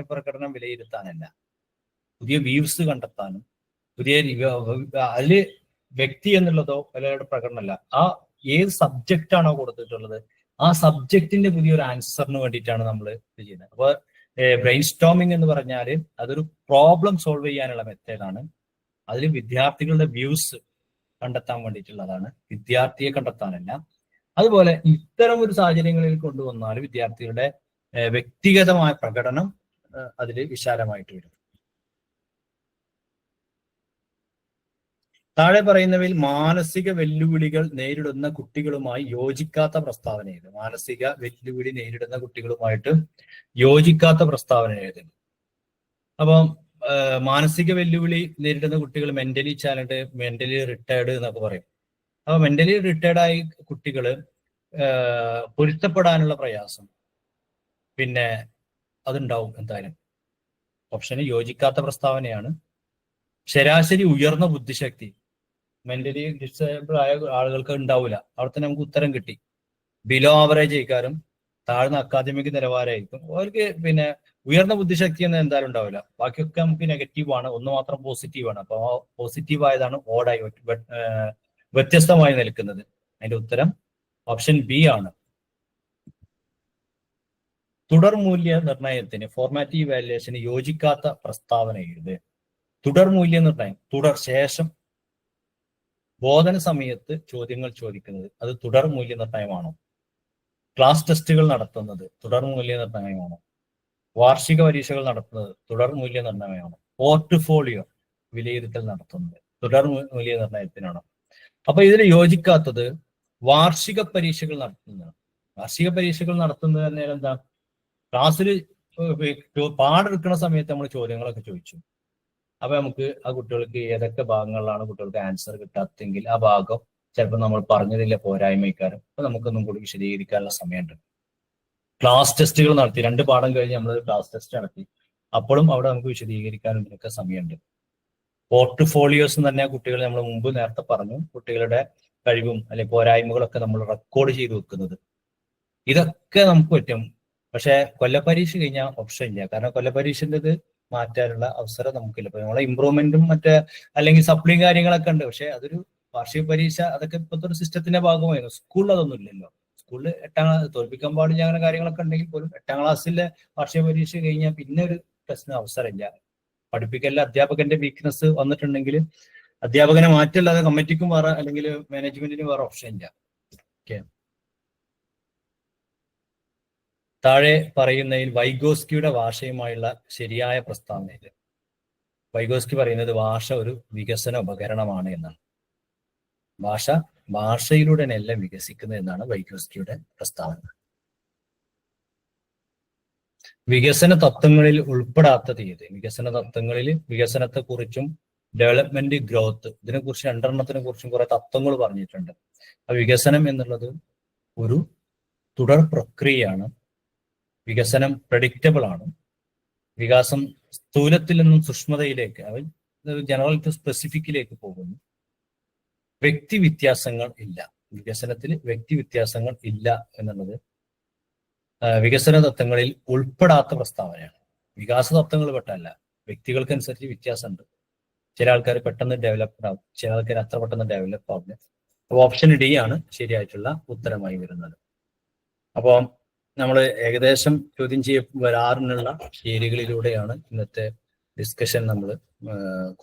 പ്രകടനം വിലയിരുത്താനല്ല, പുതിയ വ്യൂസ് കണ്ടെത്താനും പുതിയ അതില് വ്യക്തി എന്നുള്ളതോ അല്ലെങ്കിൽ പ്രകടനമല്ല, ആ ഏത് സബ്ജക്റ്റ് ആണോ കൊടുത്തിട്ടുള്ളത് ആ സബ്ജക്റ്റിന്റെ പുതിയൊരു ആൻസറിന് വേണ്ടിയിട്ടാണ് നമ്മൾ ഇത് ചെയ്യുന്നത്. അപ്പൊ ബ്രെയിൻ സ്റ്റോമിംഗ് എന്ന് പറഞ്ഞാൽ അതൊരു പ്രോബ്ലം സോൾവ് ചെയ്യാനുള്ള മെത്തേഡാണ്. അതിൽ വിദ്യാർത്ഥികളുടെ വ്യൂസ് കണ്ടെത്താൻ വേണ്ടിയിട്ടുള്ളതാണ്, വിദ്യാർത്ഥിയെ കണ്ടെത്താനല്ല. അതുപോലെ ഇത്തരം ഒരു സാഹചര്യങ്ങളിൽ കൊണ്ടുവന്നാൽ വിദ്യാർത്ഥികളുടെ വ്യക്തിഗതമായ പ്രകടനം അതിൽ വിശാലമായിട്ട് വരും. താഴെ പറയുന്നവയിൽ മാനസിക വെല്ലുവിളികൾ നേരിടുന്ന കുട്ടികളുമായി യോജിക്കാത്ത പ്രസ്താവന ഏത്? മാനസിക വെല്ലുവിളി നേരിടുന്ന കുട്ടികളുമായിട്ട് യോജിക്കാത്ത പ്രസ്താവന ഏത്? അപ്പം മാനസിക വെല്ലുവിളി നേരിടുന്ന കുട്ടികൾ മെന്റലി ചാലഞ്ച്, മെന്റലി റിട്ടയർഡ് എന്നൊക്കെ പറയും. അപ്പൊ മെന്റലി റിട്ടയർഡ് ആയ കുട്ടികള് പൊരുത്തപ്പെടാനുള്ള പ്രയാസം പിന്നെ അതുണ്ടാവും എന്തായാലും. ഓപ്ഷന് യോജിക്കാത്ത പ്രസ്താവനയാണ്. ശരാശരി ഉയർന്ന ബുദ്ധിശക്തി മെന്റലി ഡിസേബിൾ ആയ ആളുകൾക്ക് ഉണ്ടാവില്ല. അവിടെ തന്നെ നമുക്ക് ഉത്തരം കിട്ടി. ബിലോ ആവറേജ് ആയിക്കാരും താഴ്ന്ന അക്കാദമിക് നിലവാരമായിരിക്കും അവർക്ക്. പിന്നെ ഉയർന്ന ബുദ്ധിശക്തി എന്ന് എന്തായാലും ഉണ്ടാവില്ല. ബാക്കിയൊക്കെ നമുക്ക് നെഗറ്റീവ് ആണ്, ഒന്ന് മാത്രം പോസിറ്റീവ് ആണ്. അപ്പൊ പോസിറ്റീവ് ആയതാണ് ഓടായി വ്യത്യസ്തമായി നിൽക്കുന്നത്. അതിന്റെ ഉത്തരം ഓപ്ഷൻ ബി ആണ്. തുടർ മൂല്യ നിർണയത്തിന് ഫോർമാറ്റീവ് വാല്യുവേഷന് യോജിക്കാത്ത പ്രസ്താവന എഴുത്. തുടർ മൂല്യനിർണ്ണയം, ശേഷം ബോധന സമയത്ത് ചോദ്യങ്ങൾ ചോദിക്കുന്നത് അത് തുടർ മൂല്യനിർണ്ണയമാണോ? ക്ലാസ് ടെസ്റ്റുകൾ നടത്തുന്നത് തുടർ മൂല്യനിർണ്ണയമാണോ? വാർഷിക പരീക്ഷകൾ നടത്തുന്നത് തുടർ മൂല്യനിർണ്ണയമാണോ? പോർട്ട്ഫോളിയോ വിലയിരുത്തൽ നടത്തുന്നത് തുടർ മൂല്യനിർണ്ണയത്തിനാണോ? അപ്പൊ ഇതിൽ യോജിക്കാത്തത് വാർഷിക പരീക്ഷകൾ നടത്തുന്നതാണ്. വാർഷിക പരീക്ഷകൾ നടത്തുന്നത് തന്നെ എന്താ? ക്ലാസ്സിൽ പാടെടുക്കുന്ന സമയത്ത് നമ്മൾ ചോദ്യങ്ങളൊക്കെ ചോദിച്ചു. അപ്പൊ നമുക്ക് ആ കുട്ടികൾക്ക് ഏതൊക്കെ ഭാഗങ്ങളിലാണ് കുട്ടികൾക്ക് ആൻസർ കിട്ടാത്തെങ്കിൽ ആ ഭാഗം ചിലപ്പോൾ നമ്മൾ പറഞ്ഞതില്ല പോരായ്മക്കാരും അപ്പൊ നമുക്കൊന്നും കൂടി വിശദീകരിക്കാനുള്ള സമയമുണ്ട്. ക്ലാസ് ടെസ്റ്റുകൾ നടത്തി, 2 പാഠം കഴിഞ്ഞ് നമ്മൾ ക്ലാസ് ടെസ്റ്റ് നടത്തി, അപ്പോഴും അവിടെ നമുക്ക് വിശദീകരിക്കാനും ഇതിനൊക്കെ സമയമുണ്ട്. പോർട്ട്ഫോളിയോസ് തന്നെ കുട്ടികൾ നമ്മൾ മുമ്പ് നേരത്തെ പറഞ്ഞു, കുട്ടികളുടെ കഴിവും അല്ലെങ്കിൽ പോരായ്മകളൊക്കെ നമ്മൾ റെക്കോർഡ് ചെയ്ത് വെക്കുന്നത്, ഇതൊക്കെ നമുക്ക് പറ്റും. പക്ഷെ കൊല്ലപ്പരീക്ഷ കഴിഞ്ഞാൽ ഓപ്ഷൻ ഇല്ല. കാരണം കൊല്ലപ്പരീക്ഷൻ്റെത് മാറ്റാനുള്ള അവസരം നമുക്കില്ല. ഇപ്പൊ നമ്മളെ ഇമ്പ്രൂവ്മെന്റും അല്ലെങ്കിൽ സപ്ലിയും കാര്യങ്ങളൊക്കെ ഉണ്ട്. പക്ഷെ അതൊരു വാർഷിക പരീക്ഷ അതൊക്കെ ഇപ്പോഴത്തെ ഒരു സിസ്റ്റത്തിന്റെ ഭാഗമായിരുന്നു. സ്കൂളിൽ അതൊന്നും ഇല്ലല്ലോ. സ്കൂളിൽ 8ാം ക്ലാസ് തോൽപ്പിക്കാൻ പാടില്ല അങ്ങനെ കാര്യങ്ങളൊക്കെ ഉണ്ടെങ്കിൽ പോലും 8ാം ക്ലാസ്സിലെ വാർഷിക പരീക്ഷ കഴിഞ്ഞാൽ പിന്നെ ഒരു ടെസ്റ്റിന് അവസരമില്ല. പഠിപ്പിക്കലിൽ അധ്യാപകന്റെ വീക്ക്നെസ് വന്നിട്ടുണ്ടെങ്കിൽ അധ്യാപകനെ മാറ്റല്ലാതെ കമ്മിറ്റിക്കും വേറെ അല്ലെങ്കിൽ മാനേജ്മെന്റിന് വേറെ ഓപ്ഷൻ ഇല്ല. ഓക്കെ, താഴെ പറയുന്നതിൽ വൈഗോസ്കിയുടെ ഭാഷയുമായുള്ള ശരിയായ പ്രസ്താവനയിൽ വൈഗോസ്കി പറയുന്നത് ഭാഷ ഒരു വികസന ഉപകരണമാണ് എന്നാണ്. ഭാഷയിലൂടെയല്ല വികസിക്കുന്നത് എന്നാണ് വൈഗോസ്കിയുടെ പ്രസ്താവന. വികസന തത്വങ്ങളിൽ ഉൾപ്പെടാത്തത് ഏത്? വികസന തത്വങ്ങളിൽ വികസനത്തെക്കുറിച്ചും ഡെവലപ്മെന്റ്, ഗ്രോത്ത്, ഇതിനെക്കുറിച്ച് 2 കുറിച്ചും കുറെ തത്വങ്ങൾ പറഞ്ഞിട്ടുണ്ട്. ആ വികസനം എന്നുള്ളത് ഒരു തുടർ പ്രക്രിയയാണ്. വികസനം പ്രഡിക്റ്റബിൾ ആണ്. വികാസം സ്ഥൂലത്തിൽ നിന്നും സൂക്ഷ്മതയിലേക്ക്, ജനറൽ ടു സ്പെസിഫിക്കിലേക്ക് പോകുന്നു. വ്യക്തി വ്യത്യാസങ്ങൾ ഇല്ല. വികസനത്തിൽ വ്യക്തി വ്യത്യാസങ്ങൾ ഇല്ല എന്നുള്ളത് വികസന തത്വങ്ങളിൽ ഉൾപ്പെടാത്ത പ്രസ്താവനയാണ്. വികാസ തത്വങ്ങൾ പെട്ടല്ല, വ്യക്തികൾക്കനുസരിച്ച് വ്യത്യാസമുണ്ട്. ചില ആൾക്കാർ പെട്ടെന്ന് ഡെവലപ്ഡ് ആവും, ചില ആൾക്കാർ അത്ര പെട്ടെന്ന് ഡെവലപ്പ് ആവില്ല. അപ്പോൾ ഓപ്ഷൻ ഡി ആണ് ശരിയായിട്ടുള്ള ഉത്തരമായി വരുന്നത്. അപ്പോൾ നമ്മൾ ഏകദേശം ചോദ്യം വരാറിനുള്ള ഏരിയകളിലൂടെയാണ് ഇന്നത്തെ ഡിസ്കഷൻ നമ്മൾ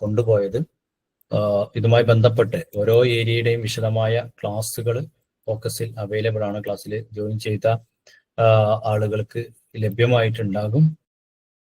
കൊണ്ടുപോയത്. ഇതുമായി ബന്ധപ്പെട്ട് ഓരോ ഏരിയയുടെയും വിശദമായ ക്ലാസ്സുകൾ ഫോക്കസിൽ അവൈലബിൾ ആണ്. ക്ലാസ്സിൽ ജോയിൻ ചെയ്ത ആളുകൾക്ക് ലഭ്യമായിട്ടുണ്ടാകും.